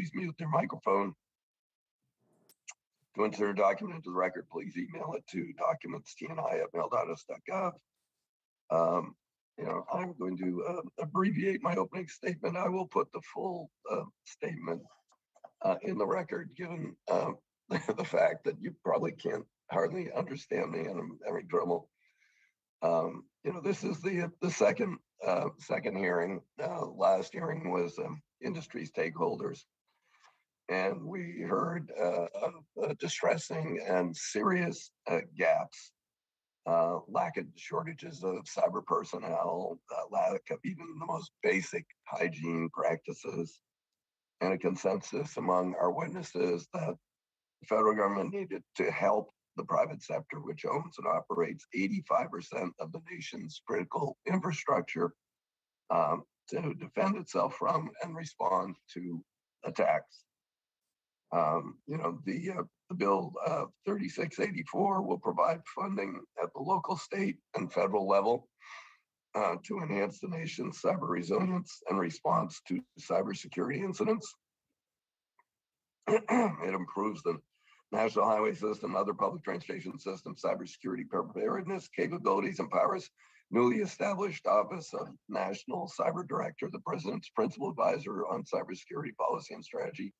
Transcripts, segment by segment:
please mute their microphone. To enter a document into the record, please email it to documentstni@mail.us.gov. I'm going to abbreviate my opening statement. I will put the full statement in the record, given the fact that you probably can't hardly understand me and I'm having trouble. This is the second hearing. Last hearing was industry stakeholders, and we heard distressing and serious gaps, lack of shortages of cyber personnel, lack of even the most basic hygiene practices, and a consensus among our witnesses that the federal government needed to help the private sector, which owns and operates 85% of the nation's critical infrastructure, to defend itself from and respond to attacks. The bill 3684 will provide funding at the local, state, and federal level to enhance the nation's cyber resilience and response to cybersecurity incidents. It improves the National Highway System, other public transportation systems, cybersecurity preparedness capabilities, empowers newly established Office of National Cyber Director, the President's principal advisor on cybersecurity policy and strategy,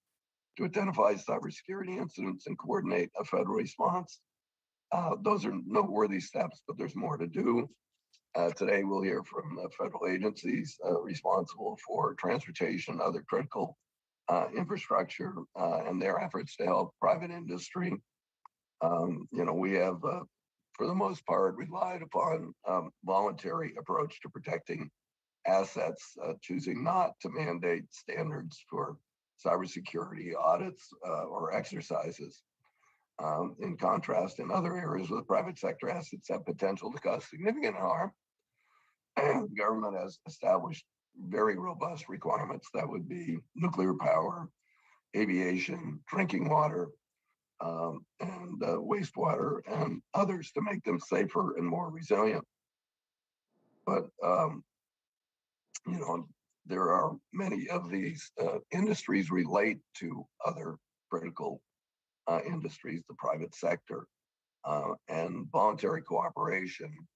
to identify cybersecurity incidents and coordinate a federal response. Those are noteworthy steps, but there's more to do. Today, we'll hear from federal agencies responsible for transportation, other critical infrastructure, and their efforts to help private industry. We have, for the most part, relied upon voluntary approach to protecting assets, choosing not to mandate standards for cybersecurity audits or exercises. In contrast, in other areas where the private sector assets have potential to cause significant harm, the government has established very robust requirements that would be nuclear power, aviation, drinking water, and wastewater, and others to make them safer and more resilient. But there are many of these industries relate to other critical industries, the private sector, and voluntary cooperation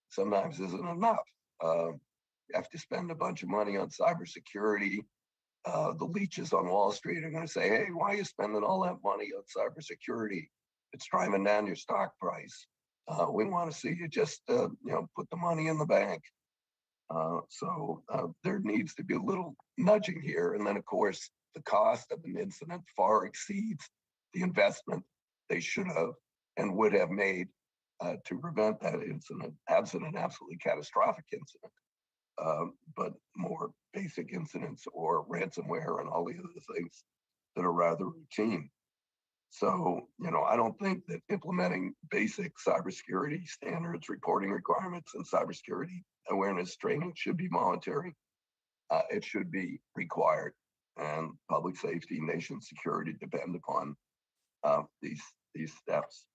sometimes isn't enough. You have to spend a bunch of money on cybersecurity. The leeches on Wall Street are going to say, hey, why are you spending all that money on cybersecurity? It's driving down your stock price. We want to see you just put the money in the bank. So there needs to be a little nudging here. And then, of course, the cost of an incident far exceeds the investment they should have and would have made to prevent that incident, absent an absolutely catastrophic incident. But more basic incidents or ransomware and all the other things that are rather routine. So, I don't think that implementing basic cybersecurity standards, reporting requirements, and cybersecurity awareness training should be voluntary. It should be required, and public safety, nation security depend upon these steps.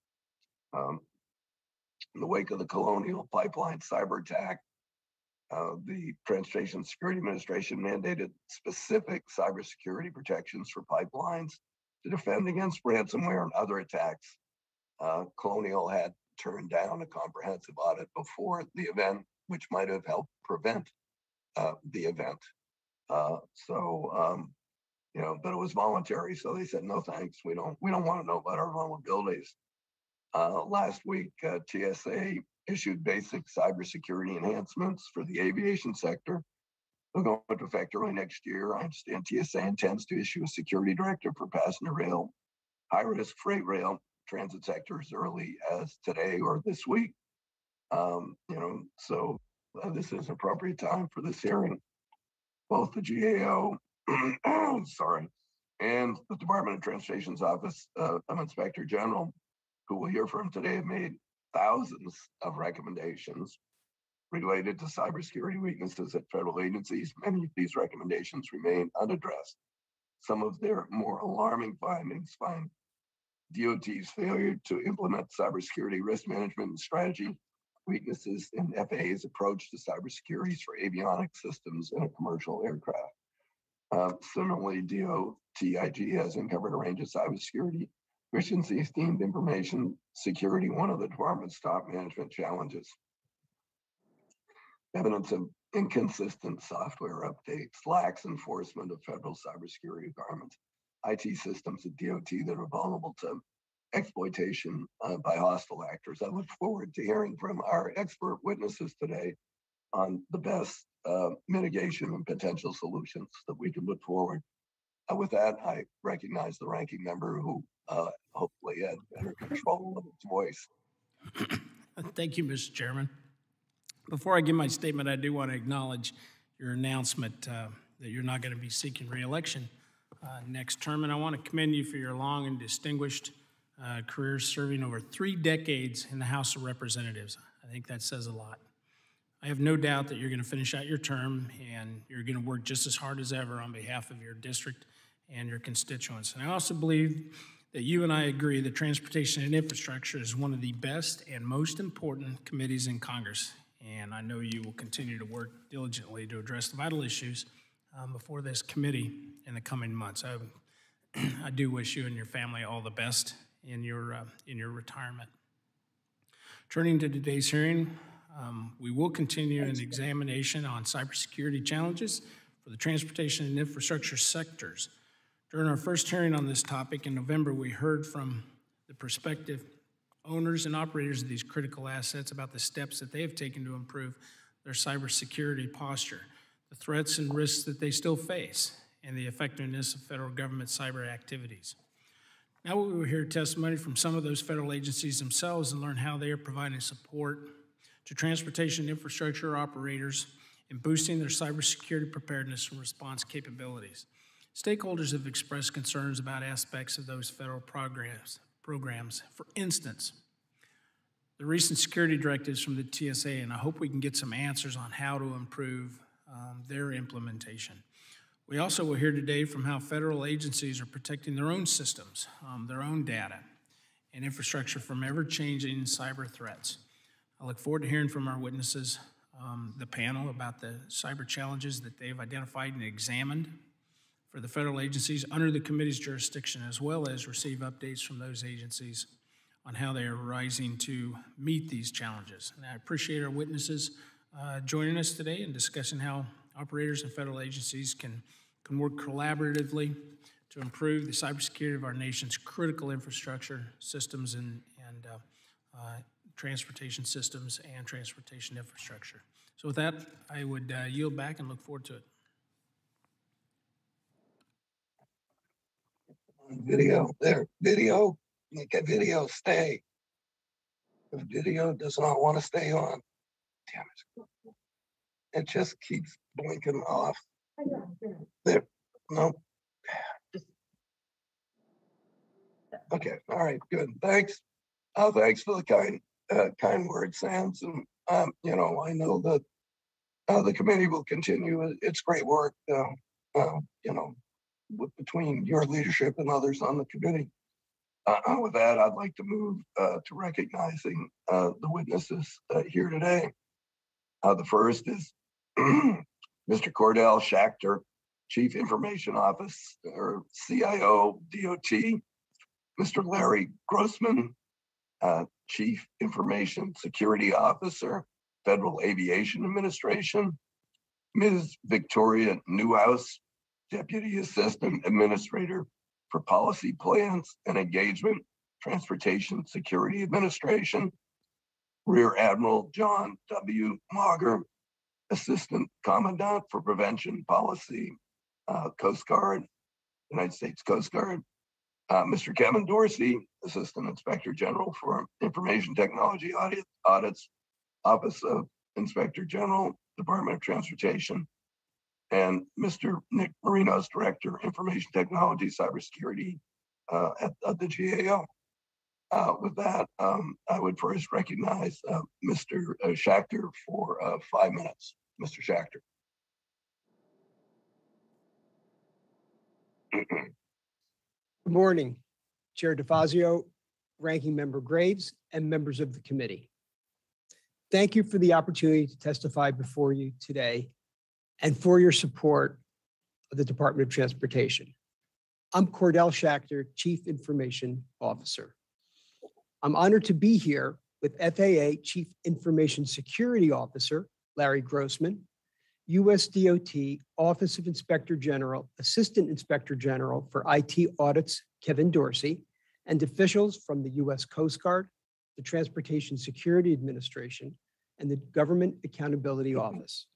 In the wake of the Colonial Pipeline cyber attack, the Transportation Security Administration mandated specific cybersecurity protections for pipelines to defend against ransomware and other attacks. Colonial had turned down a comprehensive audit before the event, which might have helped prevent the event. But it was voluntary, so they said, no thanks, we don't want to know about our vulnerabilities. Last week, TSA issued basic cybersecurity enhancements for the aviation sector. They'll go into effect early next year. I understand TSA intends to issue a security directive for passenger rail, high-risk freight rail, transit sector as early as today or this week. So this is an appropriate time for this hearing. Both the GAO, and the Department of Transportation's Office of Inspector General, who we'll hear from today, have made thousands of recommendations related to cybersecurity weaknesses at federal agencies. Many of these recommendations remain unaddressed. Some of their more alarming findings find DOT's failure to implement cybersecurity risk management and strategy, weaknesses in FAA's approach to cybersecurity for avionics systems in a commercial aircraft. Similarly, DOTIG has uncovered a range of cybersecurity efficiencies deemed information security one of the department's top management challenges. Evidence of inconsistent software updates, lax enforcement of federal cybersecurity requirements, IT systems at DOT that are vulnerable to exploitation by hostile actors. I look forward to hearing from our expert witnesses today on the best mitigation and potential solutions that we can look forward. With that, I recognize the ranking member who hopefully had better control of its voice. Thank you, Mr. Chairman. Before I give my statement, I do want to acknowledge your announcement that you're not going to be seeking re-election next term, and I want to commend you for your long and distinguished career serving over 3 decades in the House of Representatives. I think that says a lot. I have no doubt that you're going to finish out your term and you're going to work just as hard as ever on behalf of your district and your constituents. And I also believe that you and I agree that transportation and infrastructure is one of the best and most important committees in Congress. And I know you will continue to work diligently to address the vital issues before this committee in the coming months. I do wish you and your family all the best in your retirement. Turning to today's hearing, we will continue an examination on cybersecurity challenges for the transportation and infrastructure sectors. During our first hearing on this topic in November, we heard from the prospective owners and operators of these critical assets about the steps that they have taken to improve their cybersecurity posture, the threats and risks that they still face, and the effectiveness of federal government cyber activities. Now we will hear testimony from some of those federal agencies themselves and learn how they are providing support to transportation infrastructure operators in boosting their cybersecurity preparedness and response capabilities. Stakeholders have expressed concerns about aspects of those federal programs. For instance, the recent security directives from the TSA, and I hope we can get some answers on how to improve their implementation. We also will hear today from how federal agencies are protecting their own systems, their own data, and infrastructure from ever-changing cyber threats. I look forward to hearing from our witnesses, the panel, about the cyber challenges that they've identified and examined for the federal agencies under the committee's jurisdiction, as well as receive updates from those agencies on how they are rising to meet these challenges. And I appreciate our witnesses joining us today and discussing how operators and federal agencies can work collaboratively to improve the cybersecurity of our nation's critical infrastructure systems and transportation systems and transportation infrastructure. So with that, I would yield back and look forward to it. Video there, video, make a video stay. If video does not want to stay on, damn it. It just keeps blinking off. There, no. Okay, all right, good, thanks. Thanks for the kind words, Sam. And you know, I know that the committee will continue its great work, you know, between your leadership and others on the committee. With that, I'd like to move to recognizing the witnesses here today. The first is Mr. Cordell Schachter, Chief Information Officer, CIO, DOT. Mr. Larry Grossman, Chief Information Security Officer, Federal Aviation Administration. Ms. Victoria Newhouse, Deputy Assistant Administrator for Policy Plans and Engagement, Transportation Security Administration. Rear Admiral John W. Mauger, Assistant Commandant for Prevention Policy, Coast Guard, United States Coast Guard. Mr. Kevin Dorsey, Assistant Inspector General for Information Technology Audits, Office of Inspector General, Department of Transportation. And Mr. Nick Marinos, Director, Information Technology, Cybersecurity at the GAO. With that, I would first recognize Mr. Schachter for 5 minutes. Mr. Schachter. Good morning, Chair DeFazio, Ranking Member Graves, and members of the committee. Thank you for the opportunity to testify before you today and for your support of the Department of Transportation. I'm Cordell Schachter, Chief Information Officer. I'm honored to be here with FAA Chief Information Security Officer, Larry Grossman, US DOT Office of Inspector General, Assistant Inspector General for IT Audits, Kevin Dorsey, and officials from the US Coast Guard, the Transportation Security Administration, and the Government Accountability Office.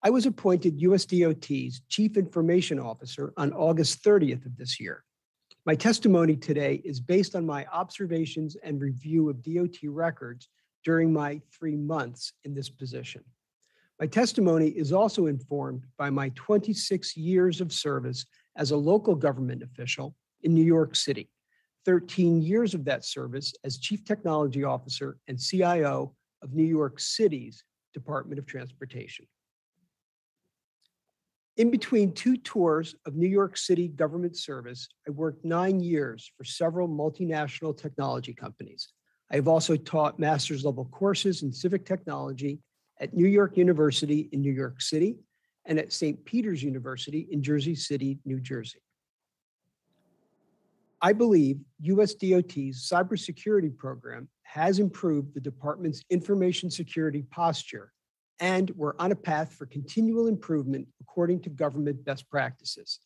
I was appointed US DOT's Chief Information Officer on August 30th of this year. My testimony today is based on my observations and review of DOT records during my 3 months in this position. My testimony is also informed by my 26 years of service as a local government official in New York City, 13 years of that service as Chief Technology Officer and CIO of New York City's Department of Transportation. In between 2 tours of New York City government service, I worked 9 years for several multinational technology companies. I have also taught master's level courses in civic technology at New York University in New York City and at St. Peter's University in Jersey City, New Jersey. I believe US DOT's cybersecurity program has improved the department's information security posture, and we're on a path for continual improvement according to government best practices.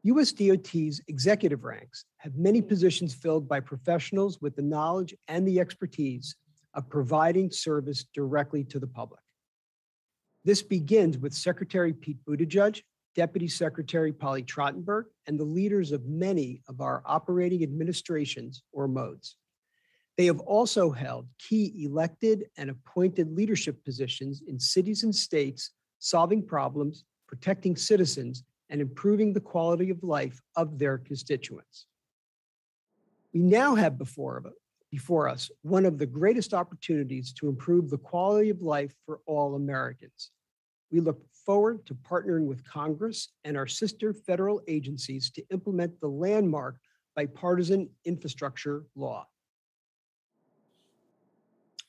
US DOT's executive ranks have many positions filled by professionals with the knowledge and the expertise of providing service directly to the public. This begins with Secretary Pete Buttigieg, Deputy Secretary Polly Trottenberg, and the leaders of many of our operating administrations or modes. They have also held key elected and appointed leadership positions in cities and states, solving problems, protecting citizens, and improving the quality of life of their constituents. We now have before us one of the greatest opportunities to improve the quality of life for all Americans. We look forward to partnering with Congress and our sister federal agencies to implement the landmark bipartisan infrastructure law.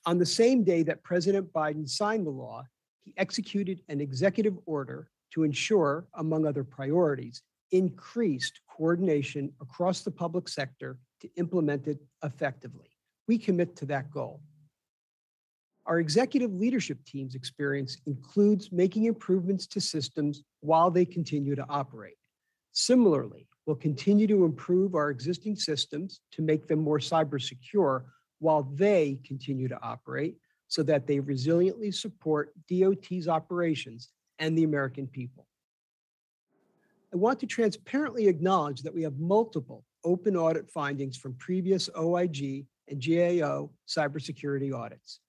On the same day that President Biden signed the law, he executed an executive order to ensure, among other priorities, increased coordination across the public sector to implement it effectively. We commit to that goal. Our executive leadership team's experience includes making improvements to systems while they continue to operate. Similarly, we'll continue to improve our existing systems to make them more cyber secure while they continue to operate so that they resiliently support DOT's operations and the American people. I want to transparently acknowledge that we have multiple open audit findings from previous OIG and GAO cybersecurity audits.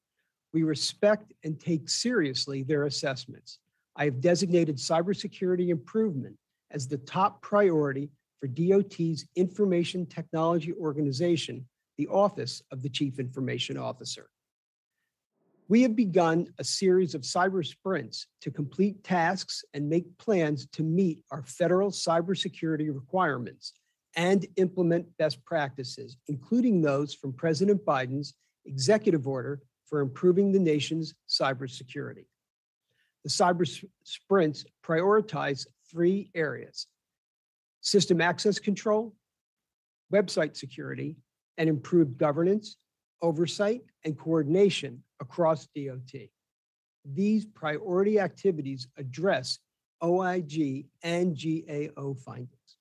We respect and take seriously their assessments. I have designated cybersecurity improvement as the top priority for DOT's Information Technology Organization, the Office of the Chief Information Officer. We have begun a series of cyber sprints to complete tasks and make plans to meet our federal cybersecurity requirements and implement best practices, including those from President Biden's executive order for improving the nation's cybersecurity. The cyber sprints prioritize 3 areas: system access control, website security, and improved governance, oversight, and coordination across DOT. These priority activities address OIG and GAO findings.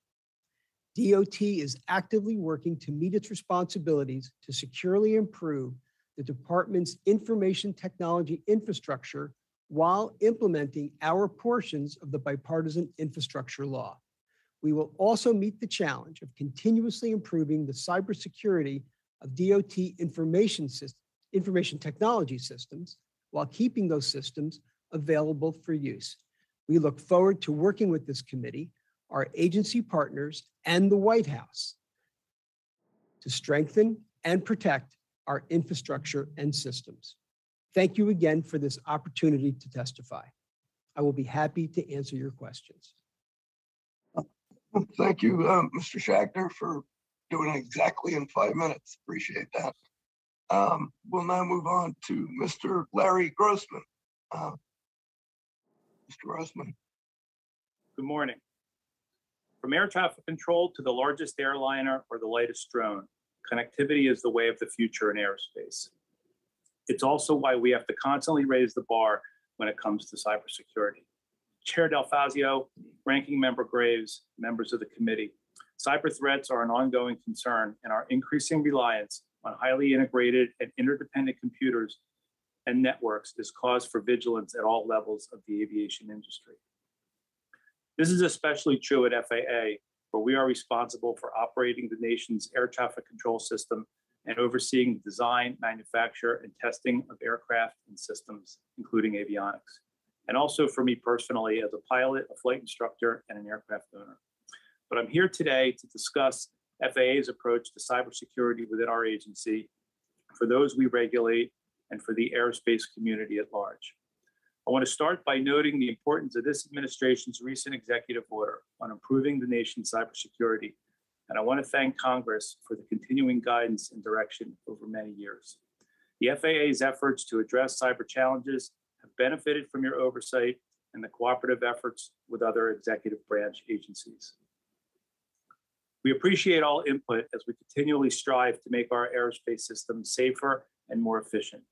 DOT is actively working to meet its responsibilities to securely improve the department's information technology infrastructure while implementing our portions of the bipartisan infrastructure law. We will also meet the challenge of continuously improving the cybersecurity of DOT information technology systems while keeping those systems available for use. We look forward to working with this committee, our agency partners, and the White House to strengthen and protect our infrastructure and systems. Thank you again for this opportunity to testify. I will be happy to answer your questions. Thank you, Mr. Schachter, for doing it exactly in 5 minutes. Appreciate that. We'll now move on to Mr. Larry Grossman. Mr. Grossman. Good morning. From air traffic control to the largest airliner or the lightest drone, connectivity is the way of the future in aerospace. It's also why we have to constantly raise the bar when it comes to cybersecurity. Chair Del Fazio, Ranking Member Graves, members of the committee, cyber threats are an ongoing concern, and our increasing reliance on highly integrated and interdependent computers and networks is cause for vigilance at all levels of the aviation industry. This is especially true at FAA, where we are responsible for operating the nation's air traffic control system and overseeing the design, manufacture, and testing of aircraft and systems, including avionics. And also for me personally as a pilot, a flight instructor, and an aircraft owner. But I'm here today to discuss FAA's approach to cybersecurity within our agency, for those we regulate, and for the aerospace community at large. I want to start by noting the importance of this administration's recent executive order on improving the nation's cybersecurity. And I want to thank Congress for the continuing guidance and direction over many years. The FAA's efforts to address cyber challenges have benefited from your oversight and the cooperative efforts with other executive branch agencies. We appreciate all input as we continually strive to make our aerospace system safer and more efficient.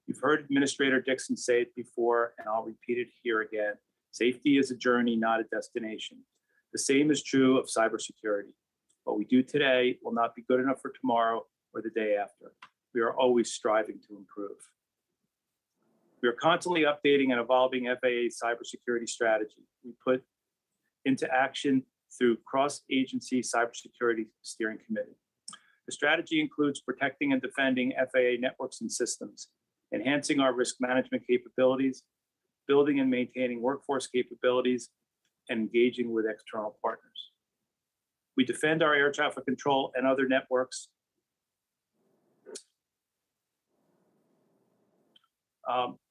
You've heard Administrator Dixon say it before, and I'll repeat it here again. Safety is a journey, not a destination. The same is true of cybersecurity. What we do today will not be good enough for tomorrow or the day after. We are always striving to improve. We are constantly updating and evolving FAA's cybersecurity strategy. We put into action through cross-agency cybersecurity steering committee. The strategy includes protecting and defending FAA networks and systems, enhancing our risk management capabilities, building and maintaining workforce capabilities, and engaging with external partners. We defend our air traffic control and other networks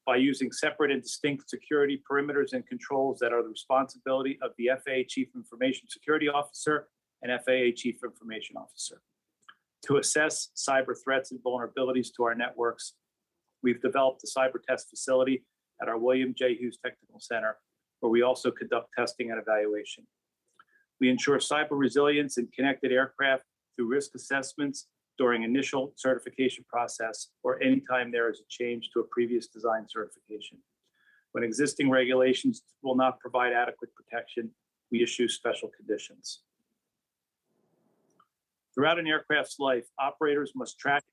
by using separate and distinct security perimeters and controls that are the responsibility of the FAA Chief Information Security Officer and FAA Chief Information Officer. To assess cyber threats and vulnerabilities to our networks, we've developed a cyber test facility at our William J. Hughes Technical Center, where we also conduct testing and evaluation. We ensure cyber resilience in connected aircraft through risk assessments during initial certification process or anytime there is a change to a previous design certification. When existing regulations will not provide adequate protection, we issue special conditions. Throughout an aircraft's life, operators must track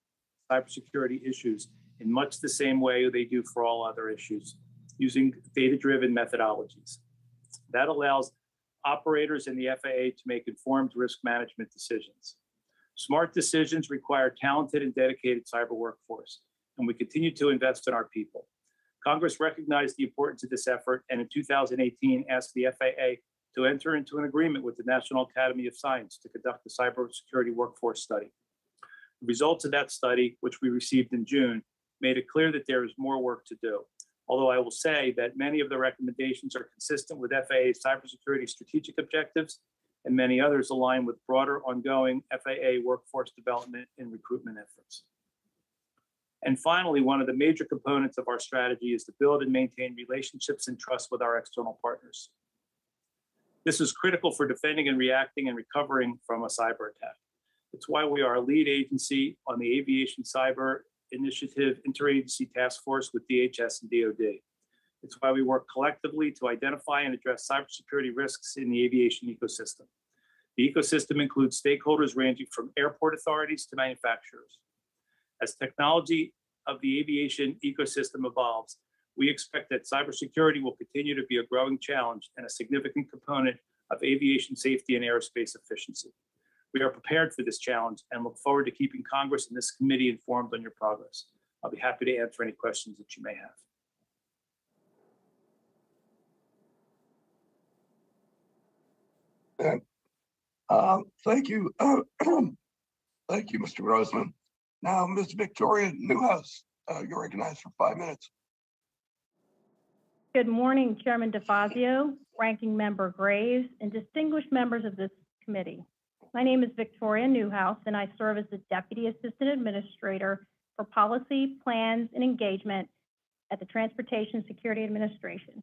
cybersecurity issues in much the same way they do for all other issues, using data-driven methodologies. That allows operators in the FAA to make informed risk management decisions. Smart decisions require talented and dedicated cyber workforce, and we continue to invest in our people. Congress recognized the importance of this effort and in 2018 asked the FAA to enter into an agreement with the National Academy of Science to conduct a cybersecurity workforce study. The results of that study, which we received in June, made it clear that there is more work to do. Although I will say that many of the recommendations are consistent with FAA's cybersecurity strategic objectives, and many others align with broader ongoing FAA workforce development and recruitment efforts. And finally, one of the major components of our strategy is to build and maintain relationships and trust with our external partners. This is critical for defending and reacting and recovering from a cyber attack. It's why we are a lead agency on the Aviation Cyber Initiative Interagency Task Force with DHS and DoD. It's why we work collectively to identify and address cybersecurity risks in the aviation ecosystem. The ecosystem includes stakeholders ranging from airport authorities to manufacturers. As technology of the aviation ecosystem evolves, we expect that cybersecurity will continue to be a growing challenge and a significant component of aviation safety and aerospace efficiency. We are prepared for this challenge and look forward to keeping Congress and this committee informed on your progress. I'll be happy to answer any questions that you may have. Thank you. Thank you, Mr. Grossman. Now, Ms. Victoria Newhouse, you're recognized for 5 minutes. Good morning, Chairman DeFazio, Ranking Member Graves, and distinguished members of this committee. My name is Victoria Newhouse, and I serve as the Deputy Assistant Administrator for Policy, Plans, and Engagement at the Transportation Security Administration.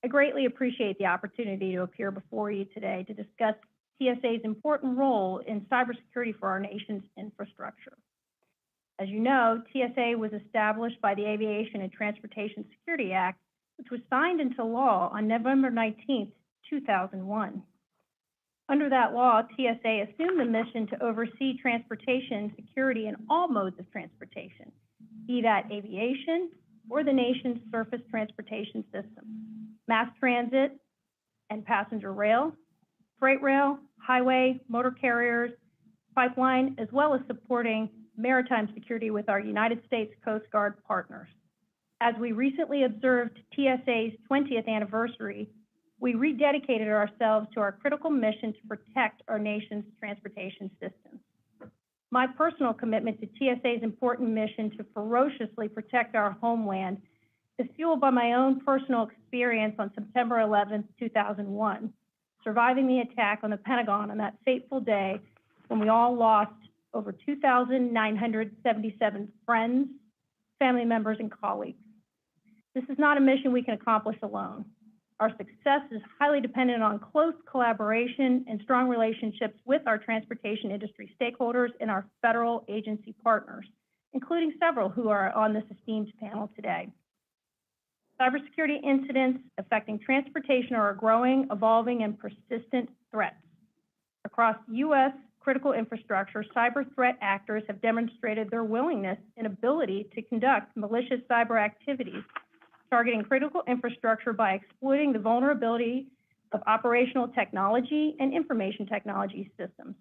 I greatly appreciate the opportunity to appear before you today to discuss TSA's important role in cybersecurity for our nation's infrastructure. As you know, TSA was established by the Aviation and Transportation Security Act, which was signed into law on November 19, 2001. Under that law, TSA assumed the mission to oversee transportation security in all modes of transportation, be that aviation or the nation's surface transportation system, mass transit and passenger rail, freight rail, highway, motor carriers, pipeline, as well as supporting maritime security with our United States Coast Guard partners. As we recently observed TSA's 20th anniversary, we rededicated ourselves to our critical mission to protect our nation's transportation systems. My personal commitment to TSA's important mission to ferociously protect our homeland is fueled by my own personal experience on September 11, 2001, surviving the attack on the Pentagon on that fateful day when we all lost over 2,977 friends, family members, and colleagues. This is not a mission we can accomplish alone. Our success is highly dependent on close collaboration and strong relationships with our transportation industry stakeholders and our federal agency partners, including several who are on this esteemed panel today. Cybersecurity incidents affecting transportation are a growing, evolving, and persistent threat. Across U.S. critical infrastructure, cyber threat actors have demonstrated their willingness and ability to conduct malicious cyber activities, targeting critical infrastructure by exploiting the vulnerability of operational technology and information technology systems.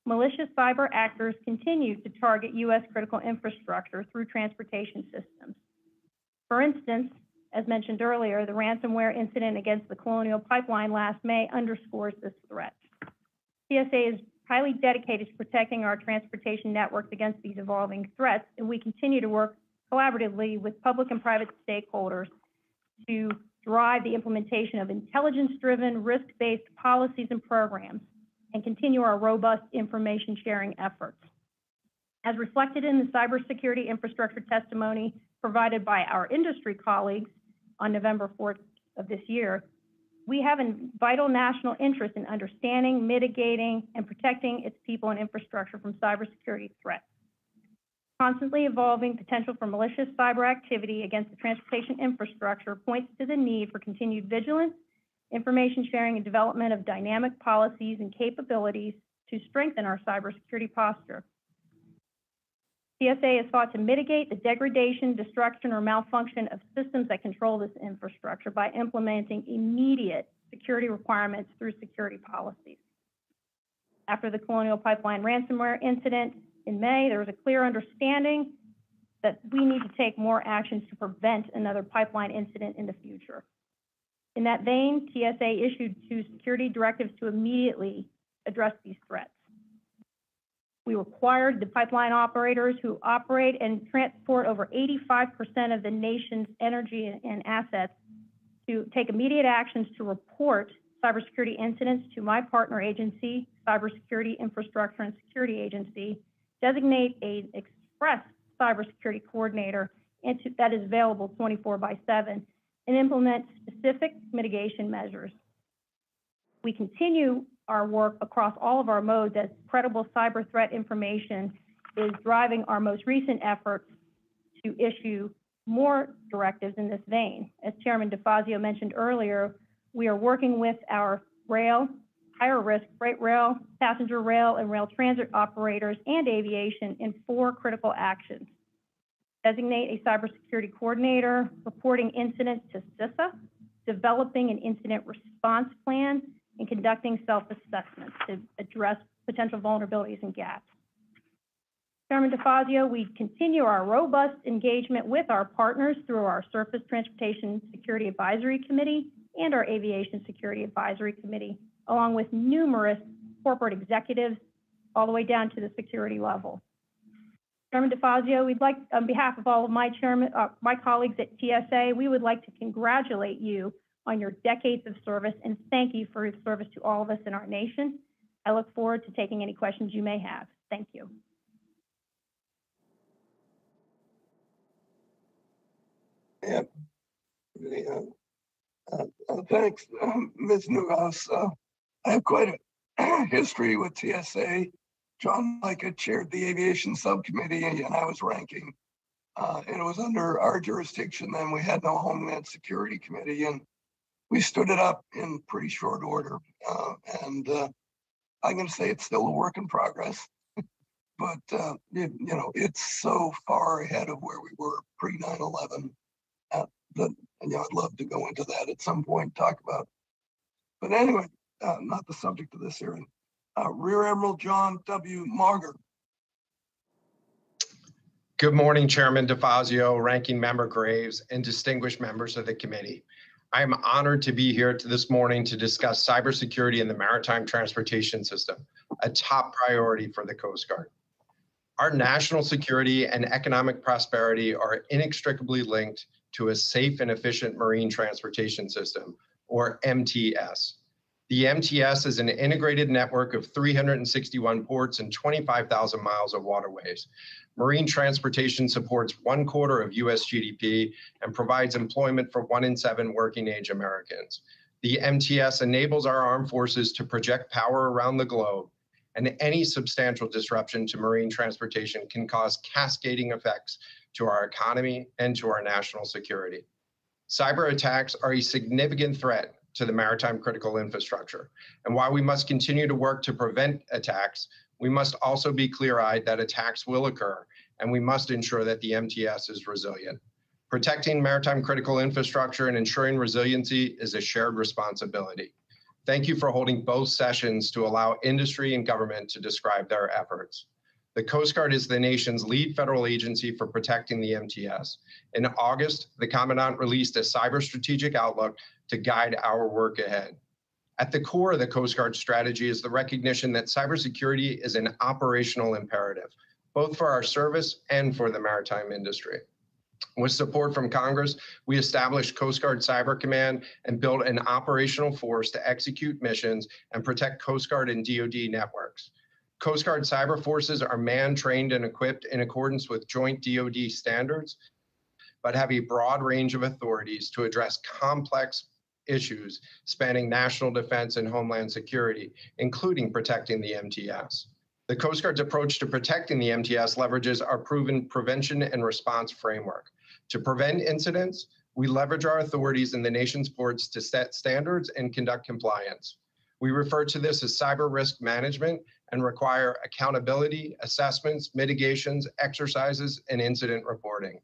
Malicious cyber actors continue to target U.S. critical infrastructure through transportation systems. For instance, as mentioned earlier, the ransomware incident against the Colonial Pipeline last May underscores this threat. TSA is highly dedicated to protecting our transportation networks against these evolving threats, and we continue to work collaboratively with public and private stakeholders to drive the implementation of intelligence-driven, risk-based policies and programs, and continue our robust information sharing efforts. As reflected in the cybersecurity infrastructure testimony provided by our industry colleagues on November 4th of this year, we have a vital national interest in understanding, mitigating, and protecting its people and infrastructure from cybersecurity threats. Constantly evolving potential for malicious cyber activity against the transportation infrastructure points to the need for continued vigilance, information sharing, and development of dynamic policies and capabilities to strengthen our cybersecurity posture. TSA has sought to mitigate the degradation, destruction, or malfunction of systems that control this infrastructure by implementing immediate security requirements through security policies. After the Colonial Pipeline ransomware incident in May, there was a clear understanding that we need to take more actions to prevent another pipeline incident in the future. In that vein, TSA issued 2 security directives to immediately address these threats. We required the pipeline operators who operate and transport over 85% of the nation's energy and assets to take immediate actions to report cybersecurity incidents to my partner agency, Cybersecurity Infrastructure and Security Agency, designate an express cybersecurity coordinator that is available 24/7, and implement specific mitigation measures. We continue our work across all of our modes as credible cyber threat information is driving our most recent efforts to issue more directives in this vein. As Chairman DeFazio mentioned earlier, we are working with our rail, higher risk freight rail, passenger rail, and rail transit operators and aviation in 4 critical actions. Designate a cybersecurity coordinator, reporting incidents to CISA, developing an incident response plan, and conducting self-assessments to address potential vulnerabilities and gaps. Chairman DeFazio, we continue our robust engagement with our partners through our Surface Transportation Security Advisory Committee and our Aviation Security Advisory Committee, along with numerous corporate executives all the way down to the security level. Chairman DeFazio, we'd like, on behalf of all of my colleagues at TSA, we would like to congratulate you on your decades of service and thank you for your service to all of us in our nation. I look forward to taking any questions you may have. Thank you. Yeah. Thanks, Ms. Newhouse. I have quite a history with TSA. John Micah chaired the aviation subcommittee, and I was ranking. And it was under our jurisdiction then. We had no Homeland Security Committee, and we stood it up in pretty short order. And I'm going to say it's still a work in progress, but it's so far ahead of where we were pre 9/11 that I'd love to go into that at some point, talk about. But anyway, not the subject of this hearing. Rear Admiral John W. Mauger. Good morning, Chairman DeFazio, Ranking Member Graves, and distinguished members of the committee. I am honored to be here this morning to discuss cybersecurity in the maritime transportation system, a top priority for the Coast Guard. Our national security and economic prosperity are inextricably linked to a safe and efficient marine transportation system, or MTS. The MTS is an integrated network of 361 ports and 25,000 miles of waterways. Marine transportation supports 1/4 of US GDP and provides employment for 1 in 7 working age Americans. The MTS enables our armed forces to project power around the globe, and any substantial disruption to marine transportation can cause cascading effects to our economy and to our national security. Cyber attacks are a significant threat to the maritime critical infrastructure. And while we must continue to work to prevent attacks, we must also be clear-eyed that attacks will occur, and we must ensure that the MTS is resilient. Protecting maritime critical infrastructure and ensuring resiliency is a shared responsibility. Thank you for holding both sessions to allow industry and government to describe their efforts. The Coast Guard is the nation's lead federal agency for protecting the MTS. In August, the Commandant released a cyber strategic outlook to guide our work ahead. At the core of the Coast Guard strategy is the recognition that cybersecurity is an operational imperative, both for our service and for the maritime industry. With support from Congress, we established Coast Guard Cyber Command and built an operational force to execute missions and protect Coast Guard and DoD networks. Coast Guard cyber forces are manned, trained, and equipped in accordance with joint DoD standards, but have a broad range of authorities to address complex issues spanning national defense and homeland security, including protecting the MTS. The Coast Guard's approach to protecting the MTS leverages our proven prevention and response framework. To prevent incidents, we leverage our authorities in the nation's ports to set standards and conduct compliance. We refer to this as cyber risk management and require accountability, assessments, mitigations, exercises, and incident reporting.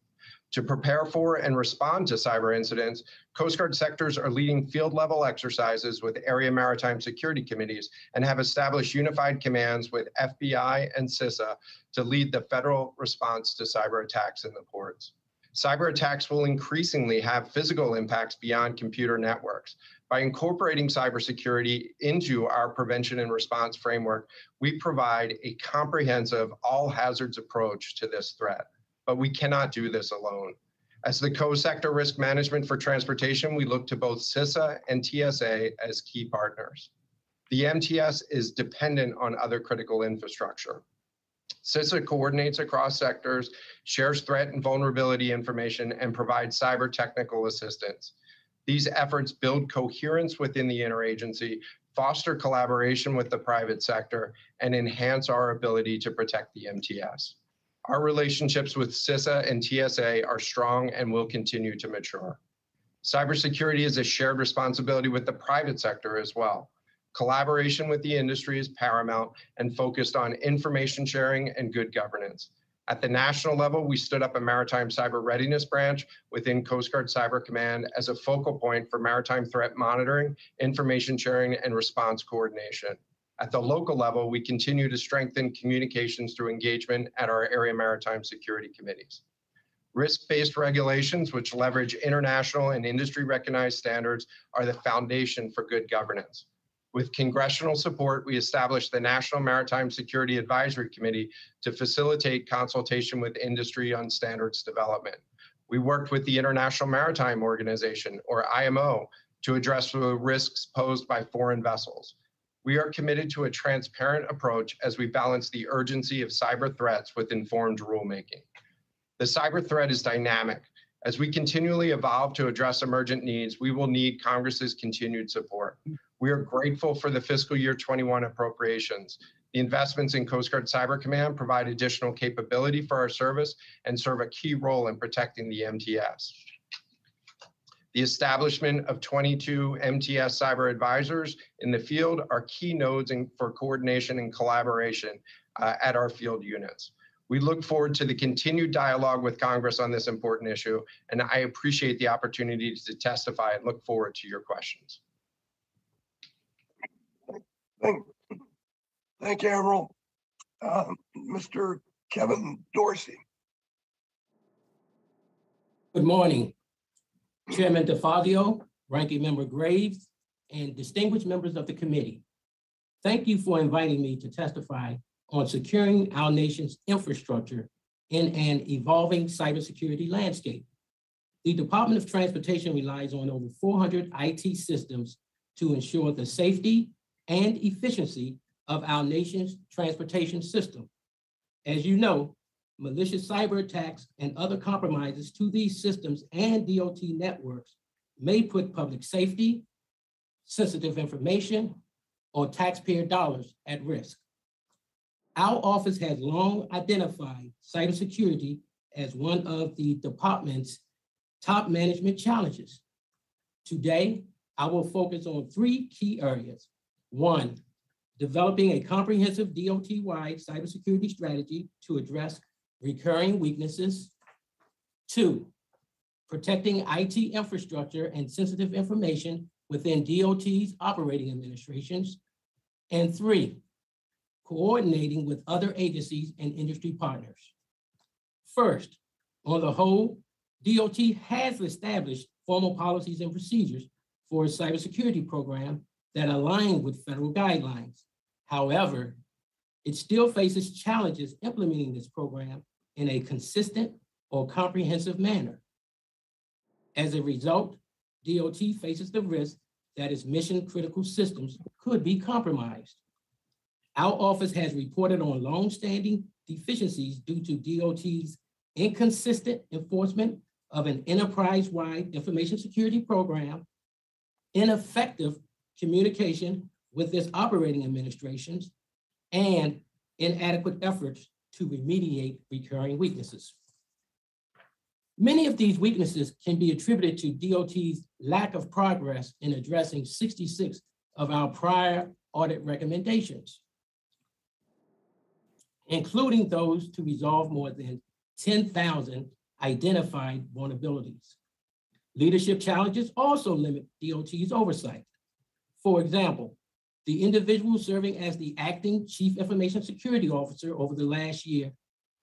To prepare for and respond to cyber incidents, Coast Guard sectors are leading field-level exercises with area maritime security committees and have established unified commands with FBI and CISA to lead the federal response to cyber attacks in the ports. Cyber attacks will increasingly have physical impacts beyond computer networks. By incorporating cybersecurity into our prevention and response framework, we provide a comprehensive all-hazards approach to this threat. But we cannot do this alone. As the co-sector risk management for transportation, we look to both CISA and TSA as key partners. The MTS is dependent on other critical infrastructure. CISA coordinates across sectors, shares threat and vulnerability information, and provides cyber technical assistance. These efforts build coherence within the interagency, foster collaboration with the private sector, and enhance our ability to protect the MTS. Our relationships with CISA and TSA are strong and will continue to mature. Cybersecurity is a shared responsibility with the private sector as well. Collaboration with the industry is paramount and focused on information sharing and good governance. At the national level, we stood up a Maritime Cyber Readiness Branch within Coast Guard Cyber Command as a focal point for maritime threat monitoring, information sharing, and response coordination. At the local level, we continue to strengthen communications through engagement at our area maritime security committees. Risk-based regulations, which leverage international and industry-recognized standards, are the foundation for good governance. With congressional support, we established the National Maritime Security Advisory Committee to facilitate consultation with industry on standards development. We worked with the International Maritime Organization, or IMO, to address the risks posed by foreign vessels. We are committed to a transparent approach as we balance the urgency of cyber threats with informed rulemaking. The cyber threat is dynamic. As we continually evolve to address emergent needs, we will need Congress's continued support. We are grateful for the fiscal year 21 appropriations. The investments in Coast Guard Cyber Command provide additional capability for our service and serve a key role in protecting the MTS. The establishment of 22 MTS cyber advisors in the field are key nodes for coordination and collaboration at our field units. We look forward to the continued dialogue with Congress on this important issue, and I appreciate the opportunity to testify and look forward to your questions. Thank you, Admiral. Mr. Kevin Dorsey. Good morning, Chairman DeFazio, Ranking Member Graves, and distinguished members of the committee. Thank you for inviting me to testify on securing our nation's infrastructure in an evolving cybersecurity landscape. The Department of Transportation relies on over 400 IT systems to ensure the safety and efficiency of our nation's transportation system. As you know, malicious cyber attacks and other compromises to these systems and DOT networks may put public safety, sensitive information, or taxpayer dollars at risk. Our office has long identified cybersecurity as one of the department's top management challenges. Today, I will focus on 3 key areas. 1, developing a comprehensive DOT-wide cybersecurity strategy to address recurring weaknesses. 2, protecting IT infrastructure and sensitive information within DOT's operating administrations. And 3, coordinating with other agencies and industry partners. First, on the whole, DOT has established formal policies and procedures for a cybersecurity program that align with federal guidelines. However, it still faces challenges implementing this program in a consistent or comprehensive manner. As a result, DOT faces the risk that its mission-critical systems could be compromised. Our office has reported on long-standing deficiencies due to DOT's inconsistent enforcement of an enterprise-wide information security program, ineffective communication with its operating administrations, and inadequate efforts to remediate recurring weaknesses. Many of these weaknesses can be attributed to DOT's lack of progress in addressing 66 of our prior audit recommendations, including those to resolve more than 10,000 identified vulnerabilities. Leadership challenges also limit DOT's oversight. For example, the individual serving as the acting Chief Information Security Officer over the last year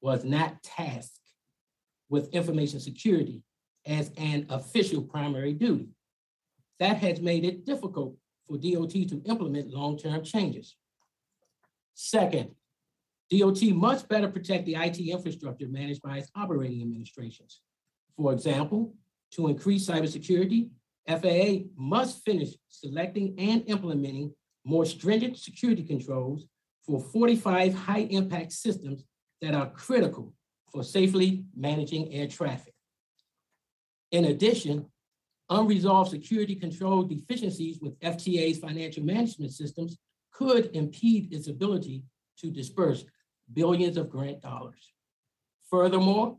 was not tasked with information security as an official primary duty. That has made it difficult for DOT to implement long-term changes. Second, DOT must better protect the IT infrastructure managed by its operating administrations. For example, to increase cybersecurity, FAA must finish selecting and implementing more stringent security controls for 45 high-impact systems that are critical for safely managing air traffic. In addition, unresolved security control deficiencies with FTA's financial management systems could impede its ability to disperse billions of grant dollars. Furthermore,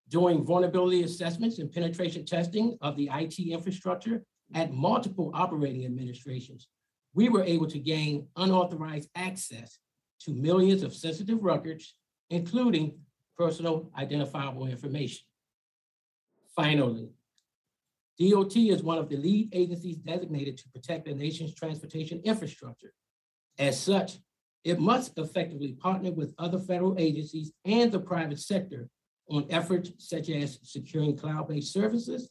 doing vulnerability assessments and penetration testing of the IT infrastructure at multiple operating administrations, we were able to gain unauthorized access to millions of sensitive records, including personal identifiable information. Finally, DOT is one of the lead agencies designated to protect the nation's transportation infrastructure. As such, it must effectively partner with other federal agencies and the private sector on efforts such as securing cloud-based services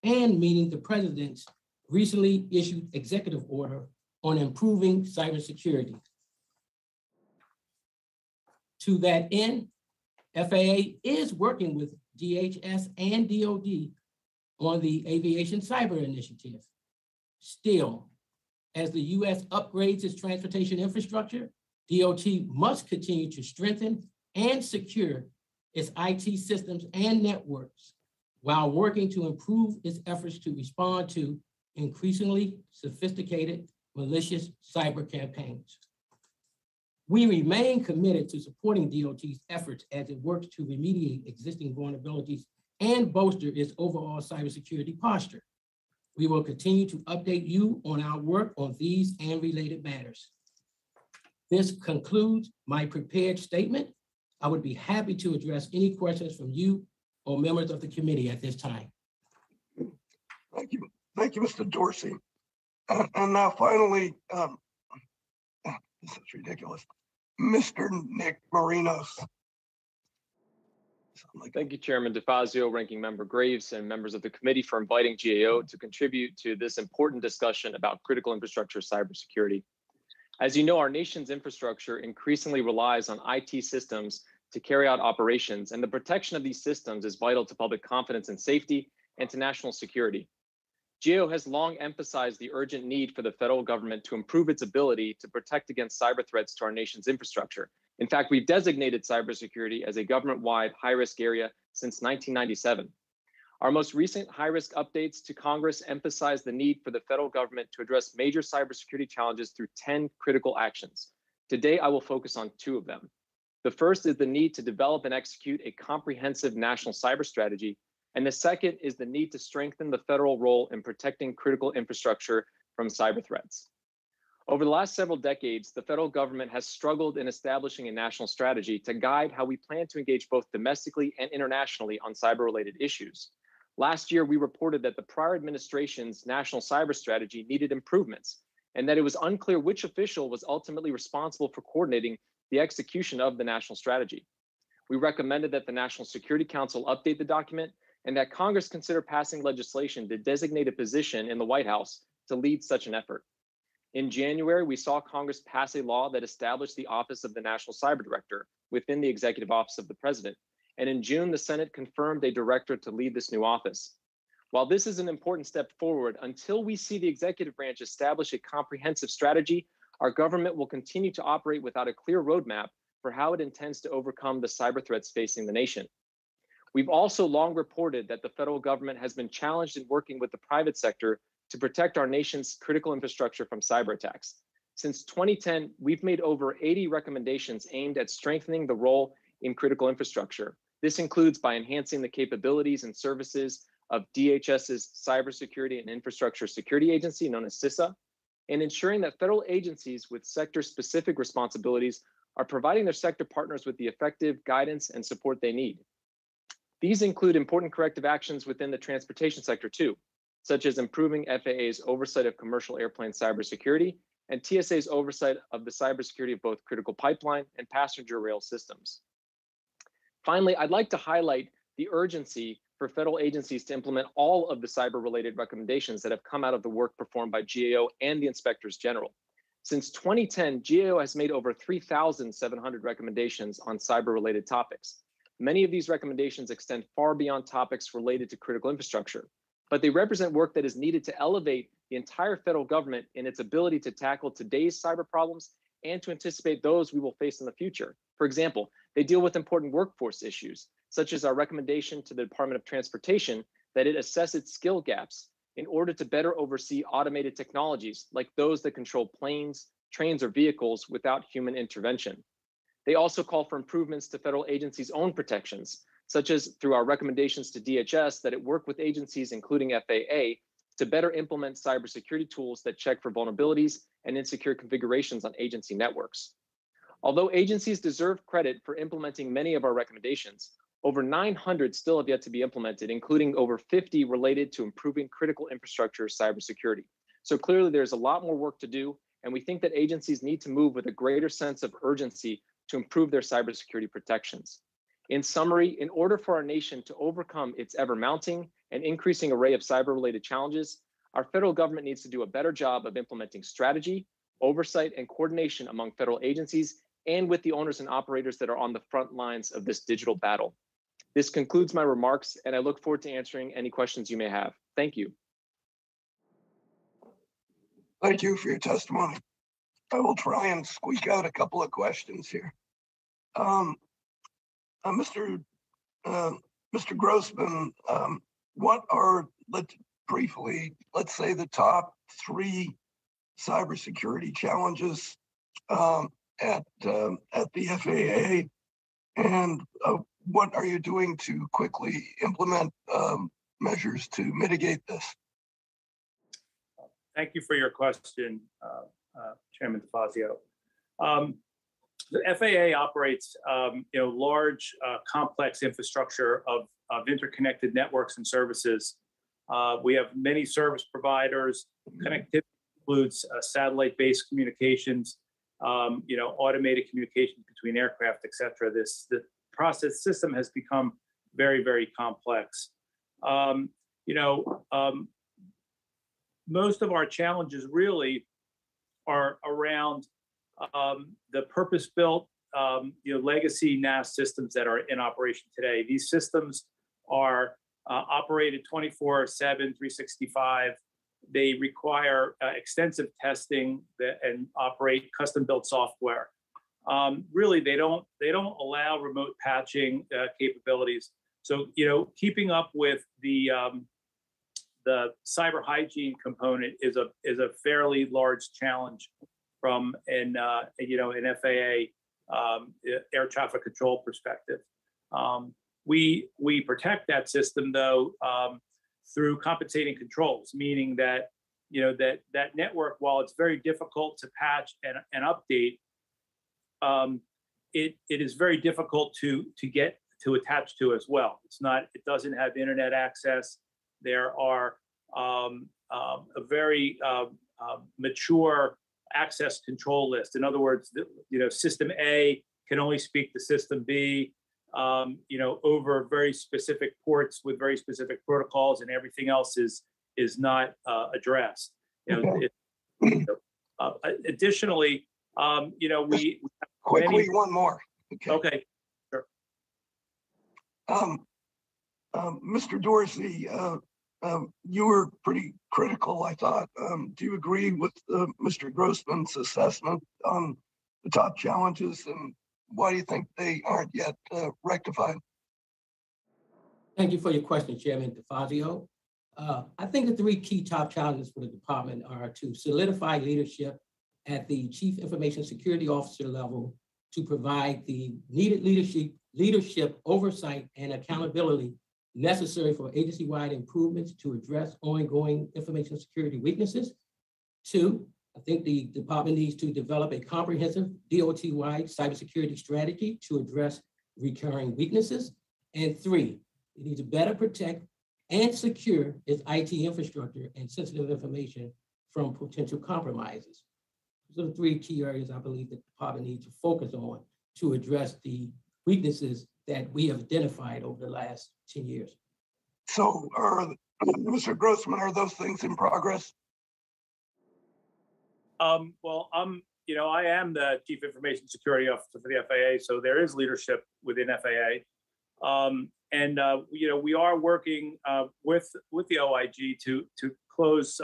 and meeting the president's recently issued executive order on improving cybersecurity. To that end, FAA is working with DHS and DOD on the Aviation Cyber Initiative. Still, as the U.S. upgrades its transportation infrastructure, DOT must continue to strengthen and secure its IT systems and networks while working to improve its efforts to respond to increasingly sophisticated malicious cyber campaigns. We remain committed to supporting DOT's efforts as it works to remediate existing vulnerabilities and bolster its overall cybersecurity posture. We will continue to update you on our work on these and related matters. This concludes my prepared statement. I would be happy to address any questions from you or members of the committee at this time. Thank you. Thank you, Mr. Dorsey. And now finally, this is ridiculous. Mr. Nick Marinos. Thank you, Chairman DeFazio, Ranking Member Graves, and members of the committee for inviting GAO to contribute to this important discussion about critical infrastructure cybersecurity. As you know, our nation's infrastructure increasingly relies on IT systems to carry out operations, and the protection of these systems is vital to public confidence and safety and to national security. GAO has long emphasized the urgent need for the federal government to improve its ability to protect against cyber threats to our nation's infrastructure. In fact, we've designated cybersecurity as a government-wide high-risk area since 1997. Our most recent high-risk updates to Congress emphasize the need for the federal government to address major cybersecurity challenges through 10 critical actions. Today, I will focus on 2 of them. The first is the need to develop and execute a comprehensive national cyber strategy, and the second is the need to strengthen the federal role in protecting critical infrastructure from cyber threats. Over the last several decades, the federal government has struggled in establishing a national strategy to guide how we plan to engage both domestically and internationally on cyber-related issues. Last year, we reported that the prior administration's national cyber strategy needed improvements, and that it was unclear which official was ultimately responsible for coordinating the execution of the national strategy. We recommended that the National Security Council update the document and that Congress consider passing legislation to designate a position in the White House to lead such an effort. In January, we saw Congress pass a law that established the Office of the National Cyber Director within the Executive Office of the President. And in June, the Senate confirmed a director to lead this new office. While this is an important step forward, until we see the executive branch establish a comprehensive strategy, our government will continue to operate without a clear roadmap for how it intends to overcome the cyber threats facing the nation. We've also long reported that the federal government has been challenged in working with the private sector to protect our nation's critical infrastructure from cyber attacks. Since 2010, we've made over 80 recommendations aimed at strengthening the role in critical infrastructure. This includes by enhancing the capabilities and services of DHS's Cybersecurity and Infrastructure Security Agency, known as CISA, and ensuring that federal agencies with sector-specific responsibilities are providing their sector partners with the effective guidance and support they need. These include important corrective actions within the transportation sector too, such as improving FAA's oversight of commercial airplane cybersecurity and TSA's oversight of the cybersecurity of both critical pipeline and passenger rail systems. Finally, I'd like to highlight the urgency for federal agencies to implement all of the cyber-related recommendations that have come out of the work performed by GAO and the Inspectors General. Since 2010, GAO has made over 3,700 recommendations on cyber-related topics. Many of these recommendations extend far beyond topics related to critical infrastructure, but they represent work that is needed to elevate the entire federal government in its ability to tackle today's cyber problems and to anticipate those we will face in the future. For example, they deal with important workforce issues, such as our recommendation to the Department of Transportation that it assess its skill gaps in order to better oversee automated technologies like those that control planes, trains, or vehicles without human intervention. They also call for improvements to federal agencies' own protections, such as through our recommendations to DHS that it work with agencies, including FAA, to better implement cybersecurity tools that check for vulnerabilities and insecure configurations on agency networks. Although agencies deserve credit for implementing many of our recommendations, over 900 still have yet to be implemented, including over 50 related to improving critical infrastructure cybersecurity. So clearly there's a lot more work to do, and we think that agencies need to move with a greater sense of urgency to improve their cybersecurity protections. In summary, in order for our nation to overcome its ever-mounting and increasing array of cyber-related challenges, our federal government needs to do a better job of implementing strategy, oversight, and coordination among federal agencies and with the owners and operators that are on the front lines of this digital battle. This concludes my remarks, and I look forward to answering any questions you may have. Thank you. Thank you for your testimony. I will try and squeak out a couple of questions here. Mr. Grossman what are, let's say the top 3 cybersecurity challenges at the FAA, and what are you doing to quickly implement measures to mitigate this? Thank you for your question, Chairman DeFazio. The FAA operates, large, complex infrastructure of interconnected networks and services. We have many service providers. Connectivity includes satellite-based communications, automated communication between aircraft, et cetera. The process system has become very, very complex. Most of our challenges really are around the purpose-built, legacy NAS systems that are in operation today. These systems are operated 24/7, 365. They require extensive testing and operate custom-built software. Really, they don't allow remote patching capabilities. So, keeping up with the cyber hygiene component is a fairly large challenge from an FAA air traffic control perspective. We protect that system though through compensating controls, meaning that that network, while it's very difficult to patch and update, it is very difficult to get to attach to as well. It doesn't have internet access. There are a very mature access control list. In other words, system A can only speak to system B, over very specific ports with very specific protocols, and everything else is not addressed. Additionally, we quickly many... one more. Okay. Sure. Mr. Dorsey, you were pretty critical, I thought. Do you agree with Mr. Grossman's assessment on the top challenges, and why do you think they aren't yet rectified? Thank you for your question, Chairman DeFazio. I think the 3 key top challenges for the department are to solidify leadership at the Chief Information Security Officer level to provide the needed leadership oversight and accountability necessary for agency-wide improvements to address ongoing information security weaknesses. 2, I think the department needs to develop a comprehensive DOT-wide cybersecurity strategy to address recurring weaknesses. And 3, it needs to better protect and secure its IT infrastructure and sensitive information from potential compromises. Those are the 3 key areas I believe the department needs to focus on to address the weaknesses that we have identified over the last 10 years. So, Mr. Grossman, are those things in progress? Well, I am the Chief Information Security Officer for the FAA, so there is leadership within FAA. We are working with the OIG to close,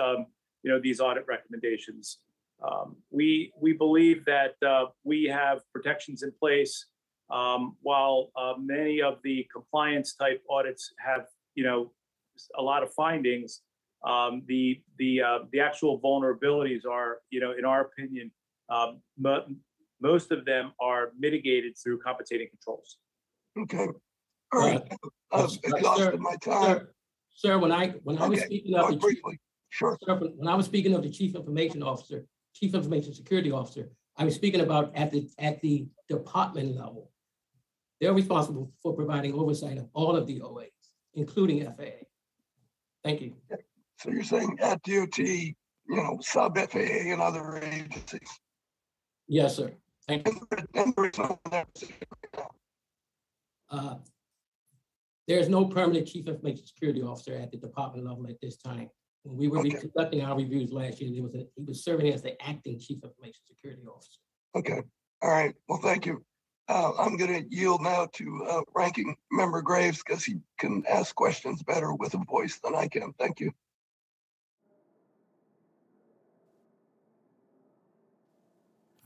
these audit recommendations. We believe that we have protections in place. While many of the compliance type audits have, a lot of findings, the actual vulnerabilities are, in our opinion, most of them are mitigated through compensating controls. Okay. All right. I've exhausted my time. Sir, when I was speaking of when I was speaking of the Chief Information Security Officer, I was speaking about at the department level. They're responsible for providing oversight of all of the OAs, including FAA. Thank you. So you're saying at DOT, sub FAA and other agencies? Yes, sir. Thank you. There's no permanent Chief Information Security Officer at the department level at this time. When we were conducting our reviews last year, he was serving as the acting Chief Information Security Officer. Okay. All right. Well, thank you. I'm going to yield now to Ranking Member Graves because he can ask questions better with a voice than I can. Thank you.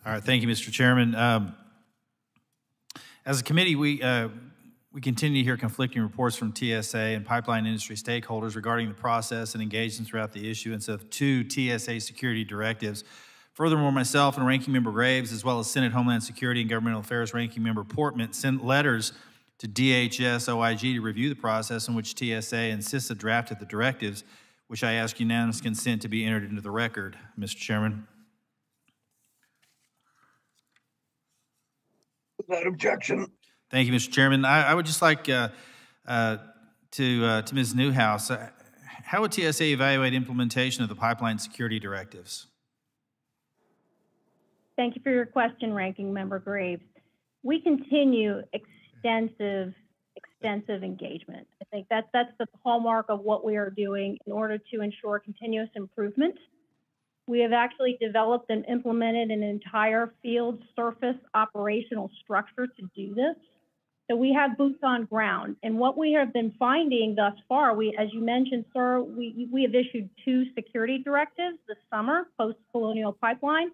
All right. Thank you, Mr. Chairman. As a committee, we We continue to hear conflicting reports from TSA and pipeline industry stakeholders regarding the process and engagement throughout the issuance of 2 TSA security directives. Furthermore, myself and Ranking Member Graves, as well as Senate Homeland Security and Governmental Affairs Ranking Member Portman, sent letters to DHS OIG to review the process in which TSA and CISA drafted the directives, which I ask unanimous consent to be entered into the record, Mr. Chairman. Without objection. Thank you, Mr. Chairman. I would just like to Ms. Newhouse, how would TSA evaluate implementation of the pipeline security directives? Thank you for your question, Ranking Member Graves. We continue extensive engagement. I think that's the hallmark of what we are doing in order to ensure continuous improvement. We have actually developed and implemented an entire field surface operational structure to do this. So we have boots on ground. And what we have been finding thus far, as you mentioned, sir, we have issued 2 security directives this summer, post-Colonial Pipeline.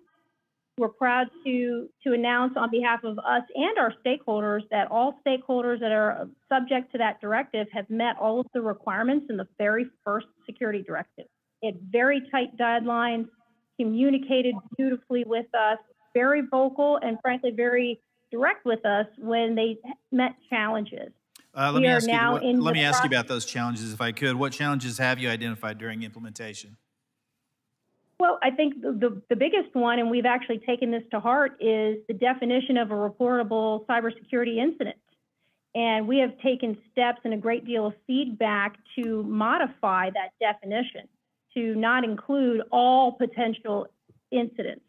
We're proud to announce on behalf of us and our stakeholders that all stakeholders that are subject to that directive have met all of the requirements in the very first security directive. It had very tight guidelines, communicated beautifully with us, very vocal, and frankly, very direct with us when they met challenges. Let me ask you about those challenges, if I could. What challenges have you identified during implementation? Well, I think the biggest one, and we've actually taken this to heart, is the definition of a reportable cybersecurity incident. And we have taken steps and a great deal of feedback to modify that definition to not include all potential incidents.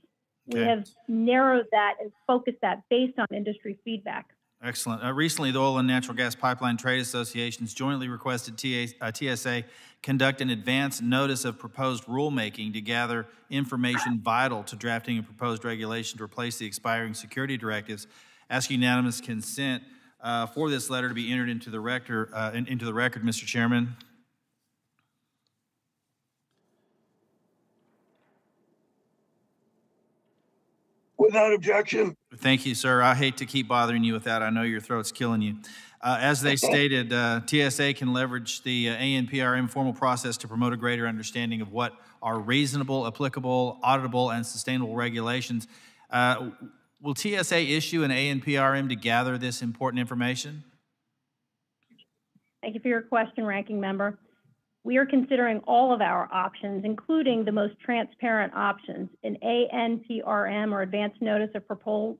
Okay. We have narrowed that and focused that based on industry feedback. Excellent. Recently, the Oil and Natural Gas Pipeline Trade Associations jointly requested TSA conduct an advance notice of proposed rulemaking to gather information vital to drafting a proposed regulation to replace the expiring security directives. Ask unanimous consent for this letter to be entered into the record, Mr. Chairman. Without objection. Thank you, sir. I hate to keep bothering you with that. I know your throat's killing you. As they stated, TSA can leverage the ANPR informal process to promote a greater understanding of what are reasonable, applicable, auditable, and sustainable regulations. Will TSA issue an ANPRM to gather this important information? Thank you for your question, Ranking Member. We are considering all of our options, including the most transparent options. An ANPRM, or Advanced Notice of Proposed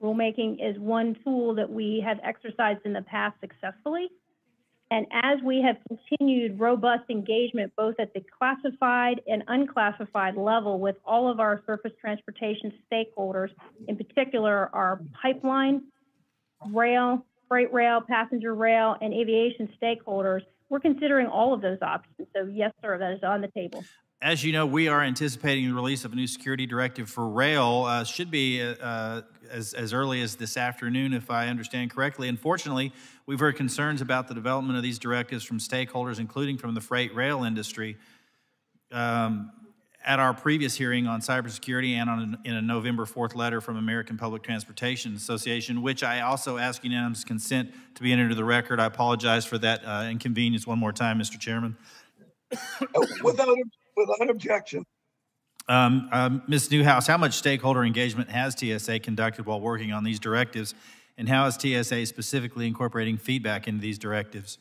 Rulemaking, is one tool that we have exercised in the past successfully. And as we have continued robust engagement, both at the classified and unclassified level with all of our surface transportation stakeholders, in particular our pipeline, rail, freight rail, passenger rail, and aviation stakeholders, we're considering all of those options. So yes, sir, that is on the table. As you know, we are anticipating the release of a new security directive for rail. Should be as early as this afternoon, if I understand correctly. Unfortunately, we've heard concerns about the development of these directives from stakeholders, including from the freight rail industry. At our previous hearing on cybersecurity and in a November 4th letter from American Public Transportation Association, which I also ask unanimous consent to be entered into the record. I apologize for that inconvenience one more time, Mr. Chairman. Without objection. Ms. Newhouse, how much stakeholder engagement has TSA conducted while working on these directives, and how is TSA specifically incorporating feedback into these directives?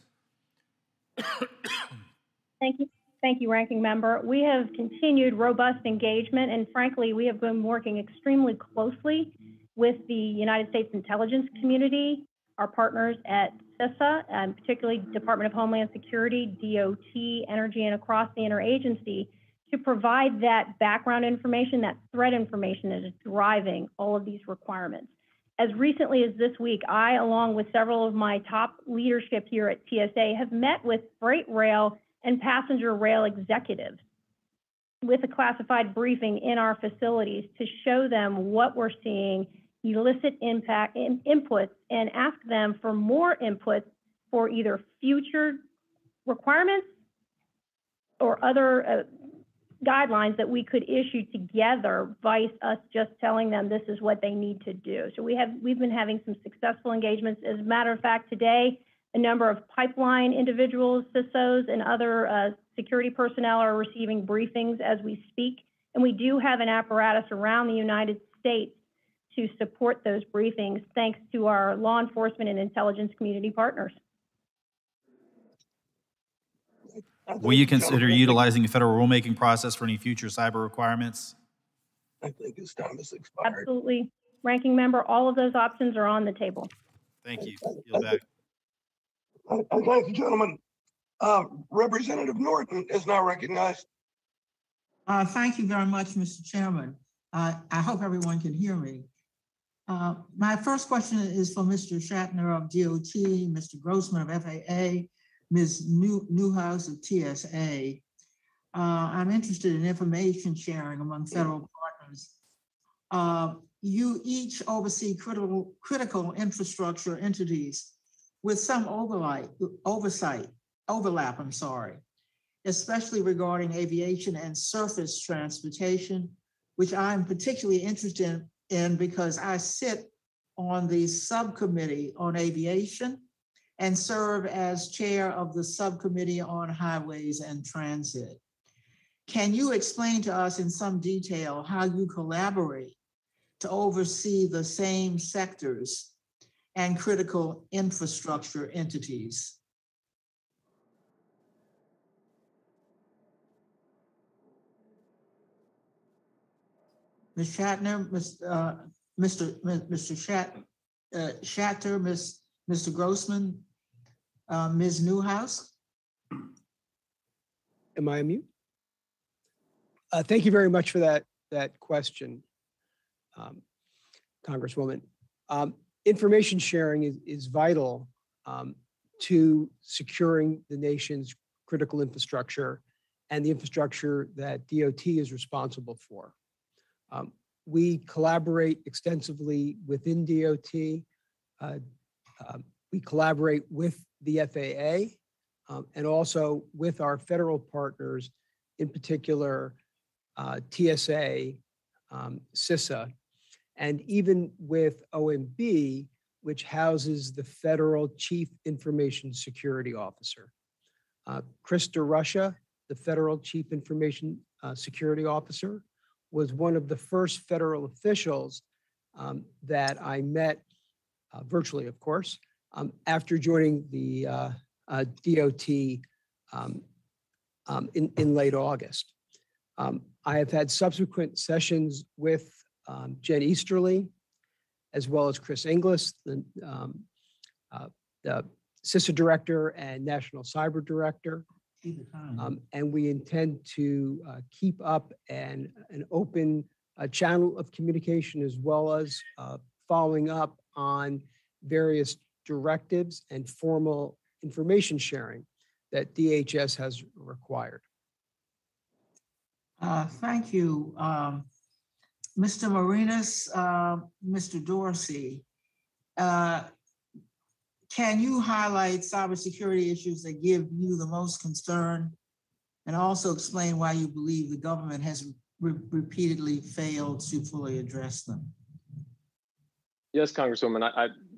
Thank you. Thank you, Ranking Member. We have continued robust engagement, and frankly, we have been working extremely closely with the United States intelligence community, our partners at CISA, and particularly Department of Homeland Security, DOT, Energy, and across the interagency to provide that background information, that threat information that is driving all of these requirements. As recently as this week, I, along with several of my top leadership here at TSA, have met with freight rail and passenger rail executives with a classified briefing in our facilities to show them what we're seeing, elicit inputs, and ask them for more inputs for either future requirements or other guidelines that we could issue together, vice us just telling them this is what they need to do. So we've been having some successful engagements. As a matter of fact, today, a number of pipeline individuals, CISOs, and other security personnel are receiving briefings as we speak. And we do have an apparatus around the United States to support those briefings, thanks to our law enforcement and intelligence community partners. Will you consider utilizing a federal rulemaking process for any future cyber requirements? I think his time has expired. Absolutely. Ranking member, all of those options are on the table. Thank you. Yield back. Thank you, gentlemen. Representative Norton is now recognized. Thank you very much, Mr. Chairman. I hope everyone can hear me. My first question is for Mr. Shatner of DOT, Mr. Grossman of FAA, Ms. Newhouse of TSA. I'm interested in information sharing among federal partners. You each oversee critical infrastructure entities with some overlap, especially regarding aviation and surface transportation, which I'm particularly interested in because I sit on the subcommittee on aviation and serve as chair of the subcommittee on highways and transit. Can you explain to us in some detail how you collaborate to oversee the same sectors and critical infrastructure entities? Ms. Shatner, Mr. Shatter, Mr. Grossman, Ms. Newhouse. Am I on mute? Thank you very much for that question, Congresswoman. Information sharing is vital to securing the nation's critical infrastructure and the infrastructure that DOT is responsible for. We collaborate extensively within DOT. We collaborate with the FAA and also with our federal partners, in particular TSA, CISA, and even with OMB, which houses the Federal Chief Information Security Officer. Chris DeRusha, the Federal Chief Information Security Officer, was one of the first federal officials that I met virtually, of course, after joining the DOT in late August. I have had subsequent sessions with Jen Easterly, as well as Chris Inglis, the CISA Director and National Cyber Director. And we intend to keep up an open channel of communication, as well as following up on various directives and formal information sharing that DHS has required. Thank you. Mr. Marinas, Mr. Dorsey, can you highlight cybersecurity issues that give you the most concern, and also explain why you believe the government has repeatedly failed to fully address them? Yes, Congresswoman,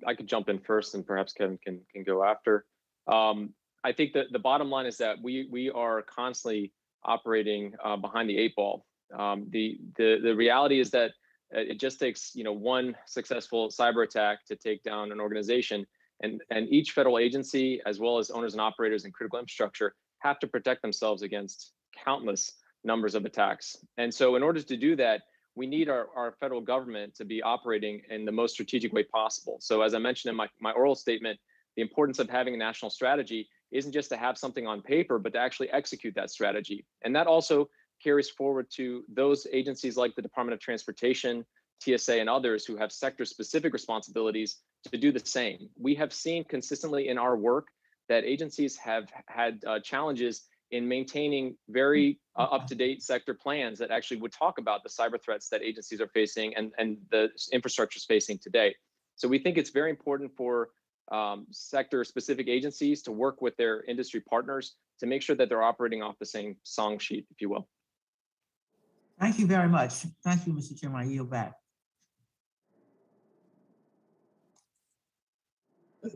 I could jump in first, and perhaps Kevin can go after. I think that the bottom line is that we are constantly operating behind the 8 ball. The reality is that it just takes one successful cyber attack to take down an organization, and each federal agency, as well as owners and operators in critical infrastructure, have to protect themselves against countless numbers of attacks. And so in order to do that, we need our federal government to be operating in the most strategic way possible. So as I mentioned in my oral statement, the importance of having a national strategy isn't just to have something on paper, but to actually execute that strategy. And that also carries forward to those agencies like the Department of Transportation, TSA, and others who have sector-specific responsibilities to do the same. We have seen consistently in our work that agencies have had challenges in maintaining very up-to-date sector plans that actually would talk about the cyber threats that agencies are facing and the infrastructure is facing today. So we think it's very important for sector-specific agencies to work with their industry partners to make sure that they're operating off the same song sheet, if you will. Thank you very much. Thank you, Mr. Chairman. I yield back.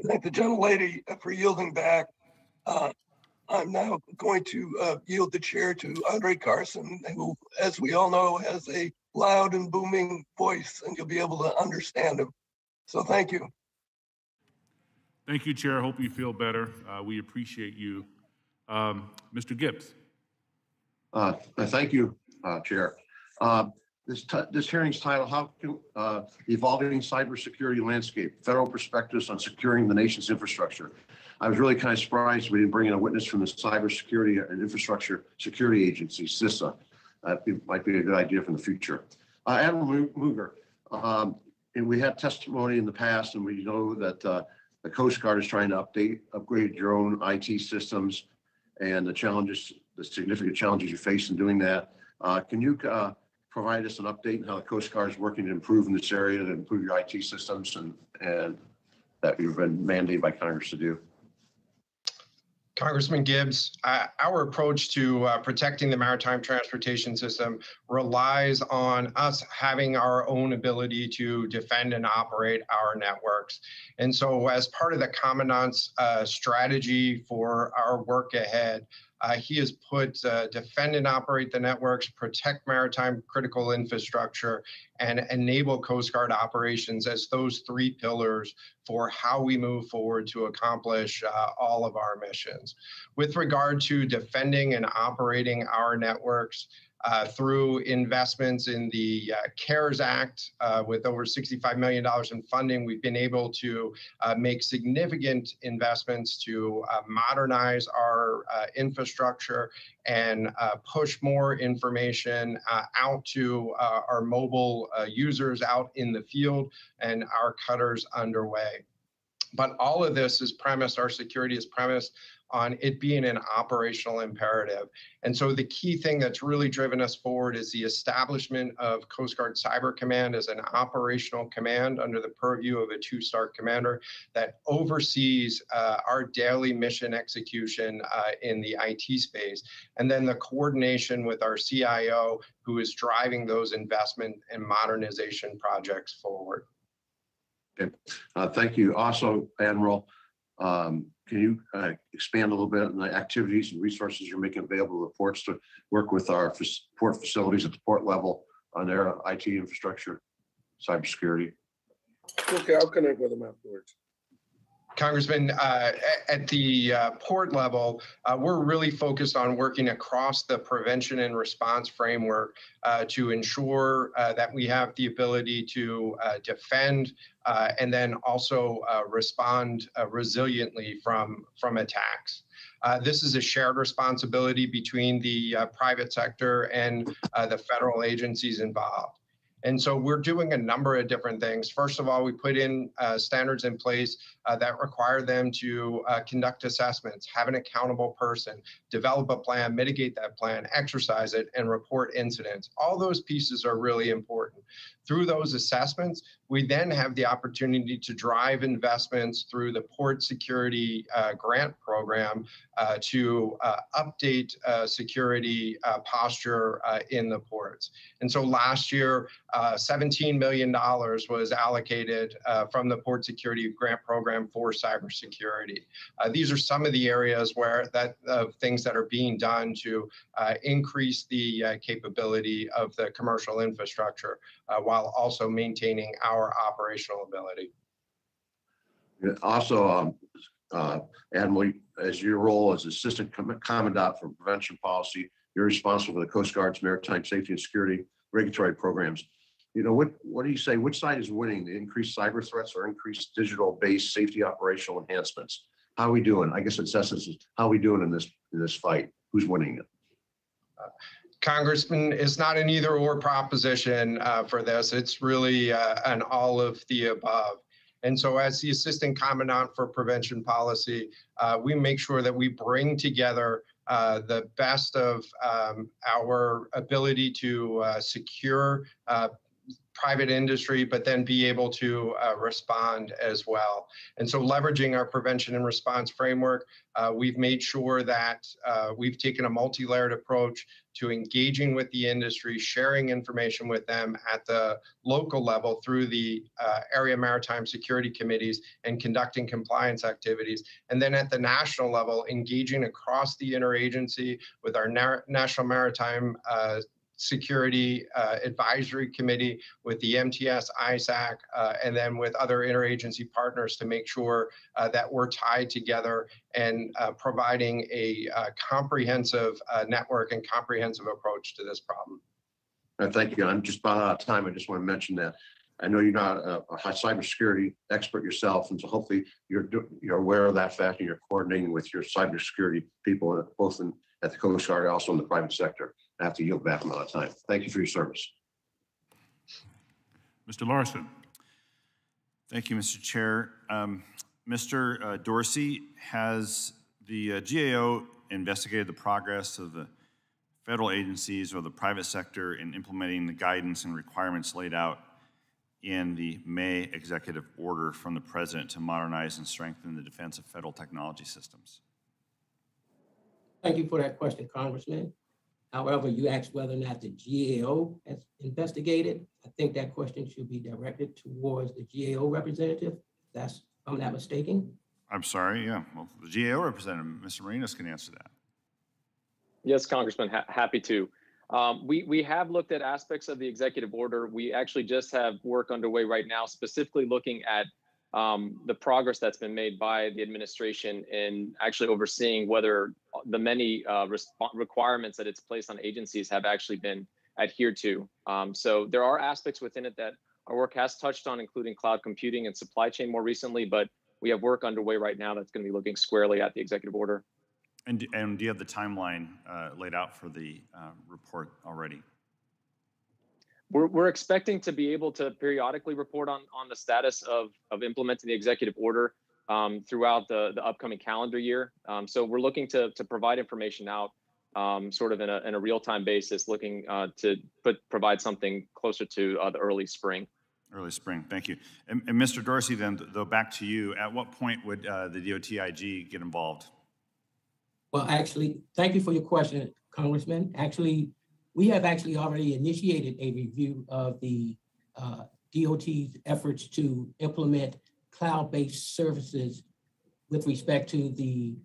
Thank the gentlelady for yielding back. I'm now going to yield the chair to Andre Carson, who, as we all know, has a loud and booming voice, and you'll be able to understand him. So thank you. Thank you, Chair. I hope you feel better. We appreciate you. Mr. Gibbs. Thank you, Chair. This hearing's title, how can evolving cybersecurity landscape, federal perspectives on securing the nation's infrastructure. I was really kind of surprised we didn't bring in a witness from the Cybersecurity and Infrastructure Security Agency, CISA. That might be a good idea for the future. Admiral Muger, and we had testimony in the past, and we know that the Coast Guard is trying to upgrade your own IT systems and the significant challenges you face in doing that. Can you provide us an update on how the Coast Guard is working to improve in this area, to improve your IT systems and that you've been mandated by Congress to do? Congressman Gibbs, our approach to protecting the maritime transportation system relies on us having our own ability to defend and operate our networks. And so as part of the Commandant's strategy for our work ahead, he has put defend and operate the networks, protect maritime critical infrastructure, and enable Coast Guard operations as those three pillars for how we move forward to accomplish all of our missions. With regard to defending and operating our networks, through investments in the CARES Act, with over $65 million in funding, we've been able to make significant investments to modernize our infrastructure and push more information out to our mobile users out in the field and our cutters underway. But all of this is premised, our security is premised on it being an operational imperative. And so the key thing that's really driven us forward is the establishment of Coast Guard Cyber Command as an operational command under the purview of a two-star commander that oversees our daily mission execution in the IT space. And then the coordination with our CIO, who is driving those investment and modernization projects forward. Okay. Thank you. Also, Admiral, can you expand a little bit on the activities and resources you're making available to ports to work with our port facilities at the port level on their IT infrastructure, cybersecurity? Okay, I'll connect with them afterwards. Congressman, at the port level, we're really focused on working across the prevention and response framework to ensure that we have the ability to defend and then also respond resiliently from attacks. This is a shared responsibility between the private sector and the federal agencies involved. And so we're doing a number of different things. First of all, we put in standards in place that require them to conduct assessments, have an accountable person, develop a plan, mitigate that plan, exercise it, and report incidents. All those pieces are really important. Through those assessments, we then have the opportunity to drive investments through the Port Security Grant Program to update security posture in the ports. And so last year, $17 million was allocated from the Port Security Grant Program for cybersecurity. These are some of the areas where things that are being done to increase the capability of the commercial infrastructure while also maintaining our operational ability. Also, Admiral, as your role as Assistant Commandant for Prevention Policy, you're responsible for the Coast Guard's maritime safety and security regulatory programs. You know, what do you say? Which side is winning, the increased cyber threats or increased digital-based safety operational enhancements? How are we doing? I guess its essence is how are we doing in this fight? Who's winning it? Congressman, it's not an either-or proposition for this. It's really an all of the above. And so as the Assistant Commandant for Prevention Policy, we make sure that we bring together the best of our ability to secure private industry, but then be able to respond as well. And so leveraging our prevention and response framework, we've made sure that we've taken a multi-layered approach to engaging with the industry, sharing information with them at the local level through the area maritime security committees and conducting compliance activities. And then at the national level, engaging across the interagency with our National Maritime Security Advisory Committee, with the MTS, ISAC, and then with other interagency partners to make sure that we're tied together and providing a comprehensive network and comprehensive approach to this problem. Thank you. I'm just about out of time. I just want to mention that I know you're not a cybersecurity expert yourself, and so hopefully you're aware of that fact and you're coordinating with your cybersecurity people, both at the Coast Guard, also in the private sector. I have to yield back amount of time. Thank you for your service. Mr. Larson. Thank you, Mr. Chair. Mr. Dorsey, has the GAO investigated the progress of the federal agencies or the private sector in implementing the guidance and requirements laid out in the May executive order from the President to modernize and strengthen the defense of federal technology systems? Thank you for that question, Congressman. However, you asked whether or not the GAO has investigated. I think that question should be directed towards the GAO representative. If I'm not mistaken. I'm sorry, yeah. Well, the GAO representative, Mr. Marinos, can answer that. Yes, Congressman, happy to. We have looked at aspects of the executive order. We actually just have work underway right now, specifically looking at the progress that's been made by the administration in actually overseeing whether the many requirements that it's placed on agencies have actually been adhered to. So there are aspects within it that our work has touched on, including cloud computing and supply chain more recently, but we have work underway right now that's going to be looking squarely at the executive order. And do you have the timeline laid out for the report already? We're expecting to be able to periodically report on the status of implementing the executive order throughout the upcoming calendar year. So we're looking to provide information out sort of in a real-time basis, looking to provide something closer to the early spring. Early spring, thank you. And Mr. Dorsey, then, though, back to you, at what point would the DOTIG get involved? Well, actually, thank you for your question, Congressman. Actually, we have actually already initiated a review of the DOT's efforts to implement cloud-based services with respect to the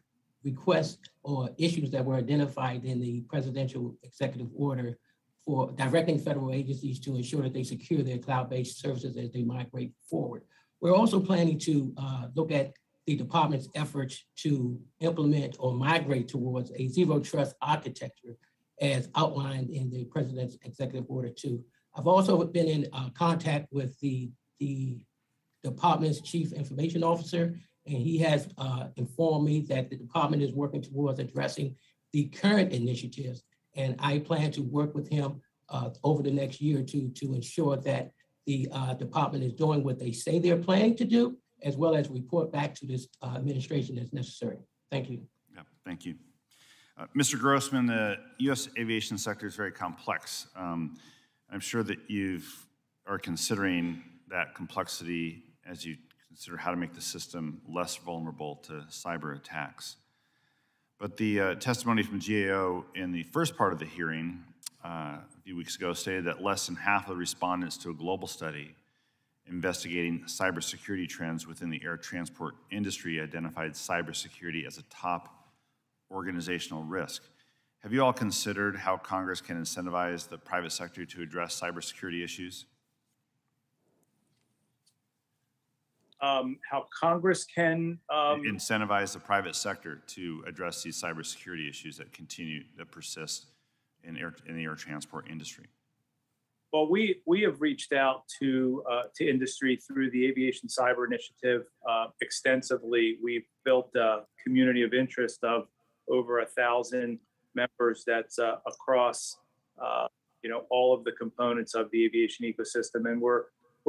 requests or issues that were identified in the presidential executive order for directing federal agencies to ensure that they secure their cloud-based services as they migrate forward. We're also planning to look at the department's efforts to implement or migrate towards a zero trust architecture as outlined in the president's executive order 2. I've also been in contact with the department's chief information officer, and he has informed me that the department is working towards addressing the current initiatives. And I plan to work with him over the next year or two to ensure that the department is doing what they say they're planning to do, as well as report back to this administration as necessary. Thank you. Yeah, thank you. Mr. Grossman, the U.S. aviation sector is very complex. I'm sure that you are considering that complexity as you consider how to make the system less vulnerable to cyber attacks. But the testimony from GAO in the first part of the hearing a few weeks ago stated that less than half of the respondents to a global study investigating cybersecurity trends within the air transport industry identified cybersecurity as a top organizational risk. Have you all considered how Congress can incentivize the private sector to address cybersecurity issues? How Congress can incentivize the private sector to address these cybersecurity issues that persist in the air transport industry? Well, we have reached out to industry through the Aviation Cyber Initiative extensively. We've built a community of interest of over 1,000 members that's across all of the components of the aviation ecosystem, and we're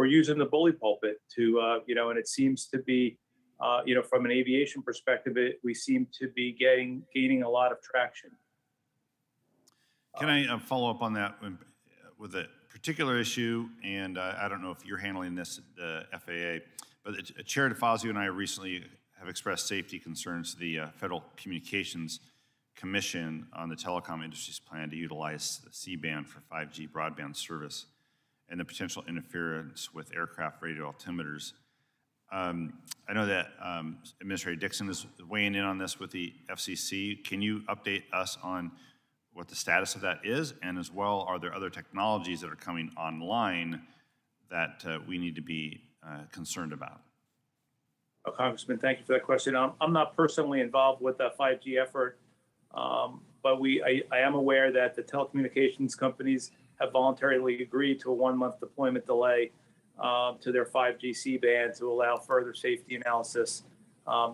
using the bully pulpit to and it seems to be from an aviation perspective, we seem to be gaining a lot of traction. Can I follow up on that with a particular issue? And I don't know if you're handling this at the FAA, but Chair DeFazio and I recently have expressed safety concerns to the Federal Communications Commission on the telecom industry's plan to utilize the C-band for 5G broadband service and the potential interference with aircraft radio altimeters. I know that Administrator Dixon is weighing in on this with the FCC. Can you update us on what the status of that is? And as well, are there other technologies that are coming online that we need to be concerned about? Congressman, thank you for that question. I'm not personally involved with the 5G effort, but I am aware that the telecommunications companies have voluntarily agreed to a 1-month deployment delay to their 5G C-band to allow further safety analysis.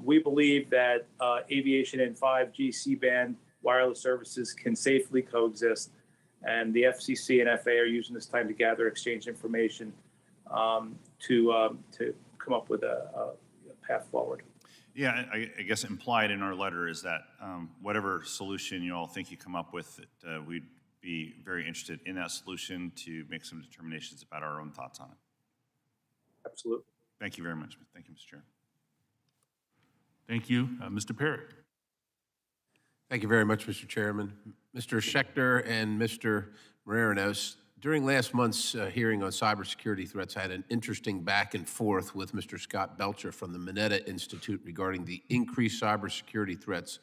We believe that aviation and 5G C-band wireless services can safely coexist, and the FCC and FAA are using this time to gather, exchange information to come up with a path forward. Yeah, I guess implied in our letter is that whatever solution you all think you come up with, we'd be very interested in that solution to make some determinations about our own thoughts on it. Absolutely. Thank you very much. Thank you, Mr. Chair. Thank you. Mr. Parrott. Thank you very much, Mr. Chairman. Mr. Schechter and Mr. Marinos, during last month's hearing on cybersecurity threats, I had an interesting back and forth with Mr. Scott Belcher from the Mineta Institute regarding the increased cybersecurity threats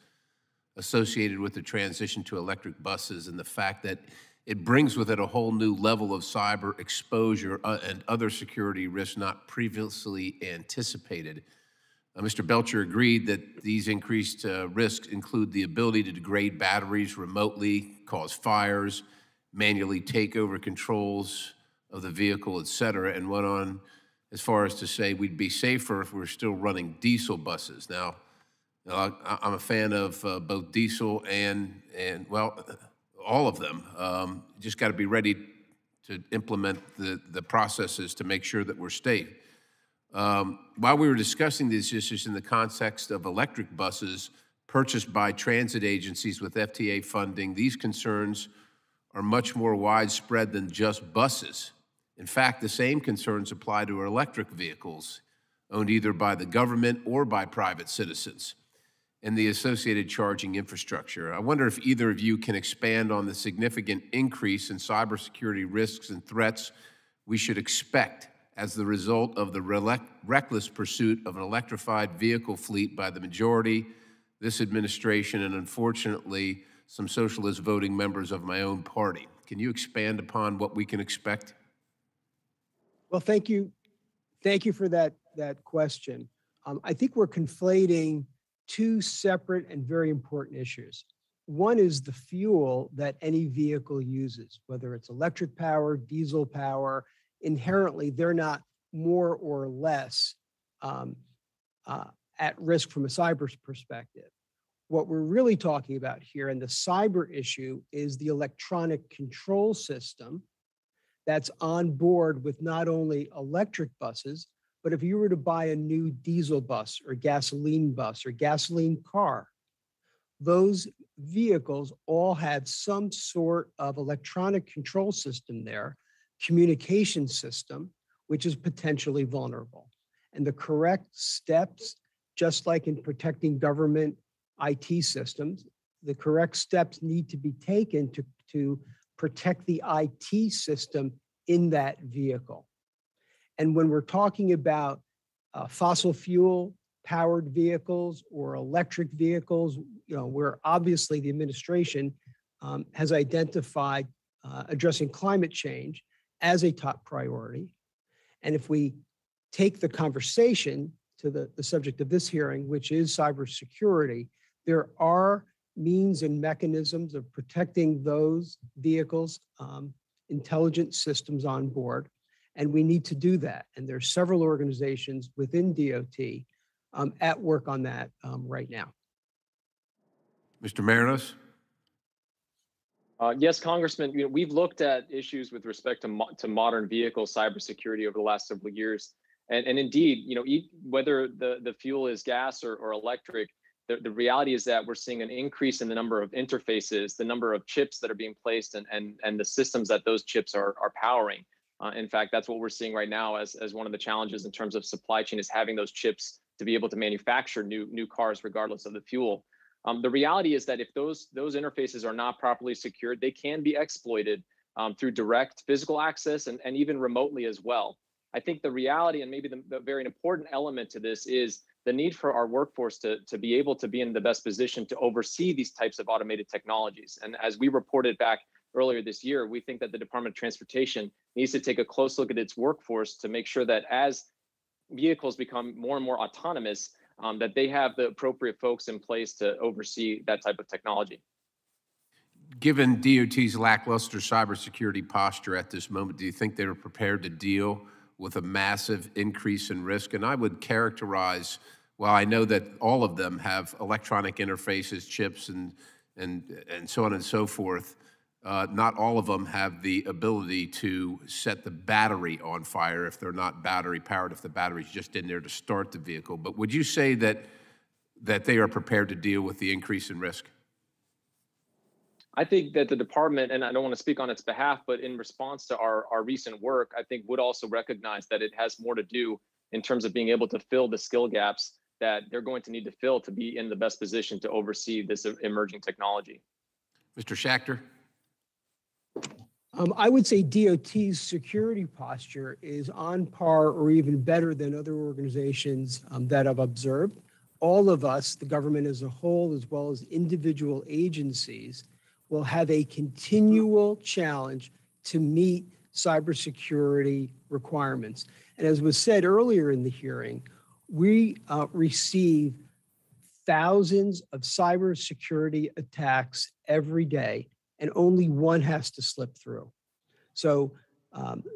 associated with the transition to electric buses and the fact that it brings with it a whole new level of cyber exposure and other security risks not previously anticipated. Mr. Belcher agreed that these increased risks include the ability to degrade batteries remotely, cause fires, manually take over controls of the vehicle, et cetera, and went on as far as to say we'd be safer if we're still running diesel buses. Now I'm a fan of both diesel and well, all of them. Just got to be ready to implement the processes to make sure that we're safe. While we were discussing these issues in the context of electric buses purchased by transit agencies with FTA funding, these concerns are much more widespread than just buses. In fact, the same concerns apply to electric vehicles owned either by the government or by private citizens and the associated charging infrastructure. I wonder if either of you can expand on the significant increase in cybersecurity risks and threats we should expect as the result of the reckless pursuit of an electrified vehicle fleet by the majority, this administration, and unfortunately, some socialist voting members of my own party. Can you expand upon what we can expect? Well, thank you. Thank you for that question. I think we're conflating two separate and very important issues. One is the fuel that any vehicle uses, whether it's electric power, diesel power. Inherently, they're not more or less at risk from a cyber perspective. What we're really talking about here, and the cyber issue, is the electronic control system that's on board with not only electric buses, but if you were to buy a new diesel bus or gasoline car, those vehicles all have some sort of electronic control system there, communication system, which is potentially vulnerable. And the correct steps, just like in protecting government IT systems, the correct steps need to be taken to protect the IT system in that vehicle. And when we're talking about fossil fuel powered vehicles or electric vehicles, where obviously the administration has identified addressing climate change as a top priority. And if we take the conversation to the subject of this hearing, which is cybersecurity, there are means and mechanisms of protecting those vehicles, intelligent systems on board, and we need to do that. And there's several organizations within DOT at work on that right now. Mr. Marinos? Yes, Congressman, we've looked at issues with respect to modern vehicle cybersecurity over the last several years. And indeed, whether the fuel is gas or electric, the reality is that we're seeing an increase in the number of interfaces, the number of chips that are being placed, and the systems that those chips are powering. In fact, that's what we're seeing right now as one of the challenges in terms of supply chain, is having those chips to be able to manufacture new cars regardless of the fuel. The reality is that if those interfaces are not properly secured, they can be exploited through direct physical access and even remotely as well. I think the reality, and maybe the very important element to this, is the need for our workforce to be able to be in the best position to oversee these types of automated technologies. And as we reported back earlier this year, we think that the Department of Transportation needs to take a close look at its workforce to make sure that as vehicles become more and more autonomous, that they have the appropriate folks in place to oversee that type of technology. Given DOT's lackluster cybersecurity posture at this moment, do you think they're prepared to deal with a massive increase in risk? And I would characterize, well, I know that all of them have electronic interfaces, chips, and so on and so forth. Not all of them have the ability to set the battery on fire if they're not battery powered, if the battery's just in there to start the vehicle. But would you say that they are prepared to deal with the increase in risk? I think that the department, and I don't want to speak on its behalf, but in response to our recent work, I think would also recognize that it has more to do in terms of being able to fill the skill gaps that they're going to need to fill to be in the best position to oversee this emerging technology. Mr. Schachter? I would say DOT's security posture is on par or even better than other organizations that I've observed. All of us, the government as a whole, as well as individual agencies, will have a continual challenge to meet cybersecurity requirements. And as was said earlier in the hearing, we receive thousands of cybersecurity attacks every day, and only one has to slip through. So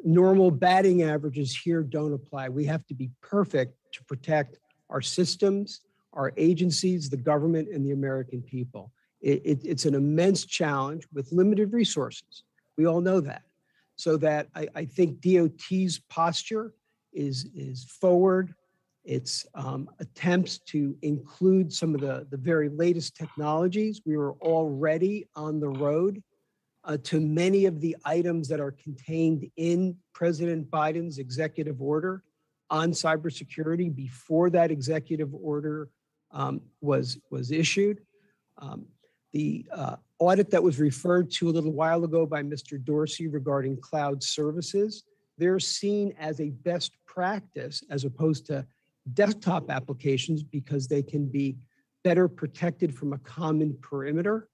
normal batting averages here don't apply. We have to be perfect to protect our systems, our agencies, the government, and the American people. It's an immense challenge with limited resources. We all know that. So that I think DOT's posture is forward. Its attempts to include some of the very latest technologies. We were already on the road to many of the items that are contained in President Biden's executive order on cybersecurity before that executive order was issued. The audit that was referred to a little while ago by Mr. Dorsey regarding cloud services, they're seen as a best practice as opposed to desktop applications because they can be better protected from a common perimeter.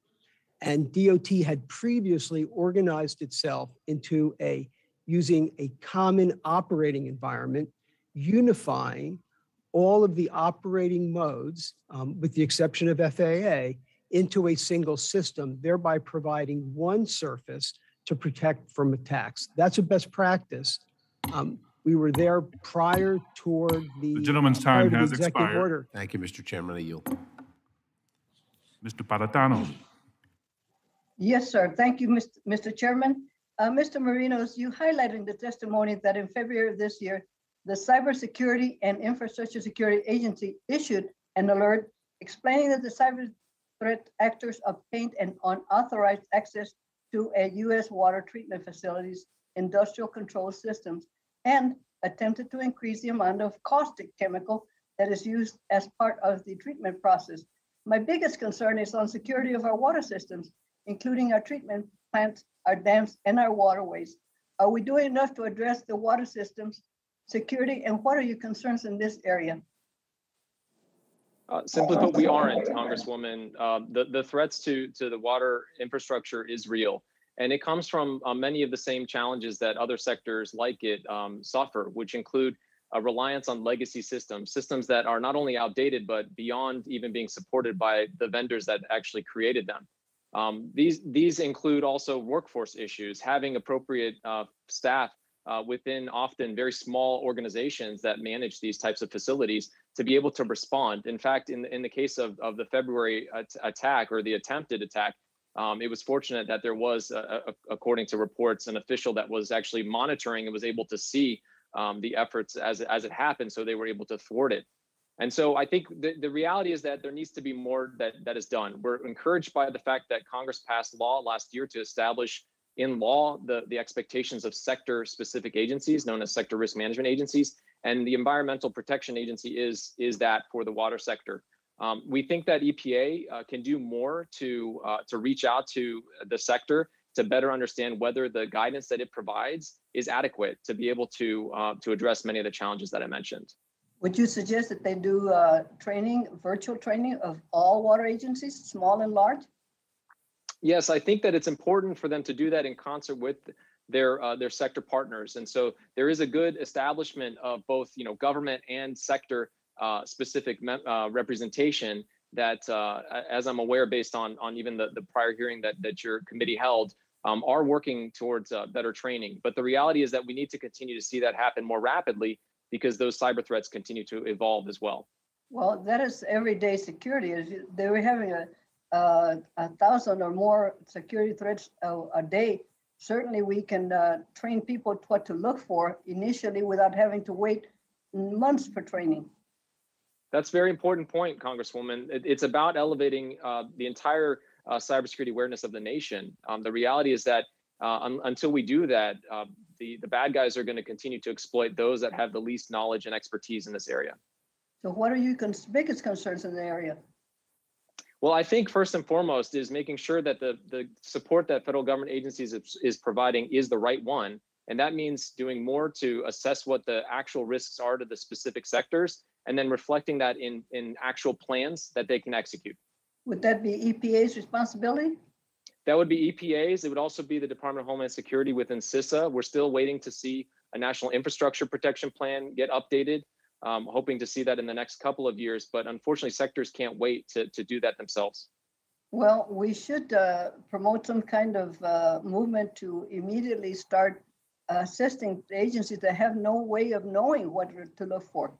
And DOT had previously organized itself into using a common operating environment, unifying all of the operating modes, with the exception of FAA, into a single system, thereby providing one surface to protect from attacks. That's a best practice. We were there prior toward the gentleman's time has executive expired. order. Thank you, Mr. Chairman. I yield. Mr. Paratano. Yes, sir. Thank you, Mr. Chairman. Mr. Marinos, you highlighted in the testimony that in February of this year, the Cybersecurity and Infrastructure Security Agency issued an alert explaining that the cyber threat actors obtained an unauthorized access to a U.S. water treatment facilities, industrial control systems, and attempted to increase the amount of caustic chemical that is used as part of the treatment process. My biggest concern is on security of our water systems, including our treatment plants, our dams, and our waterways. Are we doing enough to address the water systems security, and what are your concerns in this area? Simply put, we aren't, Congresswoman. The threats to the water infrastructure is real. And it comes from many of the same challenges that other sectors like it suffer, which include a reliance on legacy systems that are not only outdated, but beyond even being supported by the vendors that actually created them. These include also workforce issues, having appropriate staff within often very small organizations that manage these types of facilities to be able to respond. In fact, in the case of the February attack or the attempted attack, it was fortunate that there was, according to reports, an official that was actually monitoring and was able to see the efforts as it happened, so they were able to thwart it. And so I think the reality is that there needs to be more that is done. We're encouraged by the fact that Congress passed law last year to establish in law the expectations of sector-specific agencies known as sector risk management agencies, and the Environmental Protection Agency is that for the water sector. We think that EPA can do more to reach out to the sector to better understand whether the guidance that it provides is adequate to be able to address many of the challenges that I mentioned. Would you suggest that they do training, virtual training of all water agencies, small and large? Yes, I think that it's important for them to do that in concert with their sector partners. And so there is a good establishment of both, government and sector specific representation that, as I'm aware, based on even the prior hearing that your committee held, are working towards better training. But the reality is that we need to continue to see that happen more rapidly because those cyber threats continue to evolve as well. Well, that is everyday security. They were having 1,000 or more security threats a day. Certainly, we can train people what to look for initially without having to wait months for training. That's a very important point, Congresswoman. It's about elevating the entire cybersecurity awareness of the nation. The reality is that until we do that, the bad guys are going to continue to exploit those that have the least knowledge and expertise in this area. So what are your biggest concerns in the area? Well, I think first and foremost is making sure that the support that federal government agencies is providing is the right one. And that means doing more to assess what the actual risks are to the specific sectors and then reflecting that in actual plans that they can execute. Would that be EPA's responsibility? That would be EPA's. It would also be the Department of Homeland Security within CISA. We're still waiting to see a National Infrastructure Protection Plan get updated. Hoping to see that in the next couple of years, but unfortunately sectors can't wait to do that themselves. Well, we should promote some kind of movement to immediately start assisting agencies that have no way of knowing what to look for.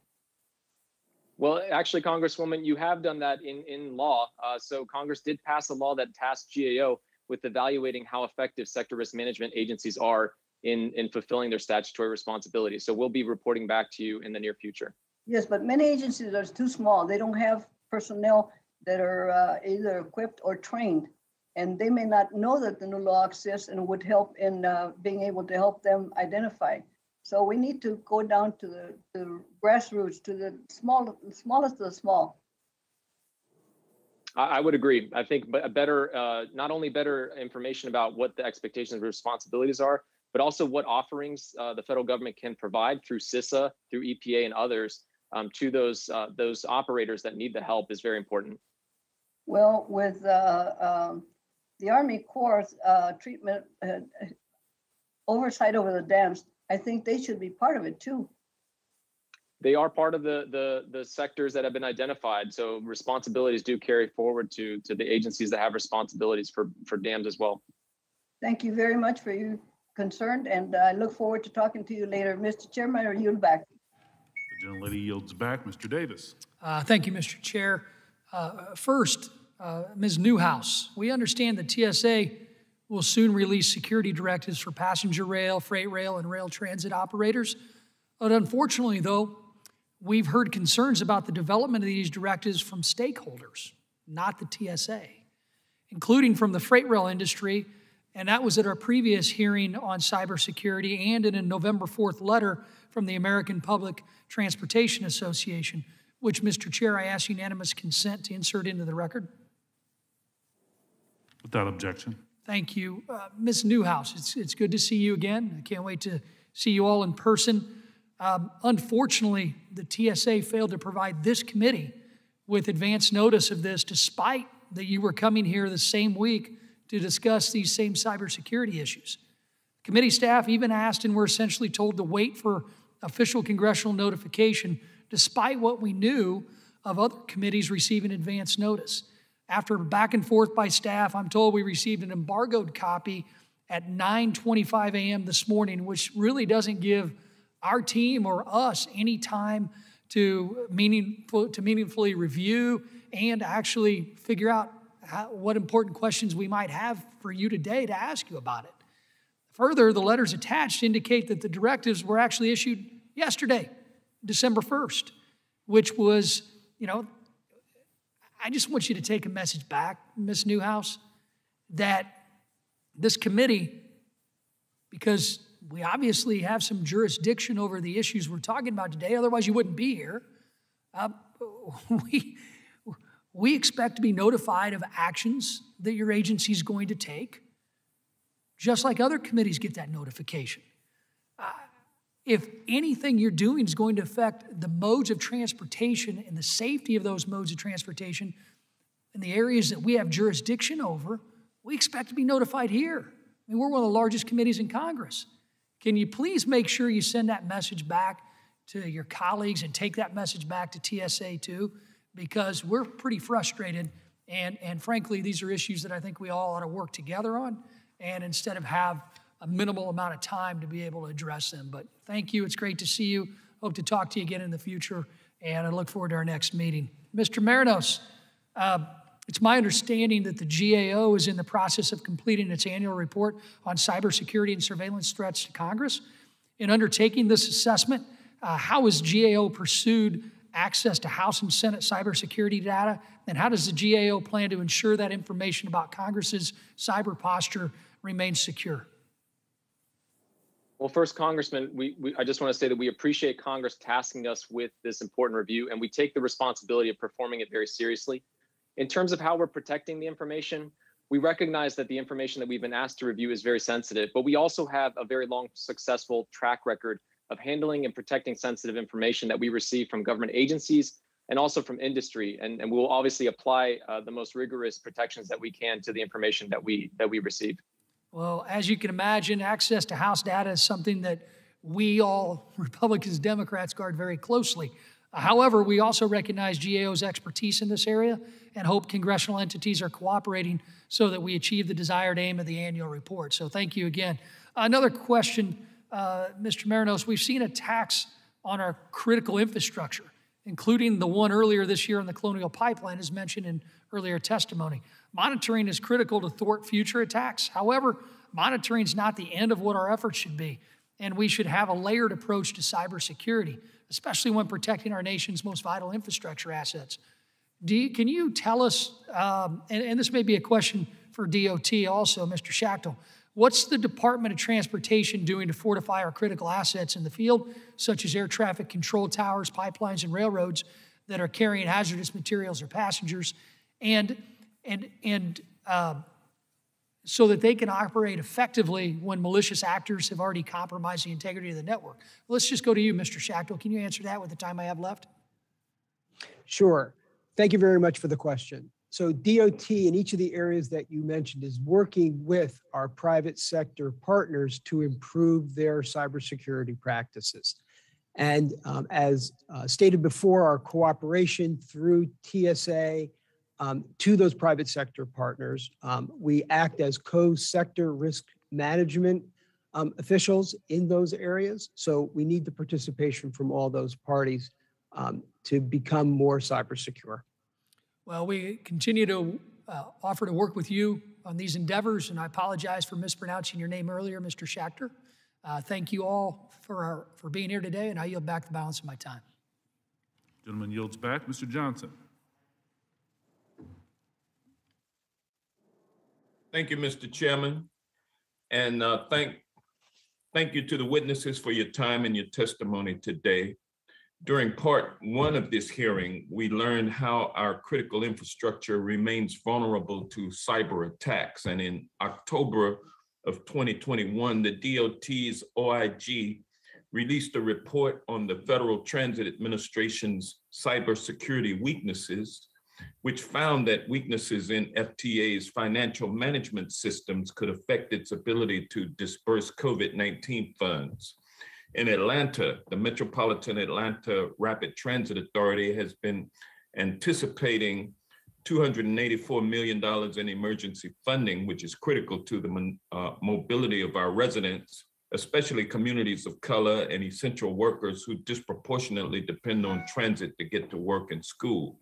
Well, actually, Congresswoman, you have done that in law. So Congress did pass a law that tasked GAO with evaluating how effective sector risk management agencies are in fulfilling their statutory responsibilities. So we'll be reporting back to you in the near future. Yes, but many agencies are too small. They don't have personnel that are either equipped or trained, and they may not know that the new law exists and would help in being able to help them identify. So we need to go down to the grassroots, to the smallest of the small. I would agree. I think a better, not only better information about what the expectations and responsibilities are, but also what offerings the federal government can provide through CISA, through EPA and others to those operators that need the help is very important. Well, with the Army Corps treatment, oversight over the dams, I think they should be part of it too. They are part of the sectors that have been identified. So responsibilities do carry forward to the agencies that have responsibilities for dams as well. Thank you very much for your concern, and I look forward to talking to you later. Mr. Chairman, I yield back. The gentlelady yields back. Mr. Davis. Thank you, Mr. Chair. First, Ms. Newhouse, we understand that TSA will soon release security directives for passenger rail, freight rail, and rail transit operators. But unfortunately, though, we've heard concerns about the development of these directives from stakeholders, not the TSA, including from the freight rail industry. And that was at our previous hearing on cybersecurity and in a November 4th letter from the American Public Transportation Association, which, Mr. Chair, I ask unanimous consent to insert into the record. Without objection. Thank you. Ms. Newhouse, it's good to see you again. I can't wait to see you all in person. Unfortunately, the TSA failed to provide this committee with advance notice of this, despite that you were coming here the same week to discuss these same cybersecurity issues. Committee staff even asked and were essentially told to wait for official congressional notification, despite what we knew of other committees receiving advance notice. After back and forth by staff, I'm told we received an embargoed copy at 9:25 a.m. this morning, which really doesn't give our team or us any time to meaningfully review and actually figure out what important questions we might have for you today to ask you about it. Further, the letters attached indicate that the directives were actually issued yesterday, December 1st, which was, I just want you to take a message back, Ms. Newhouse, that this committee, because we obviously have some jurisdiction over the issues we're talking about today, otherwise you wouldn't be here. we expect to be notified of actions that your agency is going to take, just like other committees get that notification. If anything you're doing is going to affect the modes of transportation and the safety of those modes of transportation in the areas that we have jurisdiction over, we expect to be notified here. I mean, we're one of the largest committees in Congress. Can you please make sure you send that message back to your colleagues and take that message back to TSA too? Because we're pretty frustrated, and frankly, these are issues that I think we all ought to work together on, and instead of have a minimal amount of time to be able to address them. But thank you, it's great to see you. Hope to talk to you again in the future, and I look forward to our next meeting. Mr. Marinos, it's my understanding that the GAO is in the process of completing its annual report on cybersecurity and surveillance threats to Congress. In undertaking this assessment, how has GAO pursued access to House and Senate cybersecurity data, and how does the GAO plan to ensure that information about Congress's cyber posture remains secure? Well, first, Congressman, I just want to say that we appreciate Congress tasking us with this important review, and we take the responsibility of performing it very seriously. In terms of how we're protecting the information, we recognize that the information that we've been asked to review is very sensitive, but we also have a very long, successful track record of handling and protecting sensitive information that we receive from government agencies and also from industry. And we will obviously apply the most rigorous protections that we can to the information that we receive. Well, as you can imagine, access to House data is something that we all, Republicans, Democrats, guard very closely. However, we also recognize GAO's expertise in this area and hope congressional entities are cooperating so that we achieve the desired aim of the annual report. So thank you again. Another question, Mr. Marinos, we've seen attacks on our critical infrastructure, including the one earlier this year on the Colonial Pipeline, as mentioned in earlier testimony. Monitoring is critical to thwart future attacks. However, monitoring is not the end of what our efforts should be, and we should have a layered approach to cybersecurity, especially when protecting our nation's most vital infrastructure assets. Can you tell us, and this may be a question for DOT also, Mr. Schachtel, what's the Department of Transportation doing to fortify our critical assets in the field, such as air traffic control towers, pipelines, and railroads that are carrying hazardous materials or passengers, and so that they can operate effectively when malicious actors have already compromised the integrity of the network? Let's just go to you, Mr. Schachtel. Can you answer that with the time I have left? Sure. Thank you very much for the question. So DOT in each of the areas that you mentioned is working with our private sector partners to improve their cybersecurity practices. And as stated before, our cooperation through TSA to those private sector partners, we act as co-sector risk management officials in those areas. So we need the participation from all those parties to become more cyber secure. Well, we continue to offer to work with you on these endeavors, and I apologize for mispronouncing your name earlier, Mr. Schachter. Thank you all for being here today, and I yield back the balance of my time. Gentleman yields back. Mr. Johnson. Thank you, Mr. Chairman, and thank you to the witnesses for your time and your testimony today. During part one of this hearing, we learned how our critical infrastructure remains vulnerable to cyber attacks. And in October of 2021, the DOT's OIG released a report on the Federal Transit Administration's cybersecurity weaknesses, which found that weaknesses in FTA's financial management systems could affect its ability to disperse COVID-19 funds. In Atlanta, the Metropolitan Atlanta Rapid Transit Authority has been anticipating $284 million in emergency funding, which is critical to the mobility of our residents, especially communities of color and essential workers who disproportionately depend on transit to get to work and school.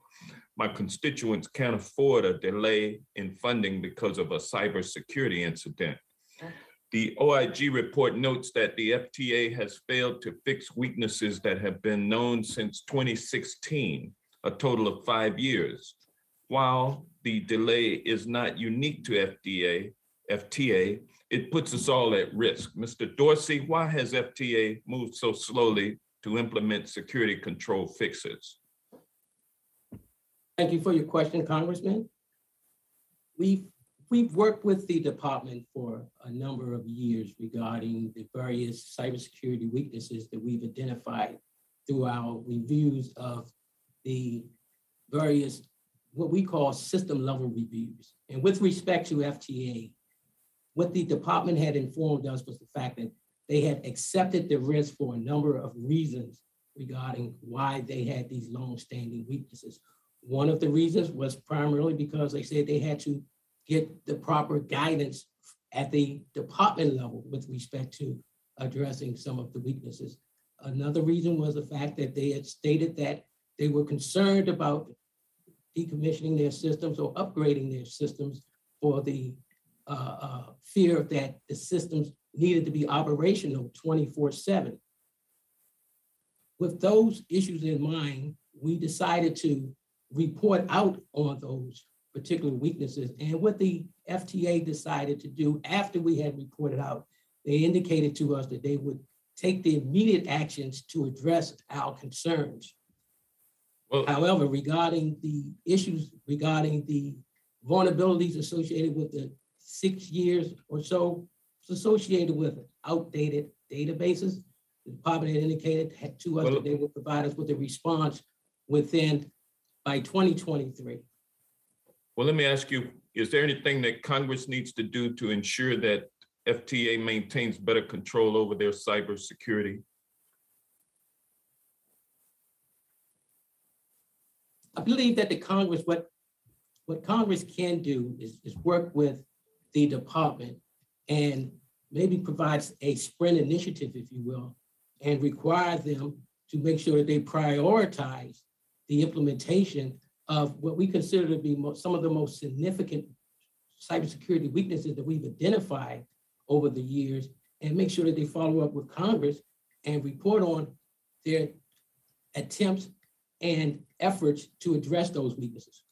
My constituents can't afford a delay in funding because of a cybersecurity incident. The OIG report notes that the FTA has failed to fix weaknesses that have been known since 2016, a total of 5 years. While the delay is not unique to FTA, it puts us all at risk. Mr. Dorsey, why has FTA moved so slowly to implement security control fixes? Thank you for your question, Congressman. We've worked with the department for a number of years regarding the various cybersecurity weaknesses that we've identified through our reviews of the various, what we call system level reviews. And with respect to FTA, what the department had informed us was the fact that they had accepted the risk for a number of reasons regarding why they had these long-standing weaknesses. One of the reasons was primarily because they said they had to get the proper guidance at the department level with respect to addressing some of the weaknesses. Another reason was the fact that they had stated that they were concerned about decommissioning their systems or upgrading their systems for the fear that the systems needed to be operational 24/7. With those issues in mind, we decided to report out on those particular weaknesses. And what the FTA decided to do after we had reported out, they indicated to us that they would take the immediate actions to address our concerns. Well, however, regarding the issues regarding the vulnerabilities associated with the 6 years or so associated with outdated databases, the department had indicated to us that they would provide us with a response within by 2023. Well, let me ask you, is there anything that Congress needs to do to ensure that FTA maintains better control over their cybersecurity? I believe that the Congress, what Congress can do is work with the department and maybe provides a sprint initiative, if you will, and require them to make sure that they prioritize the implementation of what we consider to be some of the most significant cybersecurity weaknesses that we've identified over the years, and make sure that they follow up with Congress and report on their attempts and efforts to address those weaknesses.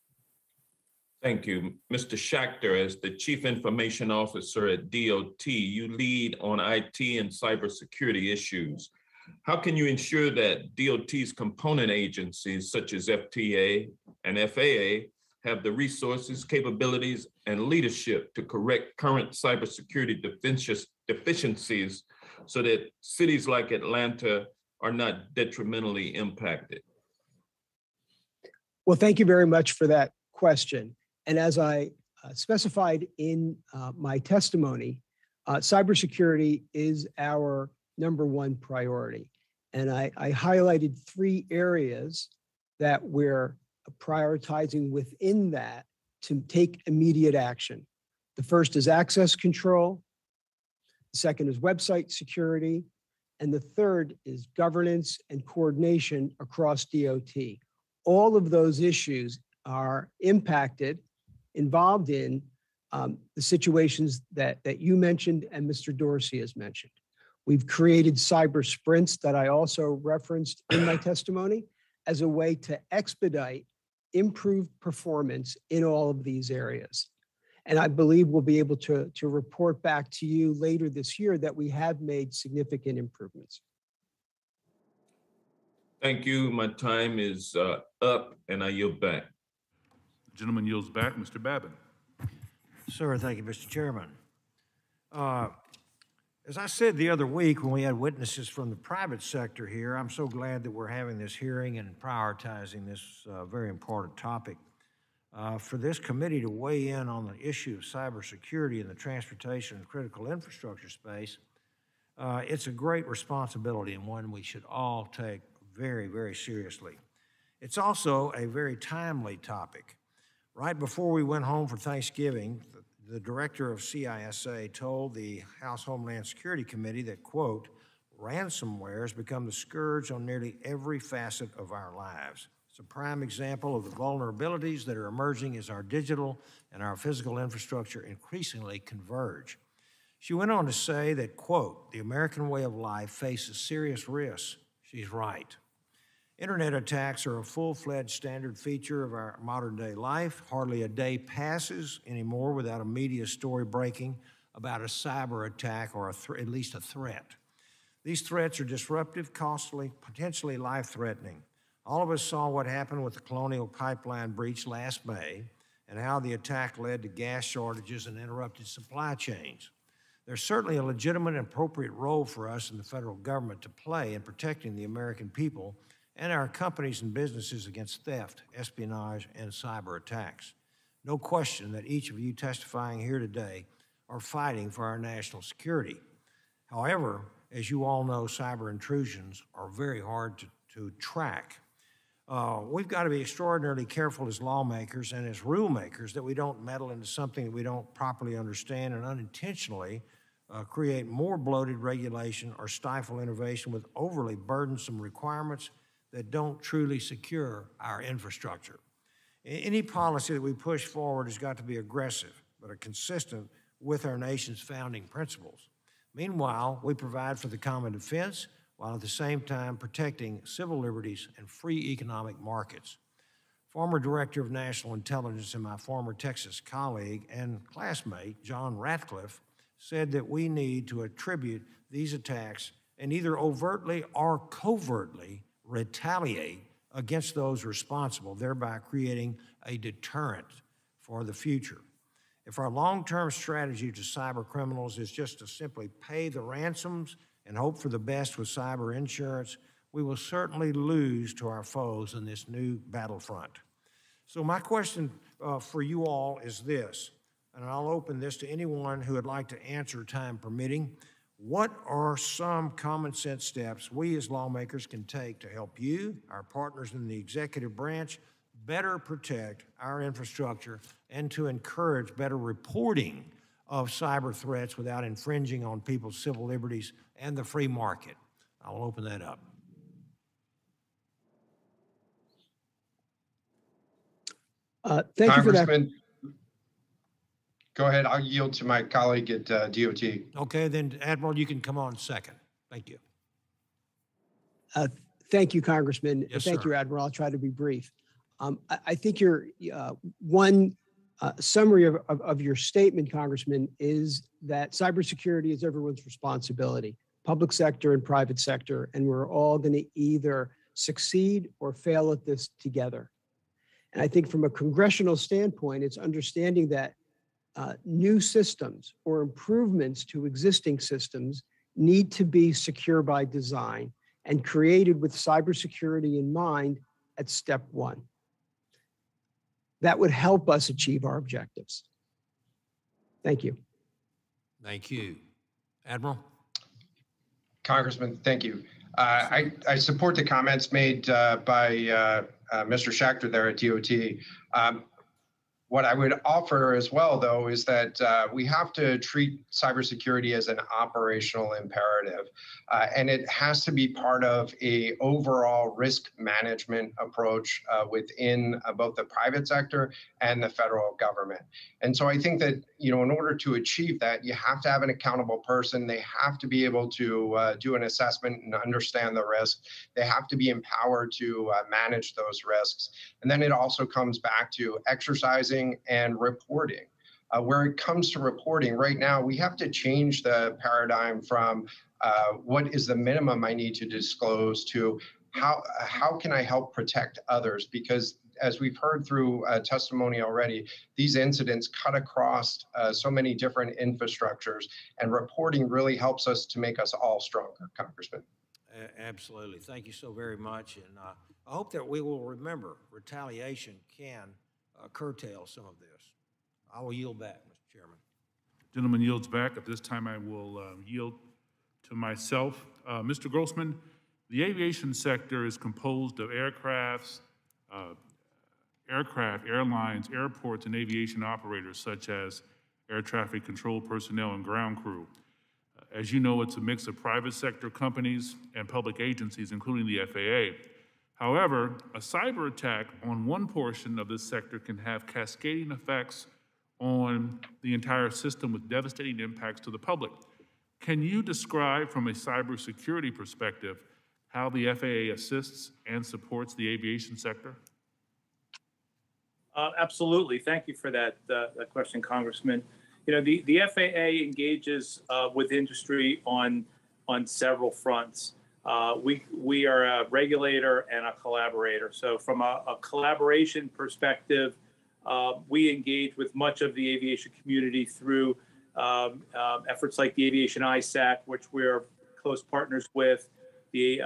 Thank you. Mr. Schachter, as the Chief Information Officer at DOT, you lead on IT and cybersecurity issues. How can you ensure that DOT's component agencies such as FTA and FAA have the resources, capabilities, and leadership to correct current cybersecurity deficiencies so that cities like Atlanta are not detrimentally impacted? Well, thank you very much for that question. And as I specified in my testimony, cybersecurity is our #1 priority. And I highlighted 3 areas that we're prioritizing within that to take immediate action. The first is access control. The second is website security. And the third is governance and coordination across DOT. All of those issues are involved in the situations that you mentioned and Mr. Dorsey has mentioned. We've created cyber sprints that I also referenced in my testimony as a way to expedite improved performance in all of these areas. And I believe we'll be able to report back to you later this year that we have made significant improvements. Thank you. My time is up and I yield back. The gentleman yields back. Mr. Babin. Sir, thank you, Mr. Chairman. As I said the other week when we had witnesses from the private sector here, I'm so glad that we're having this hearing and prioritizing this very important topic. For this committee to weigh in on the issue of cybersecurity in the transportation and critical infrastructure space, it's a great responsibility and one we should all take very, very seriously. It's also a very timely topic. Right before we went home for Thanksgiving, the director of CISA told the House Homeland Security Committee that, quote, ransomware has become the scourge on nearly every facet of our lives. It's a prime example of the vulnerabilities that are emerging as our digital and our physical infrastructure increasingly converge. She went on to say that, quote, the American way of life faces serious risks. She's right. Internet attacks are a full-fledged standard feature of our modern-day life. Hardly a day passes anymore without a media story breaking about a cyber attack or at least a threat. These threats are disruptive, costly, potentially life-threatening. All of us saw what happened with the Colonial Pipeline breach last May and how the attack led to gas shortages and interrupted supply chains. There's certainly a legitimate and appropriate role for us in the federal government to play in protecting the American people and our companies and businesses against theft, espionage, and cyber attacks. No question that each of you testifying here today are fighting for our national security. However, as you all know, cyber intrusions are very hard to track. We've got to be extraordinarily careful as lawmakers and as rule makers that we don't meddle into something that we don't properly understand and unintentionally create more bloated regulation or stifle innovation with overly burdensome requirements that don't truly secure our infrastructure. Any policy that we push forward has got to be aggressive, but are consistent with our nation's founding principles. Meanwhile, we provide for the common defense while at the same time protecting civil liberties and free economic markets. Former Director of National Intelligence and my former Texas colleague and classmate, John Ratcliffe, said that we need to attribute these attacks and either overtly or covertly retaliate against those responsible, thereby creating a deterrent for the future. If our long-term strategy to cyber criminals is just to simply pay the ransoms and hope for the best with cyber insurance, we will certainly lose to our foes in this new battlefront. So my question for you all is this, and I'll open this to anyone who would like to answer, time permitting. What are some common sense steps we as lawmakers can take to help you, our partners in the executive branch, better protect our infrastructure and to encourage better reporting of cyber threats without infringing on people's civil liberties and the free market? I'll open that up. Thank you for that. Go ahead. I'll yield to my colleague at DOT. Okay, then Admiral, you can come on second. Thank you. Thank you, Congressman. Yes, Thank sir. you, Admiral. I'll try to be brief. I think your one summary of your statement, Congressman, is that cybersecurity is everyone's responsibility, public sector and private sector, and we're all going to either succeed or fail at this together. And I think from a congressional standpoint, it's understanding that new systems or improvements to existing systems need to be secure by design and created with cybersecurity in mind at step one. That would help us achieve our objectives. Thank you. Thank you. Admiral? Congressman, thank you. I support the comments made by Mr. Schachter there at DOT. What I would offer as well, though, is that we have to treat cybersecurity as an operational imperative, and it has to be part of an overall risk management approach within both the private sector and the federal government. And so I think that, in order to achieve that, you have to have an accountable person. They have to be able to do an assessment and understand the risk. They have to be empowered to manage those risks. And then it also comes back to exercising and reporting. Where it comes to reporting right now, we have to change the paradigm from what is the minimum I need to disclose to how can I help protect others? Because as we've heard through testimony already, these incidents cut across so many different infrastructures, and reporting really helps us to make us all stronger, Congressman. Absolutely. Thank you so very much. And I hope that we will remember retaliation can curtail some of this. I will yield back, Mr. Chairman. Gentleman yields back. At this time, I will yield to myself. Mr. Grossman, the aviation sector is composed of aircraft, airlines, airports, and aviation operators such as air traffic control personnel and ground crew. As you know, it's a mix of private sector companies and public agencies, including the FAA. However, a cyber attack on one portion of this sector can have cascading effects on the entire system with devastating impacts to the public. Can you describe from a cybersecurity perspective how the FAA assists and supports the aviation sector? Absolutely. Thank you for that question, Congressman. The FAA engages with industry on several fronts. We are a regulator and a collaborator. So from a collaboration perspective, we engage with much of the aviation community through efforts like the Aviation ISAC, which we're close partners with, the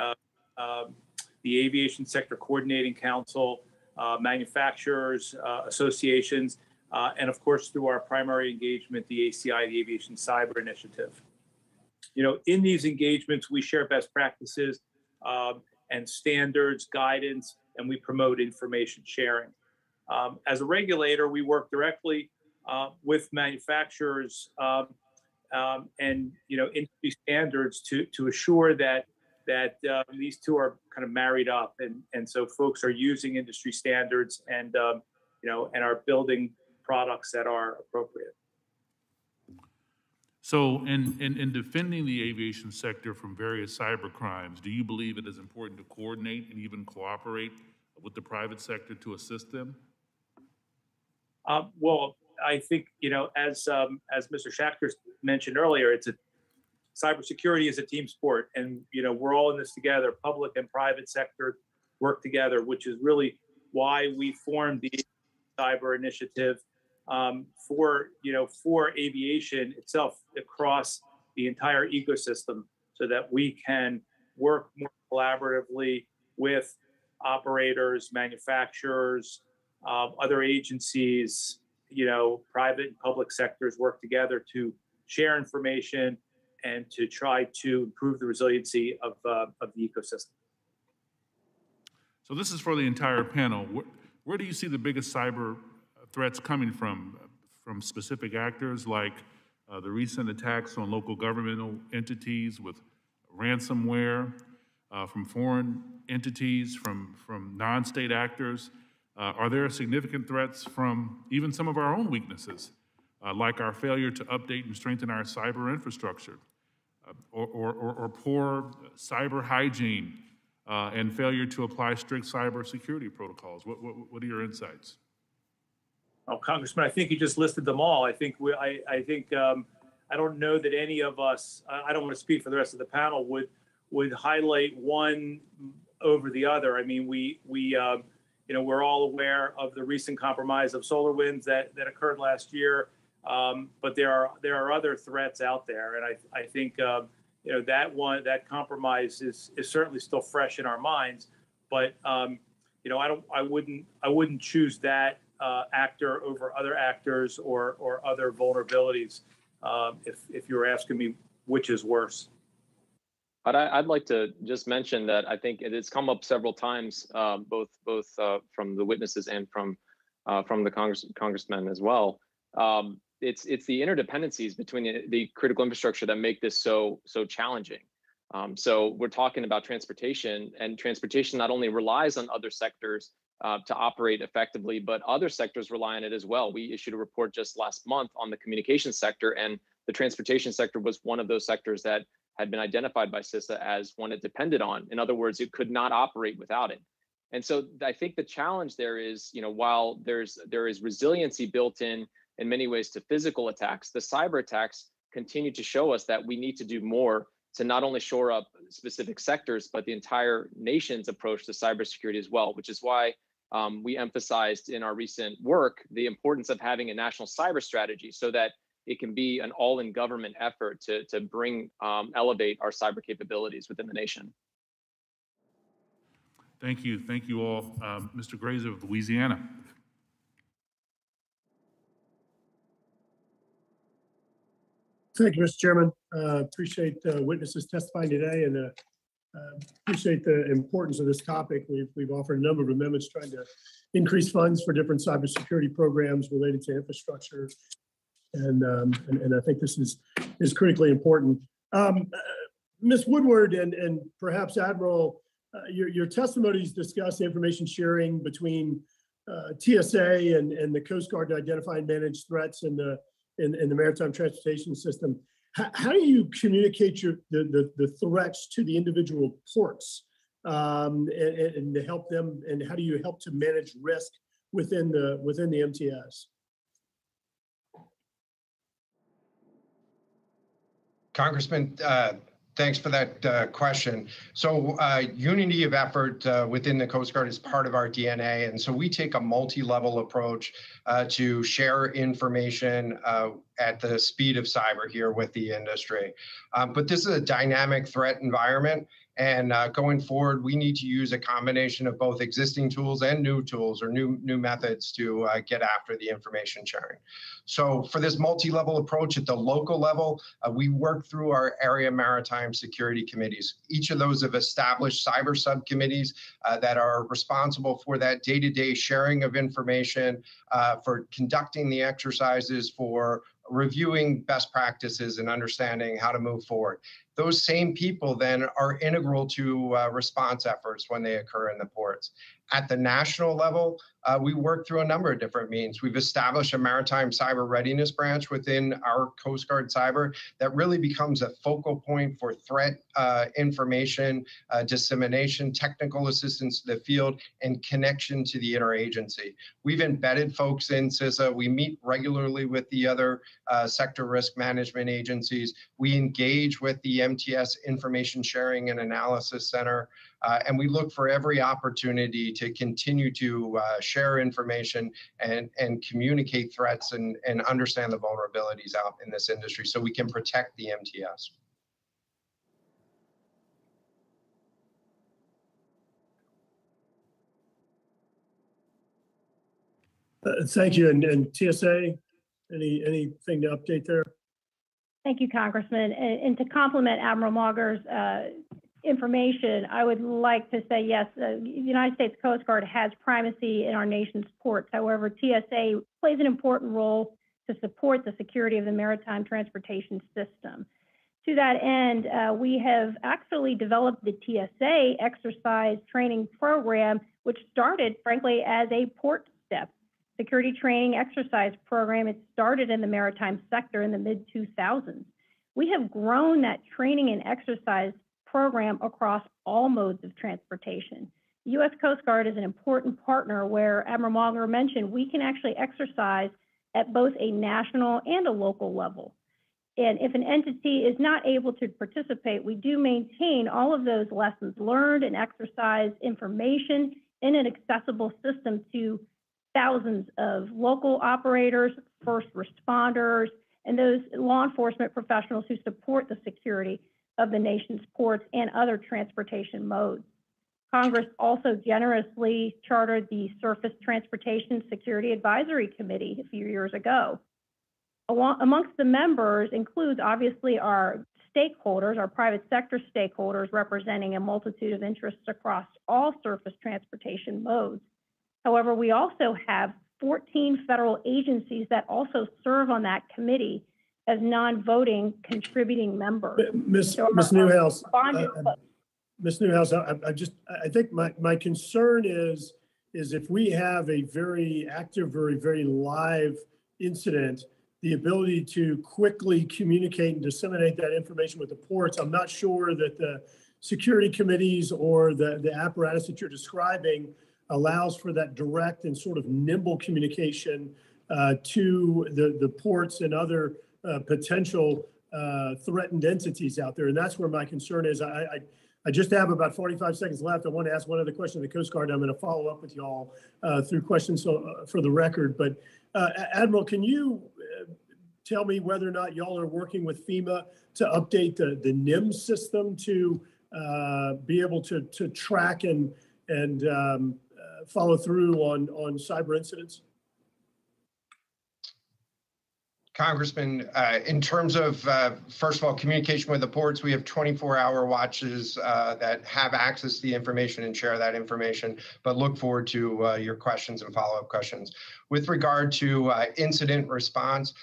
Aviation Sector Coordinating Council, manufacturers, associations, and of course through our primary engagement, the ACI, the Aviation Cyber Initiative. You know, in these engagements, we share best practices and standards, guidance, and we promote information sharing. As a regulator, we work directly with manufacturers and industry standards to assure that these two are kind of married up, and so folks are using industry standards and and are building products that are appropriate. So in defending the aviation sector from various cyber crimes, do you believe it is important to coordinate and even cooperate with the private sector to assist them? Well, I think, as Mr. Schachter mentioned earlier, cybersecurity is a team sport, and we're all in this together. Public and private sector work together, which is really why we formed the Cyber Initiative for aviation itself across the entire ecosystem, so that we can work more collaboratively with operators, manufacturers, other agencies, private and public sectors work together to share information and to try to improve the resiliency of the ecosystem. So this is for the entire panel. Where do you see the biggest cyber threats coming from? From specific actors like the recent attacks on local governmental entities with ransomware, from foreign entities, from non-state actors? Are there significant threats from even some of our own weaknesses, like our failure to update and strengthen our cyber infrastructure, or poor cyber hygiene and failure to apply strict cybersecurity protocols? What are your insights? Oh, Congressman, I think you just listed them all. I think I don't know that any of us, I don't want to speak for the rest of the panel, would highlight one over the other. I mean, we're all aware of the recent compromise of SolarWinds that occurred last year, but there are other threats out there, and I think that compromise is certainly still fresh in our minds. But I wouldn't choose that actor over other actors or other vulnerabilities if you were asking me which is worse. But I'd like to just mention that I think it's come up several times, both from the witnesses and from the congressmen as well. It's the interdependencies between the critical infrastructure that make this so challenging. So we're talking about transportation, and transportation not only relies on other sectors to operate effectively, but other sectors rely on it as well. We issued a report just last month on the communications sector, and the transportation sector was one of those sectors that had been identified by CISA as one it depended on. In other words, it could not operate without it. And so I think the challenge there is, while there is resiliency built in many ways to physical attacks, the cyber attacks continue to show us that we need to do more to not only shore up specific sectors, but the entire nation's approach to cybersecurity as well, which is why we emphasized in our recent work the importance of having a national cyber strategy so that it can be an all-in-government effort to elevate our cyber capabilities within the nation. Thank you all. Mr. Graves of Louisiana. Thank you, Mr. Chairman. Appreciate witnesses testifying today, and appreciate the importance of this topic. We've offered a number of amendments trying to increase funds for different cybersecurity programs related to infrastructure, and I think this is critically important. Ms. Woodward and perhaps Admiral, your testimonies discuss information sharing between TSA and the Coast Guard to identify and manage threats in the maritime transportation system. How do you communicate the threats to the individual ports and to help them? And how do you help to manage risk within the MTS? Congressman, Thanks for that question. So unity of effort within the Coast Guard is part of our DNA. And so we take a multi-level approach to share information at the speed of cyber here with the industry. But this is a dynamic threat environment. And going forward, we need to use a combination of both existing tools and new tools or new methods to get after the information sharing. So for this multi-level approach at the local level, we work through our area maritime security committees. Each of those have established cyber subcommittees that are responsible for that day-to-day sharing of information, for conducting the exercises, for reviewing best practices and understanding how to move forward. Those same people then are integral to response efforts when they occur in the ports. At the national level, we work through a number of different means. We've established a maritime cyber readiness branch within our Coast Guard Cyber that really becomes a focal point for threat information, dissemination, technical assistance to the field, and connection to the interagency. We've embedded folks in CISA. We meet regularly with the other sector risk management agencies. We engage with the MTS Information Sharing and Analysis Center. And we look for every opportunity to continue to share information and communicate threats and understand the vulnerabilities out in this industry so we can protect the MTS. Thank you. And TSA, anything to update there? Thank you, Congressman. And to complement Admiral Mauger's information, I would like to say, yes, the United States Coast Guard has primacy in our nation's ports. However, TSA plays an important role to support the security of the maritime transportation system. To that end, we have actually developed the TSA exercise training program, which started, frankly, as a port step security training exercise program. It started in the maritime sector in the mid-2000s. We have grown that training and exercise program across all modes of transportation. The U.S. Coast Guard is an important partner where Admiral Mauger mentioned we can actually exercise at both a national and a local level. And if an entity is not able to participate, we do maintain all of those lessons learned and exercise information in an accessible system to thousands of local operators, first responders, and those law enforcement professionals who support the security of the nation's ports and other transportation modes. Congress also generously chartered the Surface Transportation Security Advisory Committee a few years ago. Amongst the members includes obviously our stakeholders, our private sector stakeholders representing a multitude of interests across all surface transportation modes. However, we also have 14 federal agencies that also serve on that committee as non-voting contributing members. Ms. Newhouse, I think my concern is if we have a very active or a very live incident, the ability to quickly communicate and disseminate that information with the ports. I'm not sure that the security committees or the apparatus that you're describing allows for that direct and sort of nimble communication to the ports and other potential threatened entities out there. And that's where my concern is. I just have about 45 seconds left. I want to ask one other question of the Coast Guard. I'm going to follow up with y'all through questions for the record. But Admiral, can you tell me whether or not y'all are working with FEMA to update the NIMS system to be able to track and follow through on cyber incidents? Congressman, in terms of, first of all, communication with the ports, we have 24-hour watches that have access to the information and share that information, but look forward to your questions and follow-up questions. With regard to incident response,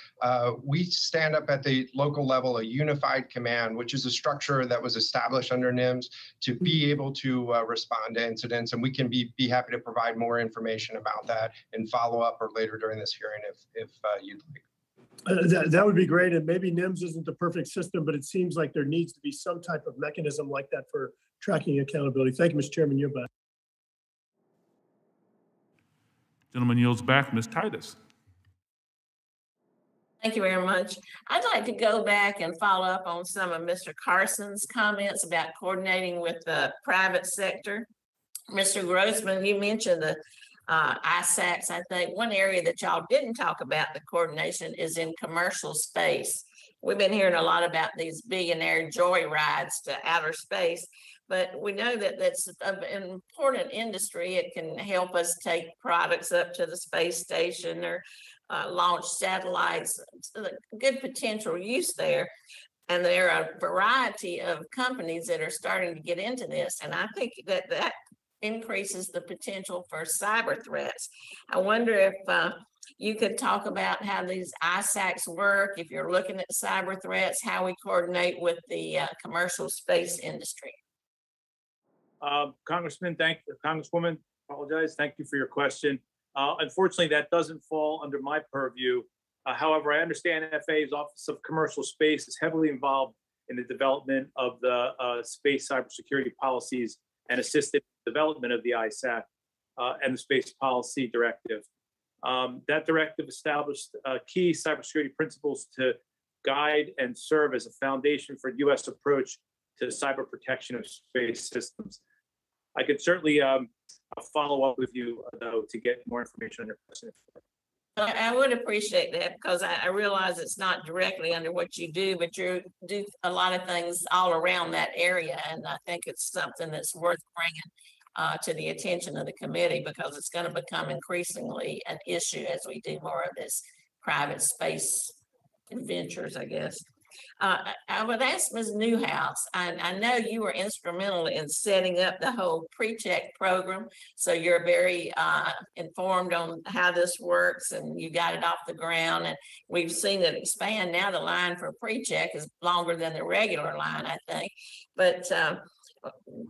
we stand up at the local level a unified command, which is a structure that was established under NIMS to be able to respond to incidents, and we can be happy to provide more information about that in follow-up or later during this hearing if you'd like. That would be great. And maybe NIMS isn't the perfect system, but it seems like there needs to be some type of mechanism like that for tracking accountability. Thank you, Mr. Chairman. You're back. Gentleman yields back. Ms. Titus. Thank you very much. I'd like to go back and follow up on some of Mr. Carson's comments about coordinating with the private sector. Mr. Grossman, you mentioned the ISACs. I think one area that y'all didn't talk about the coordination is in commercial space. We've been hearing a lot about these billionaire joy rides to outer space, but we know that that's an important industry. It can help us take products up to the space station or launch satellites. So good potential use there. And there are a variety of companies that are starting to get into this. And I think that that increases the potential for cyber threats. I wonder if you could talk about how these ISACs work, if you're looking at cyber threats, how we coordinate with the commercial space industry. Congresswoman, apologize. Thank you for your question. Unfortunately, that doesn't fall under my purview. However, I understand FAA's Office of Commercial Space is heavily involved in the development of the space cybersecurity policies and assisted development of the ISAC and the Space Policy Directive. That directive established key cybersecurity principles to guide and serve as a foundation for U.S. approach to cyber protection of space systems. I could certainly follow up with you, though, to get more information on your question. I would appreciate that because I realize it's not directly under what you do, but you do a lot of things all around that area. And I think it's something that's worth bringing to the attention of the committee because it's going to become increasingly an issue as we do more of this private space adventures, I guess. I would ask Ms. Newhouse, I know you were instrumental in setting up the whole pre-check program, so you're very informed on how this works and you got it off the ground and we've seen it expand. Now the line for pre-check is longer than the regular line, I think. But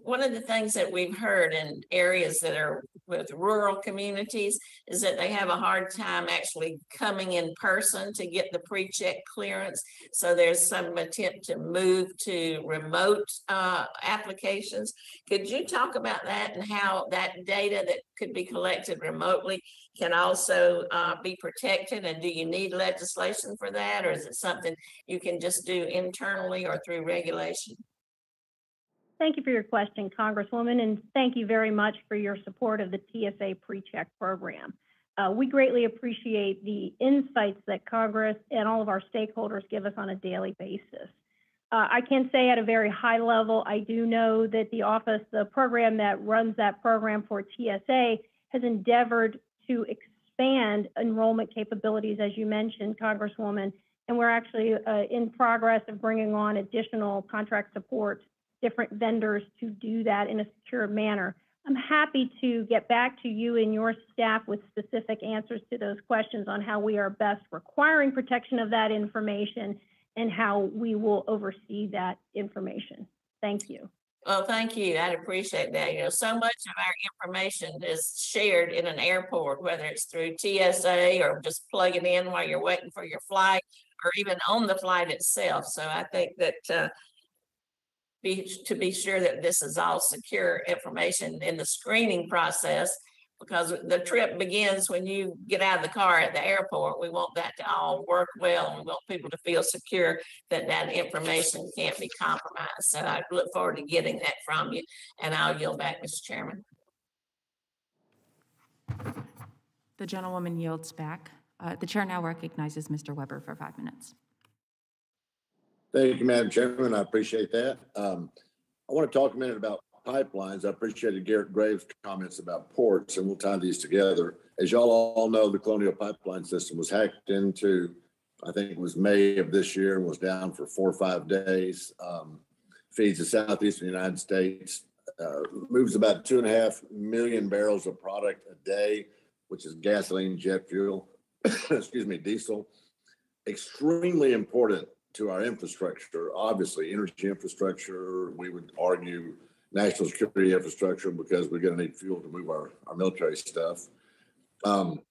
one of the things that we've heard in areas that are with rural communities is that they have a hard time actually coming in person to get the pre-check clearance. So there's some attempt to move to remote applications. Could you talk about that and how that data that could be collected remotely can also be protected? And do you need legislation for that? Or is it something you can just do internally or through regulation? Thank you for your question, Congresswoman, and thank you very much for your support of the TSA PreCheck program. We greatly appreciate the insights that Congress and all of our stakeholders give us on a daily basis. I can say at a very high level, I do know that the program that runs that program for TSA has endeavored to expand enrollment capabilities, as you mentioned, Congresswoman, and we're actually in progress of bringing on additional contract support, different vendors to do that in a secure manner. I'm happy to get back to you and your staff with specific answers to those questions on how we are best requiring protection of that information and how we will oversee that information. Thank you. Well, thank you. I'd appreciate that. You know, so much of our information is shared in an airport, whether it's through TSA or just plug it in while you're waiting for your flight or even on the flight itself. So I think that to be sure that this is all secure information in the screening process, because the trip begins when you get out of the car at the airport. We want that to all work well, and we want people to feel secure that that information can't be compromised. So I look forward to getting that from you, and I'll yield back, Mr. Chairman. The gentlewoman yields back. The chair now recognizes Mr. Weber for 5 minutes. Thank you, Madam Chairman. I appreciate that. I want to talk a minute about pipelines. I appreciated Garrett Graves' comments about ports, and we'll tie these together. As y'all all know, the Colonial Pipeline System was hacked into, I think it was May of this year, and was down for 4 or 5 days. Feeds the southeastern United States, moves about 2.5 million barrels of product a day, which is gasoline, jet fuel, excuse me, diesel. Extremely important to our infrastructure, obviously energy infrastructure. We would argue national security infrastructure because we're going to need fuel to move our military stuff. The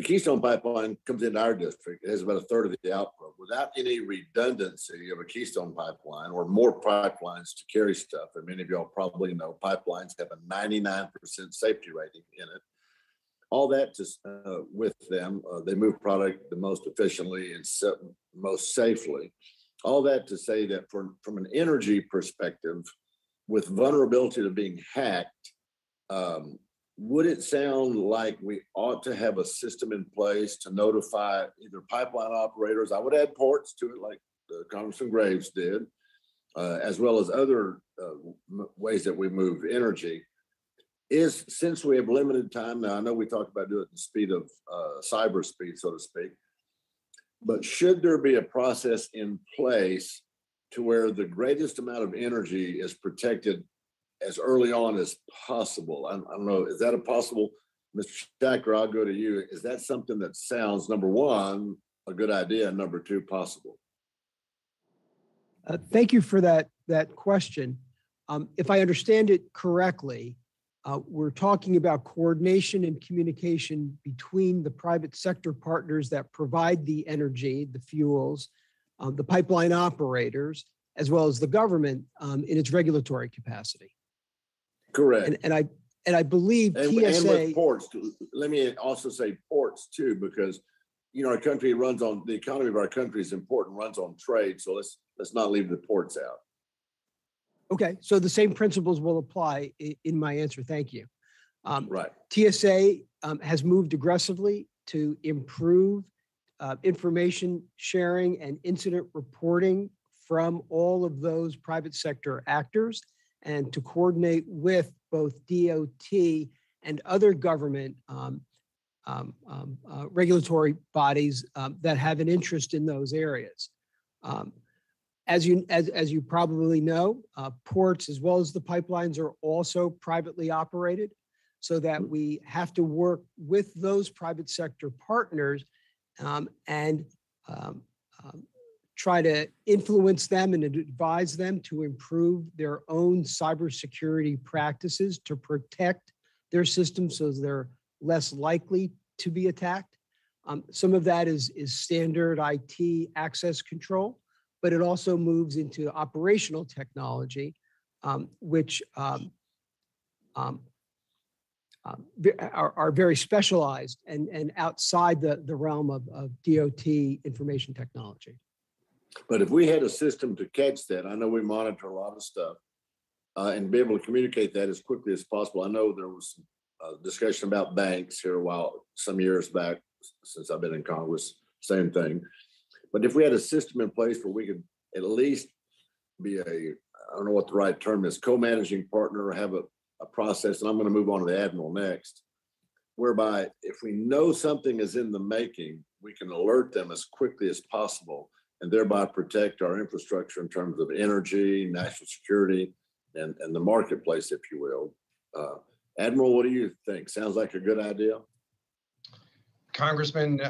Keystone Pipeline comes into our district. It has about 1/3 of the output. Without any redundancy of a Keystone Pipeline or more pipelines to carry stuff, and many of y'all probably know pipelines have a 99% safety rating in it. All that to, with them, they move product the most efficiently and most safely. All that to say that from an energy perspective, with vulnerability to being hacked, would it sound like we ought to have a system in place to notify either pipeline operators? I would add ports to it, like Congressman Graves did, as well as other ways that we move energy. Since we have limited time now, I know we talked about doing it at the speed of cyber speed, so to speak, but should there be a process in place to where the greatest amount of energy is protected as early on as possible? I don't know, is that a possible, Mr. Shacker, I'll go to you. Is that something that sounds, number one, a good idea, and number two, possible? Thank you for that question. If I understand it correctly, we're talking about coordination and communication between the private sector partners that provide the energy, the fuels, the pipeline operators, as well as the government in its regulatory capacity. Correct. And I believe TSA. And with ports, let me also say ports too, because our country runs on, the economy of our country is important, runs on trade. So let's not leave the ports out. Okay, so the same principles will apply in my answer. Thank you. Right. TSA has moved aggressively to improve information sharing and incident reporting from all of those private sector actors, and to coordinate with both DOT and other government regulatory bodies that have an interest in those areas. As you probably know, ports as well as the pipelines are also privately operated, so that we have to work with those private sector partners and try to influence them and advise them to improve their own cybersecurity practices to protect their systems so they're less likely to be attacked. Some of that is standard IT access control, but it also moves into operational technology, which are very specialized and outside the realm of DOT information technology. But if we had a system to catch that, I know we monitor a lot of stuff, and be able to communicate that as quickly as possible. I know there was a discussion about banks here some years back, since I've been in Congress, same thing. But if we had a system in place where we could at least be I don't know what the right term is, co-managing partner, or have a process, and I'm going to move on to the Admiral next, whereby if we know something is in the making, we can alert them as quickly as possible and thereby protect our infrastructure in terms of energy, national security, and the marketplace, if you will. Admiral, what do you think? Sounds like a good idea? Congressman,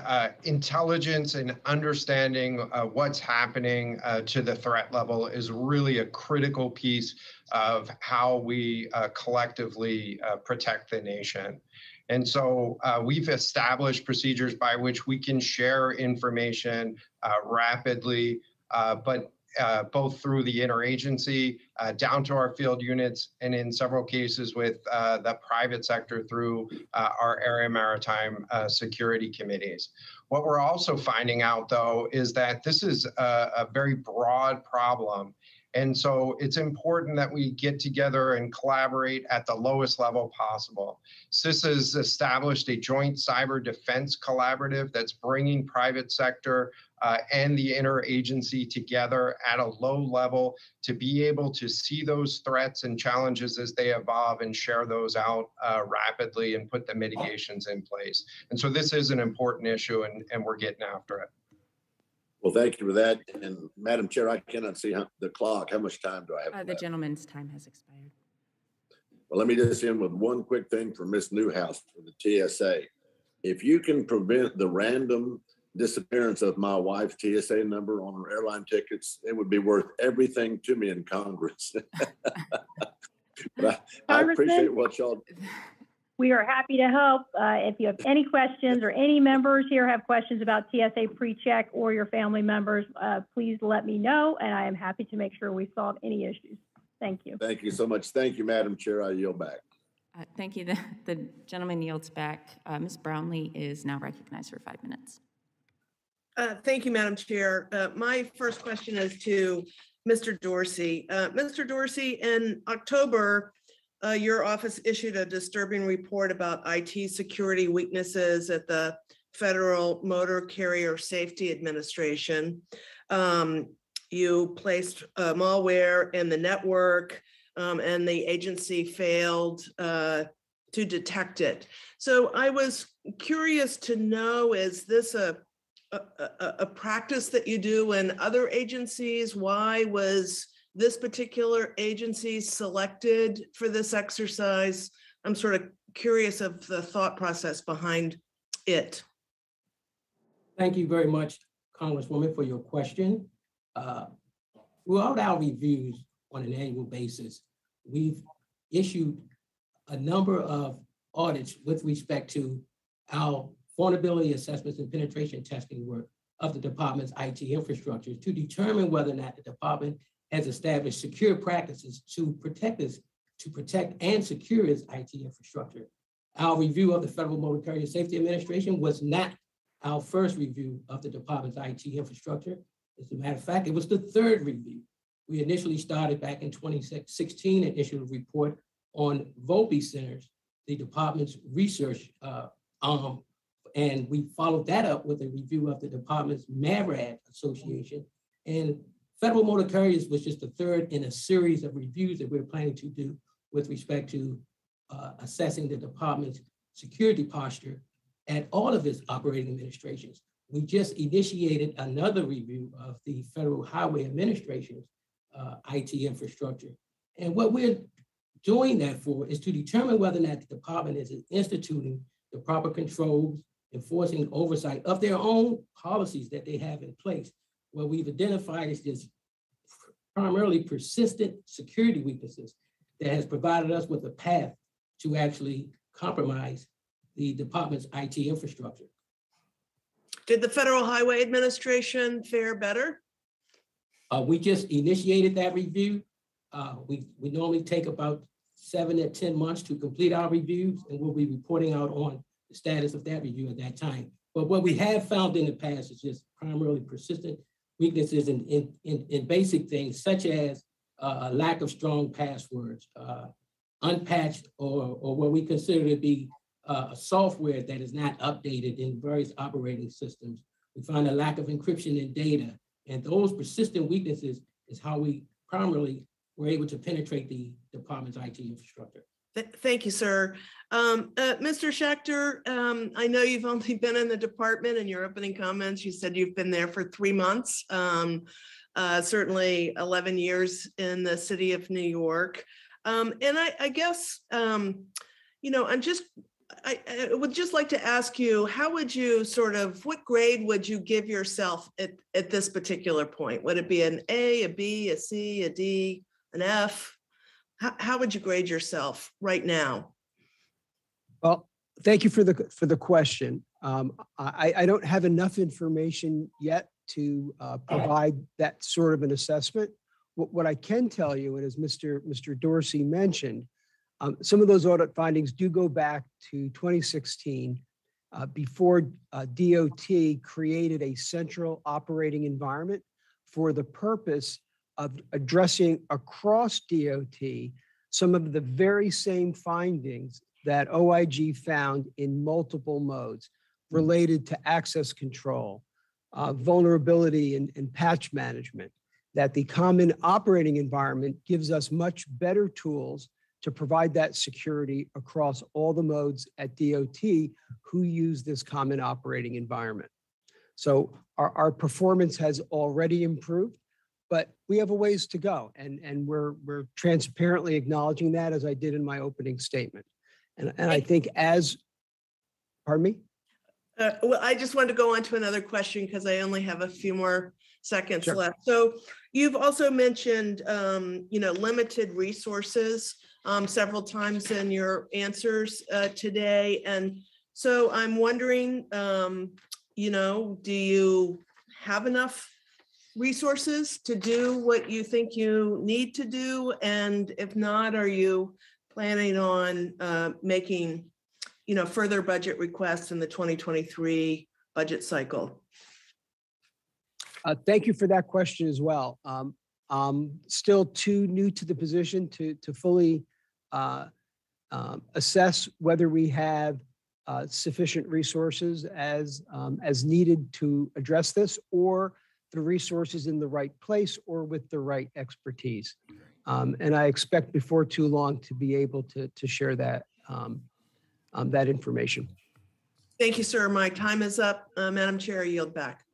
intelligence and understanding what's happening to the threat level is really a critical piece of how we collectively protect the nation. And so we've established procedures by which we can share information rapidly, but both through the interagency, down to our field units, and in several cases with the private sector through our area maritime security committees. What we're also finding out, though, is that this is a very broad problem. And so it's important that we get together and collaborate at the lowest level possible. CISA has established a joint cyber defense collaborative that's bringing private sector and the interagency together at a low level to be able to see those threats and challenges as they evolve and share those out rapidly and put the mitigations in place. And so this is an important issue, and we're getting after it. Well, thank you for that. And Madam Chair, I cannot see the clock. How much time do I have? The gentleman's time has expired. Well, let me just end with one quick thing for Ms. Newhouse for the TSA. If you can prevent the random disappearance of my wife's TSA number on her airline tickets, it would be worth everything to me in Congress. But I appreciate what y'all. We are happy to help. If you have any questions, or any members here have questions about TSA PreCheck or your family members, please let me know, and I am happy to make sure we solve any issues. Thank you. Thank you so much. Thank you, Madam Chair. I yield back. Thank you. The gentleman yields back. Ms. Brownlee is now recognized for 5 minutes. Thank you, Madam Chair. My first question is to Mr. Dorsey. Mr. Dorsey, in October, your office issued a disturbing report about IT security weaknesses at the Federal Motor Carrier Safety Administration. You placed malware in the network, and the agency failed to detect it. So I was curious to know, is this a practice that you do in other agencies? Why was this particular agency selected for this exercise? I'm sort of curious of the thought process behind it. Thank you very much, Congresswoman, for your question. Throughout our reviews on an annual basis, we've issued a number of audits with respect to our vulnerability assessments and penetration testing work of the department's IT infrastructure to determine whether or not the department has established secure practices to protect and secure its IT infrastructure. Our review of the Federal Motor Carrier Safety Administration was not our first review of the department's IT infrastructure. As a matter of fact, it was the third review. We initially started back in 2016 and issued a report on Volpe Centers, the department's research arm, and we followed that up with a review of the department's MARAD Association. And Federal Motor Carriers was just the third in a series of reviews that we're planning to do with respect to assessing the department's security posture at all of its operating administrations. We just initiated another review of the Federal Highway Administration's IT infrastructure. And what we're doing that for is to determine whether or not the department is instituting the proper controls, enforcing oversight of their own policies that they have in place. What we've identified is this primarily persistent security weaknesses that has provided us with a path to actually compromise the department's IT infrastructure. Did the Federal Highway Administration fare better? We just initiated that review. We normally take about 7 to 10 months to complete our reviews, and we'll be reporting out on the status of that review at that time. But what we have found in the past is just primarily persistent weaknesses in basic things, such as a lack of strong passwords, unpatched or what we consider to be software that is not updated in various operating systems. We find a lack of encryption in data, and those persistent weaknesses is how we primarily were able to penetrate the department's IT infrastructure. Thank you, sir. Mr. Schechter, I know you've only been in the department. In your opening comments, you said you've been there for 3 months, certainly 11 years in the city of New York. And I guess, you know, I would just like to ask you, how would you what grade would you give yourself at this particular point? Would it be an A, a B, a C, a D, an F? How would you grade yourself right now? Well, thank you for the question. I don't have enough information yet to provide that sort of an assessment. What I can tell you, and as Mr. Dorsey mentioned, some of those audit findings do go back to 2016, before DOT created a central operating environment for the purpose of addressing across DOT some of the very same findings that OIG found in multiple modes related to access control, vulnerability and patch management, that the common operating environment gives us much better tools to provide that security across all the modes at DOT who use this common operating environment. So our performance has already improved, but we have a ways to go. And we're transparently acknowledging that, as I did in my opening statement. And I think pardon me? Well, I just wanted to go on to another question because I only have a few more seconds Sure. left. So you've also mentioned, you know, limited resources several times in your answers today. And so I'm wondering, you know, do you have enough resources to do what you think you need to do? And if not, are you planning on making, further budget requests in the 2023 budget cycle? Thank you for that question as well. Still too new to the position to fully assess whether we have sufficient resources as needed to address this, or the resources in the right place or with the right expertise. And I expect before too long to be able to share that that information. Thank you, sir. My time is up. Madam Chair, I yield back.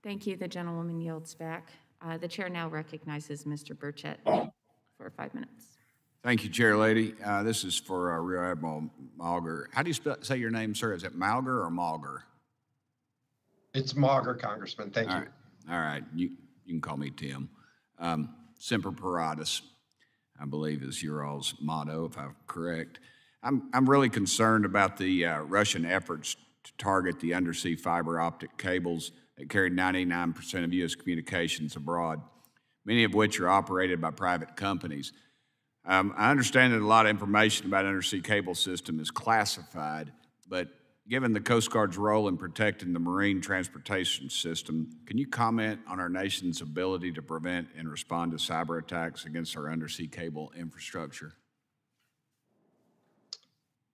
Thank you. The gentlewoman yields back. The chair now recognizes Mr. Burchett for 5 minutes. Thank you, Chair Lady. This is for Rear Admiral Malger. How do you say your name, sir? Is it Malger or Malger? It's Malger, Congressman. Thank you. All right. You can call me Tim. Semper Paratus, I believe, is your all's motto, if I'm correct. I'm really concerned about the Russian efforts to target the undersea fiber optic cables that carry 99% of U.S. communications abroad, many of which are operated by private companies. I understand that a lot of information about undersea cable system is classified, but given the Coast Guard's role in protecting the marine transportation system, can you comment on our nation's ability to prevent and respond to cyber attacks against our undersea cable infrastructure?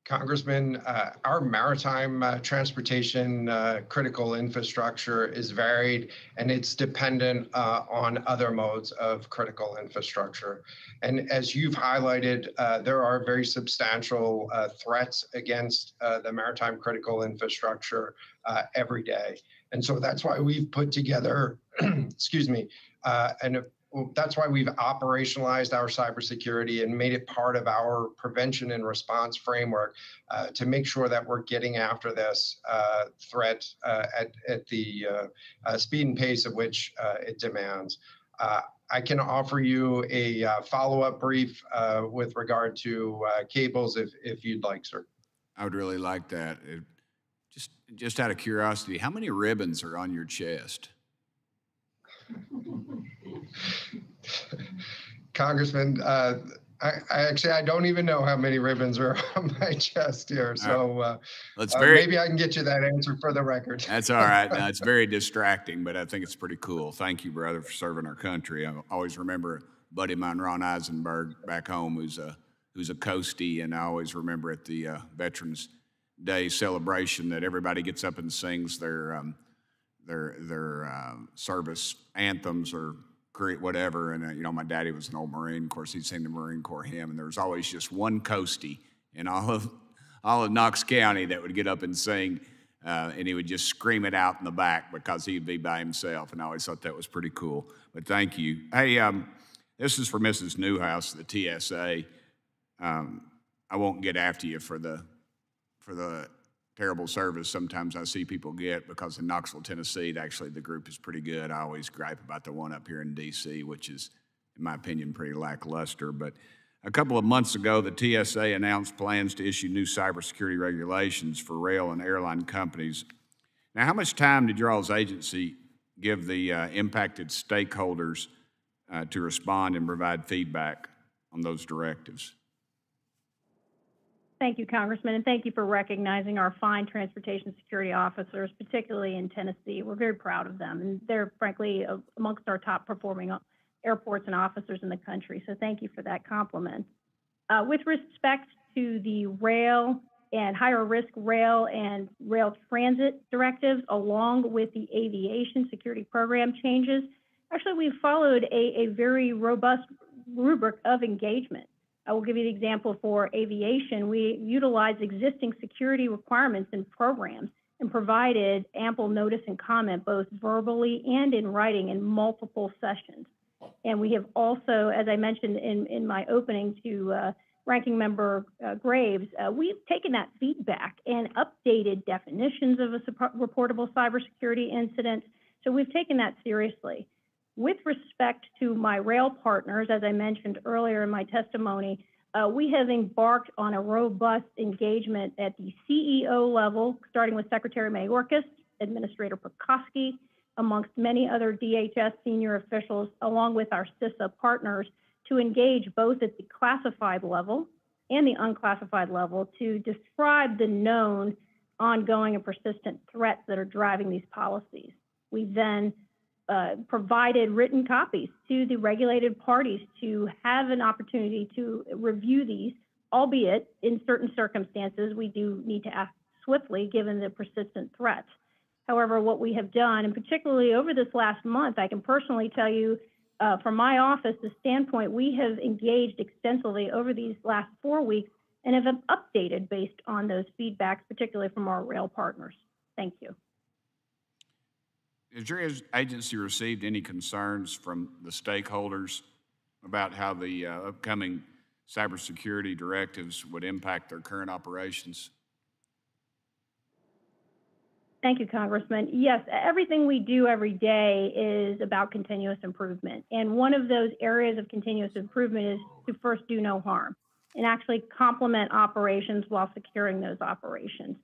Congressman, our maritime transportation critical infrastructure is varied, and it's dependent on other modes of critical infrastructure. And as you've highlighted, there are very substantial threats against the maritime critical infrastructure every day. And so that's why we've put together, excuse me, that's why we've operationalized our cybersecurity and made it part of our prevention and response framework to make sure that we're getting after this threat at the speed and pace at which it demands. I can offer you a follow-up brief with regard to cables if you'd like, sir. I would really like that. Just out of curiosity, how many ribbons are on your chest? Congressman, I don't even know how many ribbons are on my chest here. So maybe I can get you that answer for the record. That's all right. No, it's very distracting, but I think it's pretty cool. Thank you, brother, for serving our country. I always remember a buddy of mine, Ron Eisenberg, back home, who's a coastie, and I always remember at the Veterans Day celebration that everybody gets up and sings their service anthems or whatever. And, my daddy was an old Marine. Of course, he'd sing the Marine Corps hymn. And there was always just one coastie in all of Knox County that would get up and sing. And he would just scream it out in the back because he'd be by himself. And I always thought that was pretty cool. But thank you. Hey, this is for Mrs. Newhouse, the TSA. I won't get after you for the terrible service sometimes I see people get, because in Knoxville, Tennessee, actually the group is pretty good. I always gripe about the one up here in D.C., which is, in my opinion, pretty lackluster. But a couple of months ago, the TSA announced plans to issue new cybersecurity regulations for rail and airline companies. Now, how much time did your all's agency give the impacted stakeholders to respond and provide feedback on those directives? Thank you, Congressman, and thank you for recognizing our fine transportation security officers, particularly in Tennessee. We're very proud of them, and they're frankly amongst our top performing airports and officers in the country. So thank you for that compliment. With respect to the rail and higher risk rail and rail transit directives, along with the aviation security program changes, actually we've followed a very robust rubric of engagement. I will give you the example for aviation. We utilize existing security requirements and programs and provided ample notice and comment, both verbally and in writing, in multiple sessions. And we have also, as I mentioned in my opening to Ranking Member Graves, we've taken that feedback and updated definitions of a reportable cybersecurity incident. So we've taken that seriously. With respect to my rail partners, as I mentioned earlier in my testimony, we have embarked on a robust engagement at the CEO level, starting with Secretary Mayorkas, Administrator Pekoski, amongst many other DHS senior officials, along with our CISA partners, to engage both at the classified level and the unclassified level to describe the known, ongoing, and persistent threats that are driving these policies. We then provided written copies to the regulated parties to have an opportunity to review these, albeit in certain circumstances, we do need to act swiftly given the persistent threats. However, what we have done, and particularly over this last month, I can personally tell you from my office, the standpoint, we have engaged extensively over these last 4 weeks and have updated based on those feedbacks, particularly from our rail partners. Thank you. Has your agency received any concerns from the stakeholders about how the upcoming cybersecurity directives would impact their current operations? Thank you, Congressman. Yes, everything we do every day is about continuous improvement. And one of those areas of continuous improvement is to first do no harm and actually complement operations while securing those operations.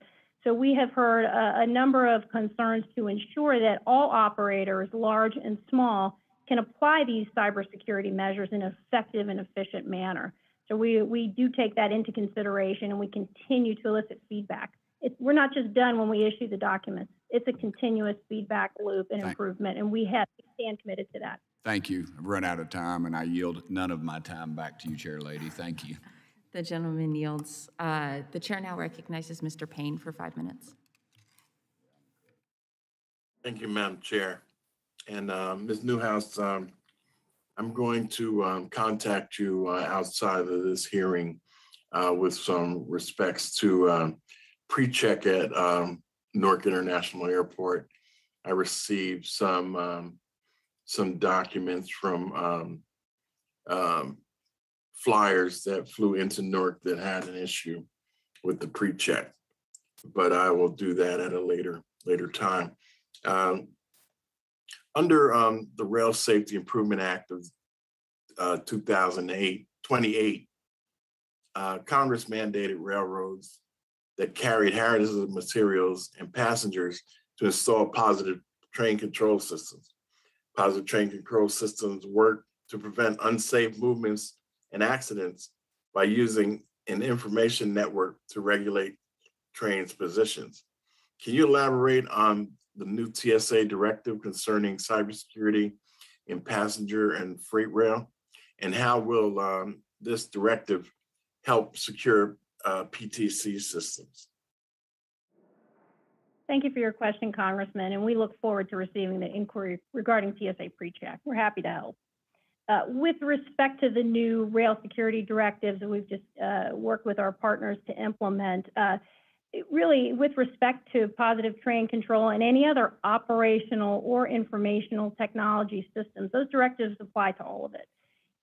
So we have heard a number of concerns to ensure that all operators, large and small, can apply these cybersecurity measures in an effective and efficient manner. So we do take that into consideration, and we continue to elicit feedback. We're not just done when we issue the documents. It's a continuous feedback loop and improvement, and we stand committed to that. Thank you. I've run out of time, and I yield none of my time back to you, Chair Lady. Thank you. The gentleman yields. The chair now recognizes Mr. Payne for 5 minutes. Thank you, Madam Chair. And Ms. Newhouse, I'm going to contact you outside of this hearing with some respects to pre-check at Newark International Airport. I received some documents from flyers that flew into Newark that had an issue with the pre-check, but I will do that at a later time. Under the Rail Safety Improvement Act of 2008, Congress mandated railroads that carried hazardous materials and passengers to install positive train control systems. Positive train control systems work to prevent unsafe movements and accidents by using an information network to regulate trains' positions. Can you elaborate on the new TSA directive concerning cybersecurity in passenger and freight rail? And how will this directive help secure PTC systems? Thank you for your question, Congressman, and we look forward to receiving the inquiry regarding TSA PreCheck. We're happy to help. With respect to the new rail security directives that we've just worked with our partners to implement, really with respect to positive train control and any other operational or informational technology systems, those directives apply to all of it.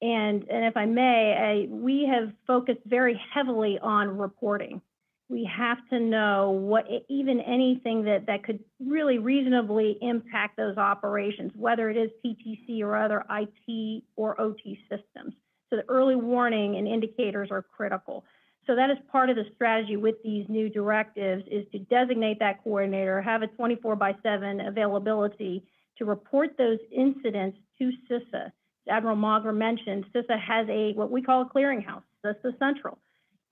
And if I may, we have focused very heavily on reporting. We have to know even anything that could really reasonably impact those operations, whether it is PTC or other IT or OT systems. So the early warning and indicators are critical. So that is part of the strategy with these new directives, is to designate that coordinator, have a 24/7 availability to report those incidents to CISA. Admiral Maugre mentioned, CISA has what we call a clearinghouse, CISA Central.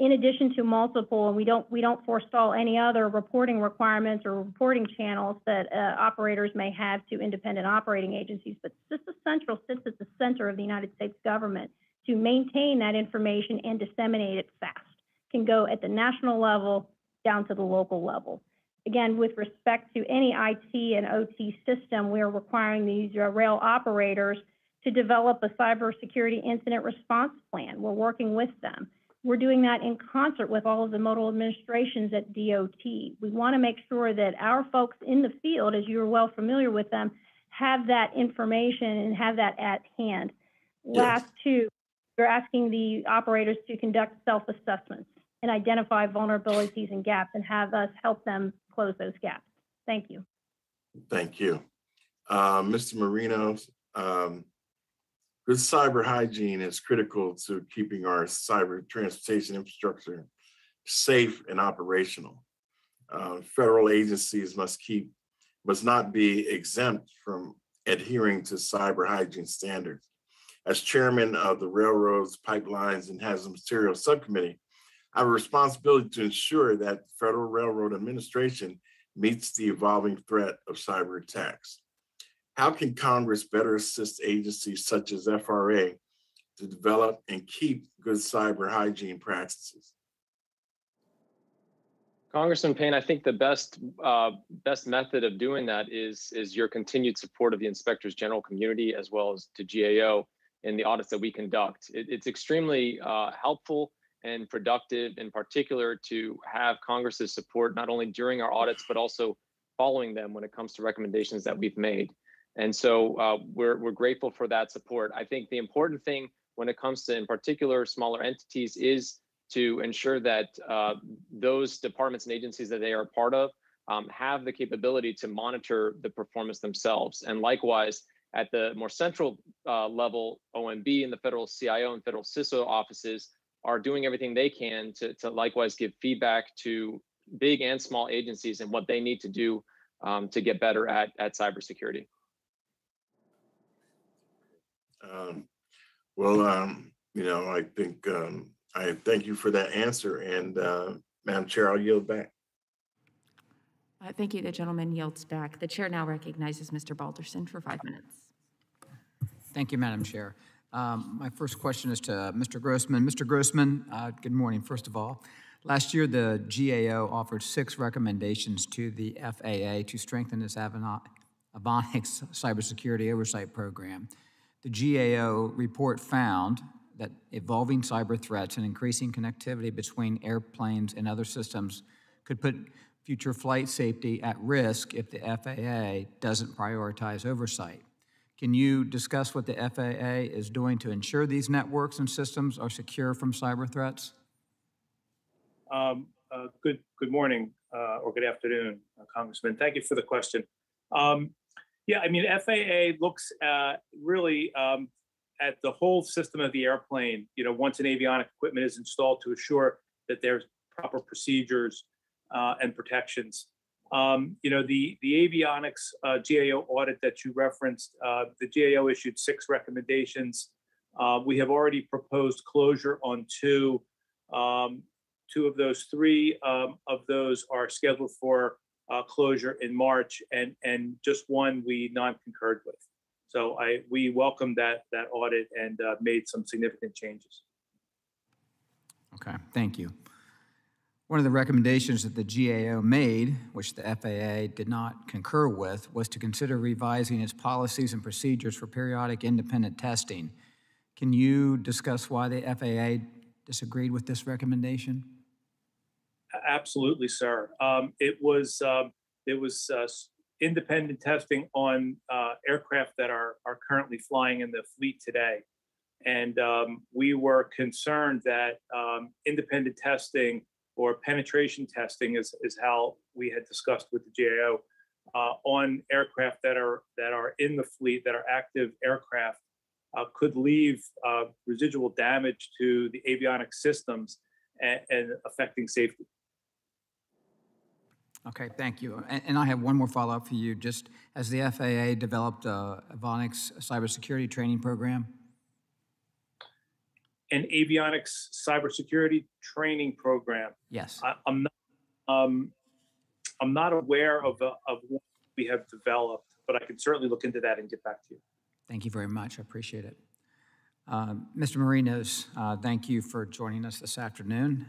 In addition to multiple, and we don't forestall any other reporting requirements or reporting channels that operators may have to independent operating agencies, but CISA Central sits at the center of the United States government to maintain that information and disseminate it fast. Can go at the national level down to the local level. Again, with respect to any IT and OT system, we are requiring these rail operators to develop a cybersecurity incident response plan. We're working with them. We're doing that in concert with all of the modal administrations at DOT. We want to make sure that our folks in the field, as you're well familiar with them, have that information and have that at hand. Yes. Last two, we're asking the operators to conduct self-assessments and identify vulnerabilities and gaps and have us help them close those gaps. Thank you. Thank you. Mr. Marino, good cyber hygiene is critical to keeping our cyber transportation infrastructure safe and operational. Federal agencies must not be exempt from adhering to cyber hygiene standards. As chairman of the Railroads, Pipelines, and Hazardous Materials Subcommittee, I have a responsibility to ensure that the Federal Railroad Administration meets the evolving threat of cyber attacks. How can Congress better assist agencies such as FRA to develop and keep good cyber hygiene practices? Congressman Payne, I think the best method of doing that is your continued support of the Inspectors General community as well as to GAO in the audits that we conduct. It's extremely helpful and productive, in particular, to have Congress's support not only during our audits but also following them when it comes to recommendations that we've made. And so we're grateful for that support. I think the important thing when it comes to, in particular, smaller entities is to ensure that those departments and agencies that they are part of have the capability to monitor the performance themselves. And likewise, at the more central level, OMB and the federal CIO and federal CISO offices are doing everything they can to likewise give feedback to big and small agencies and what they need to do to get better at cybersecurity. I think I thank you for that answer. And Madam Chair, I'll yield back. Thank you. The gentleman yields back. The chair now recognizes Mr. Balderson for 5 minutes. Thank you, Madam Chair. My first question is to Mr. Grossman. Mr. Grossman, good morning, first of all. Last year, the GAO offered 6 recommendations to the FAA to strengthen its Avonics cybersecurity oversight program. The GAO report found that evolving cyber threats and increasing connectivity between airplanes and other systems could put future flight safety at risk if the FAA doesn't prioritize oversight. Can you discuss what the FAA is doing to ensure these networks and systems are secure from cyber threats? Good morning or good afternoon, Congressman. Thank you for the question. Yeah, I mean, FAA looks really at the whole system of the airplane, once an avionic equipment is installed to assure that there's proper procedures and protections. The avionics GAO audit that you referenced, the GAO issued 6 recommendations. We have already proposed closure on 2. 2 of those, 3 of those are scheduled for closure in March, and just 1 we non-concurred with. So we welcomed that audit and made some significant changes. Okay, thank you. One of the recommendations that the GAO made, which the FAA did not concur with, was to consider revising its policies and procedures for periodic independent testing. Can you discuss why the FAA disagreed with this recommendation? Absolutely, sir. It was independent testing on aircraft that are currently flying in the fleet today. And we were concerned that independent testing or penetration testing is how we had discussed with the GAO on aircraft that are in the fleet, that are active aircraft, could leave residual damage to the avionics systems and affecting safety. Okay, thank you. And I have one more follow-up for you. Just has the FAA developed a Avonics cybersecurity training program? An avionics cybersecurity training program. Yes. I'm not aware of what we have developed, but I can certainly look into that and get back to you. Thank you very much. I appreciate it. Mr. Marinos, thank you for joining us this afternoon.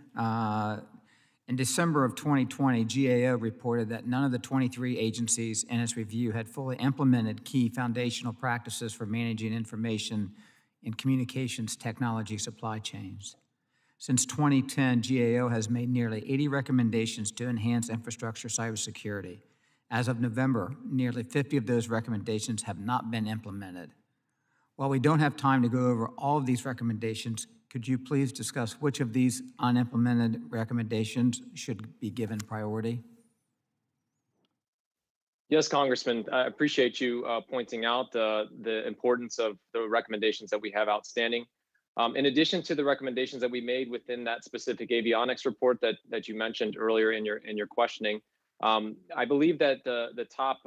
In December of 2020, GAO reported that none of the 23 agencies in its review had fully implemented key foundational practices for managing information and communications technology supply chains. Since 2010, GAO has made nearly 80 recommendations to enhance infrastructure cybersecurity. As of November, nearly 50 of those recommendations have not been implemented. While we don't have time to go over all of these recommendations, could you please discuss which of these unimplemented recommendations should be given priority? Yes, Congressman, I appreciate you pointing out the importance of the recommendations that we have outstanding. In addition to the recommendations that we made within that specific avionics report that you mentioned earlier in your questioning, I believe that the top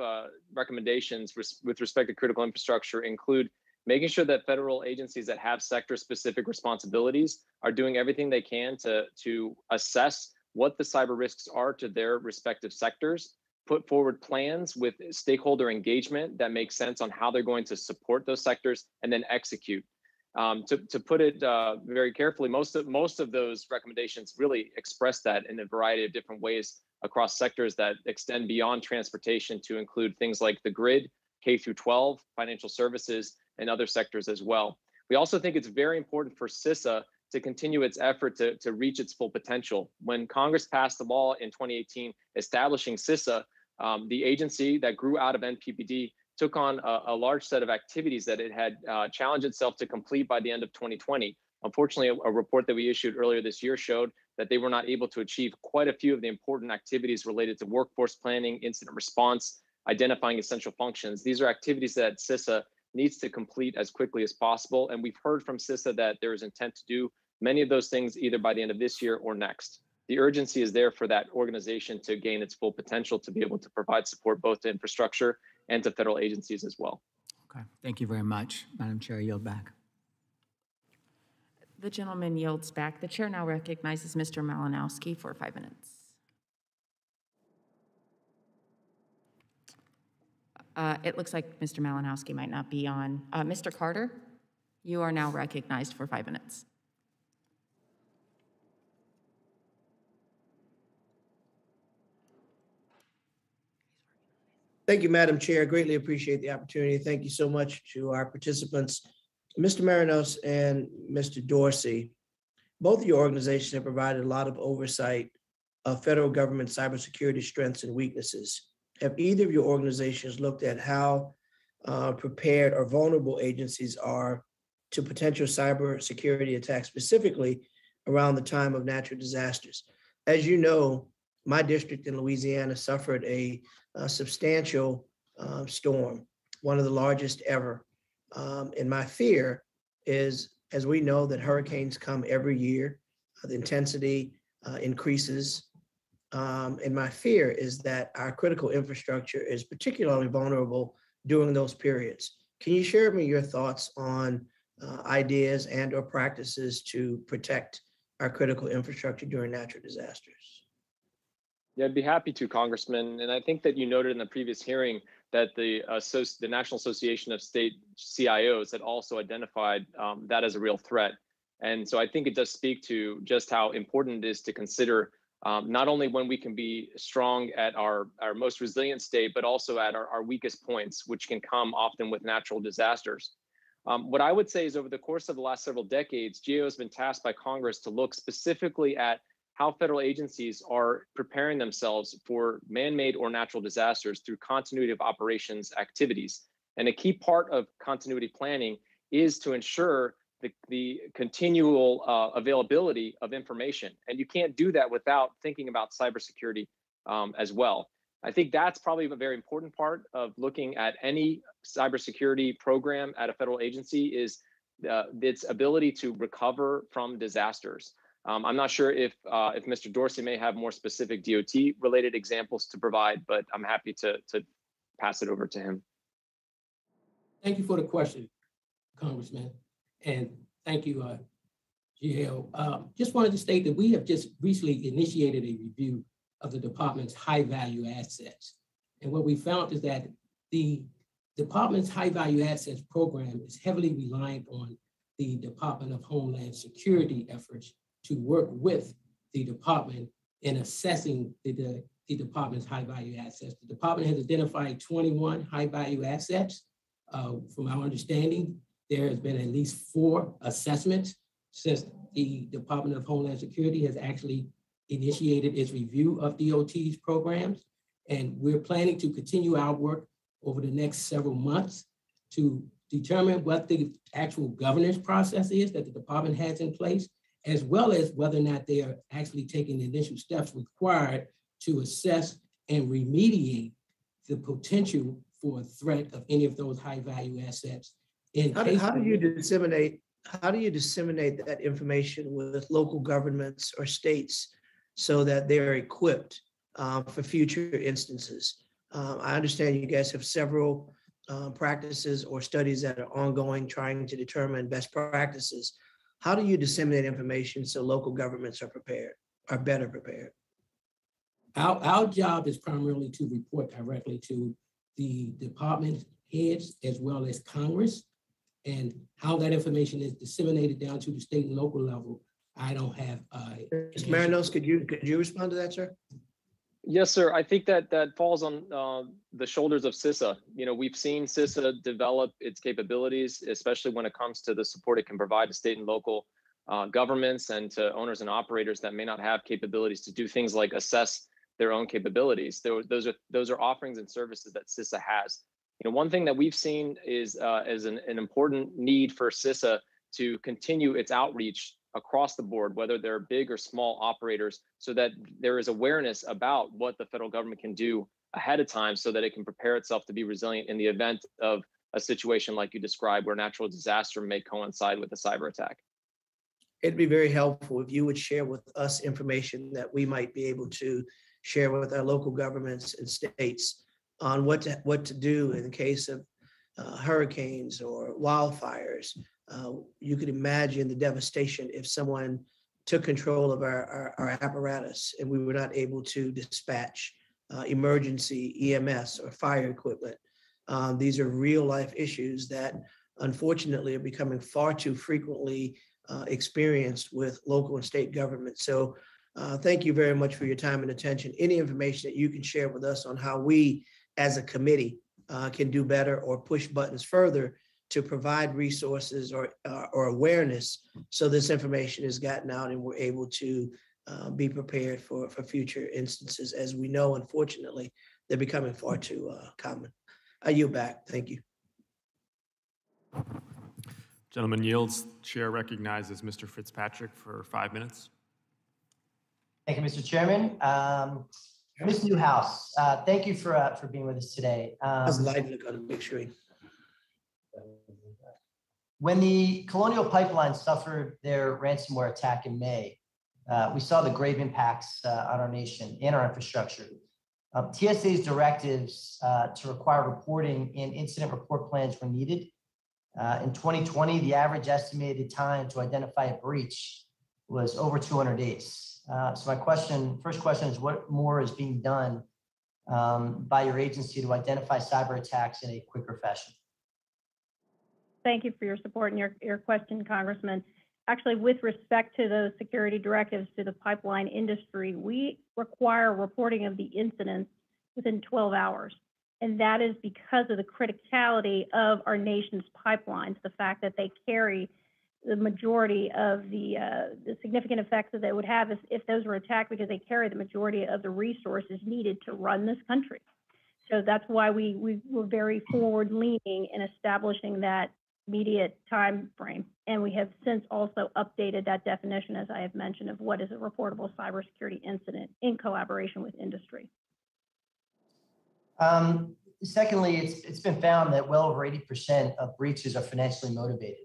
recommendations with respect to critical infrastructure include making sure that federal agencies that have sector-specific responsibilities are doing everything they can to assess what the cyber risks are to their respective sectors, put forward plans with stakeholder engagement that make sense on how they're going to support those sectors, and then execute. To put it very carefully, most of those recommendations really express that in a variety of different ways across sectors that extend beyond transportation to include things like the grid, K through 12, financial services, and other sectors as well. We also think it's very important for CISA to continue its effort to reach its full potential. When Congress passed the law in 2018 establishing CISA, the agency that grew out of NPPD took on a large set of activities that it had challenged itself to complete by the end of 2020. Unfortunately, a report that we issued earlier this year showed that they were not able to achieve quite a few of the important activities related to workforce planning, incident response, identifying essential functions. These are activities that CISA needs to complete as quickly as possible. And we've heard from CISA that there is intent to do many of those things either by the end of this year or next. The urgency is there for that organization to gain its full potential to be able to provide support both to infrastructure and to federal agencies as well. Okay, thank you very much. Madam Chair, I yield back. The gentleman yields back. The chair now recognizes Mr. Malinowski for 5 minutes. It looks like Mr. Malinowski might not be on. Mr. Carter, you are now recognized for 5 minutes. Thank you, Madam Chair. Greatly appreciate the opportunity. Thank you so much to our participants, Mr. Marinos and Mr. Dorsey. Both of your organizations have provided a lot of oversight of federal government cybersecurity strengths and weaknesses. Have either of your organizations looked at how prepared or vulnerable agencies are to potential cybersecurity attacks, specifically around the time of natural disasters? As you know, my district in Louisiana suffered a substantial storm, one of the largest ever. And my fear is, as we know that hurricanes come every year, the intensity increases. And my fear is that our critical infrastructure is particularly vulnerable during those periods. Can you share with me your thoughts on ideas and or practices to protect our critical infrastructure during natural disasters? Yeah, I'd be happy to, Congressman. And I think that you noted in the previous hearing that the National Association of State CIOs had also identified that as a real threat. And so I think it does speak to just how important it is to consider not only when we can be strong at our most resilient state, but also at our weakest points, which can come often with natural disasters. What I would say is over the course of the last several decades, GAO has been tasked by Congress to look specifically at how federal agencies are preparing themselves for man-made or natural disasters through continuity of operations activities. And a key part of continuity planning is to ensure the continual availability of information. And you can't do that without thinking about cybersecurity as well. I think that's probably a very important part of looking at any cybersecurity program at a federal agency is its ability to recover from disasters. I'm not sure if Mr. Dorsey may have more specific DOT related examples to provide, but I'm happy to pass it over to him. Thank you for the question, Congressman. And thank you, GAO. Just wanted to state that we have just recently initiated a review of the department's high value assets. And what we found is that the department's high value assets program is heavily reliant on the Department of Homeland Security efforts to work with the department in assessing the department's high value assets. The department has identified 21 high value assets. From our understanding, there has been at least 4 assessments since the Department of Homeland Security has actually initiated its review of DOT's programs. And we're planning to continue our work over the next several months to determine what the actual governance process is that the department has in place, as well as whether or not they are actually taking the initial steps required to assess and remediate the potential for a threat of any of those high value assets. How do you disseminate that information with local governments or states so that they're equipped for future instances? I understand you guys have several practices or studies that are ongoing, trying to determine best practices. How do you disseminate information so local governments are better prepared? Our job is primarily to report directly to the department heads as well as Congress, and how that information is disseminated down to the state and local level. I don't have. Mr. Marinos, could you respond to that, sir? Yes, sir. I think that falls on the shoulders of CISA. You know, we've seen CISA develop its capabilities, especially when it comes to the support it can provide to state and local governments and to owners and operators that may not have capabilities to do things like assess their own capabilities. Those are offerings and services that CISA has. You know, one thing that we've seen is an important need for CISA to continue its outreach across the board, whether they're big or small operators, so that there is awareness about what the federal government can do ahead of time so that it can prepare itself to be resilient in the event of a situation like you described, where natural disaster may coincide with a cyber attack. It'd be very helpful if you would share with us information that we might be able to share with our local governments and states on what to do in the case of hurricanes or wildfires. You could imagine the devastation if someone took control of our apparatus and we were not able to dispatch emergency EMS or fire equipment. These are real life issues that unfortunately are becoming far too frequently experienced with local and state governments. So thank you very much for your time and attention. Any information that you can share with us on how we as a committee can do better or push buttons further to provide resources or awareness so this information is gotten out and we're able to be prepared for future instances. As we know, unfortunately, they're becoming far too common. I yield back. Thank you. Gentleman yields. Chair recognizes Mr. Fitzpatrick for 5 minutes. Thank you, Mr. Chairman. Ms. Newhouse, thank you for being with us today. That's light look on the big screen. When the Colonial Pipeline suffered their ransomware attack in May, we saw the grave impacts on our nation and our infrastructure. TSA's directives to require reporting and incident report plans were needed. In 2020, the average estimated time to identify a breach was over 200 days. So my first question is, what more is being done by your agency to identify cyber attacks in a quicker fashion? Thank you for your support and your question, Congressman. Actually, with respect to those security directives to the pipeline industry, we require reporting of the incidents within 12 hours. And that is because of the criticality of our nation's pipelines, the fact that they carry the majority of the significant effects that they would have if those were attacked, because they carry the majority of the resources needed to run this country. So that's why we were very forward leaning in establishing that immediate time frame. And we have since also updated that definition, as I have mentioned, of what is a reportable cybersecurity incident in collaboration with industry. Secondly, it's been found that well over 80% of breaches are financially motivated.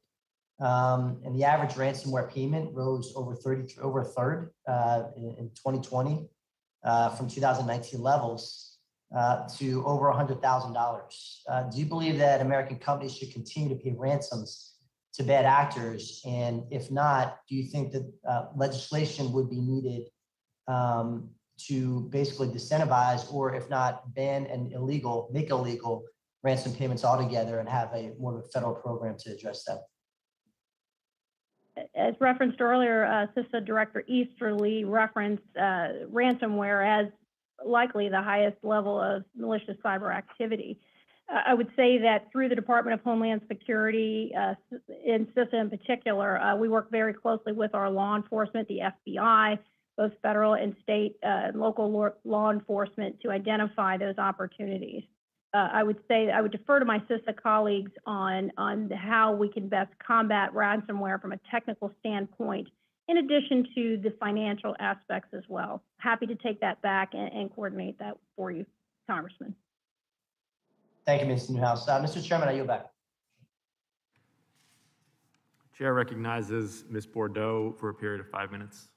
And the average ransomware payment rose over a third in 2020 from 2019 levels to over $100,000. Do you believe that American companies should continue to pay ransoms to bad actors? And if not, do you think that legislation would be needed to basically disincentivize, or if not, ban and make illegal ransom payments altogether and have more of a federal program to address that? As referenced earlier, CISA Director Easterly referenced ransomware as likely the highest level of malicious cyber activity. I would say that through the Department of Homeland Security, in CISA in particular, we work very closely with our law enforcement, the FBI, both federal and state and local law enforcement, to identify those opportunities. I would say I would defer to my CISA colleagues on how we can best combat ransomware from a technical standpoint, in addition to the financial aspects as well. Happy to take that back and coordinate that for you, Congressman. Thank you, Ms. Newhouse. Mr. Chairman, I yield back. Chair recognizes Ms. Bordeaux for a period of 5 minutes.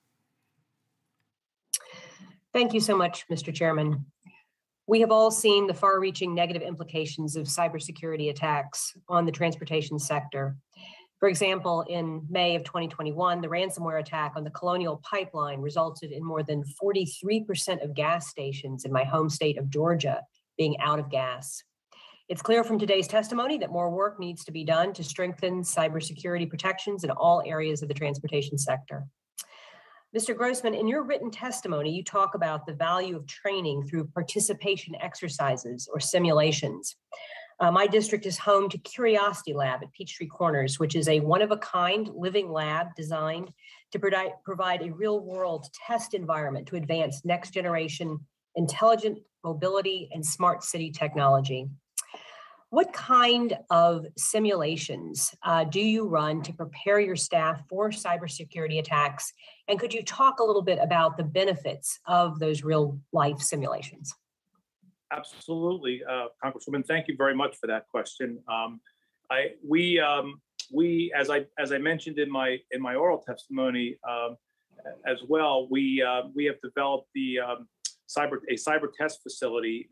Thank you so much, Mr. Chairman. We have all seen the far-reaching negative implications of cybersecurity attacks on the transportation sector. For example, in May of 2021, the ransomware attack on the Colonial Pipeline resulted in more than 43% of gas stations in my home state of Georgia being out of gas. It's clear from today's testimony that more work needs to be done to strengthen cybersecurity protections in all areas of the transportation sector. Mr. Grossman, in your written testimony, you talk about the value of training through participation exercises or simulations. My district is home to Curiosity Lab at Peachtree Corners, which is a one-of-a-kind living lab designed to provide a real-world test environment to advance next-generation intelligent mobility and smart city technology. What kind of simulations do you run to prepare your staff for cybersecurity attacks? And could you talk a little bit about the benefits of those real life simulations? Absolutely, Congresswoman. Thank you very much for that question. We, as I mentioned in my oral testimony as well, we have developed the cyber test facility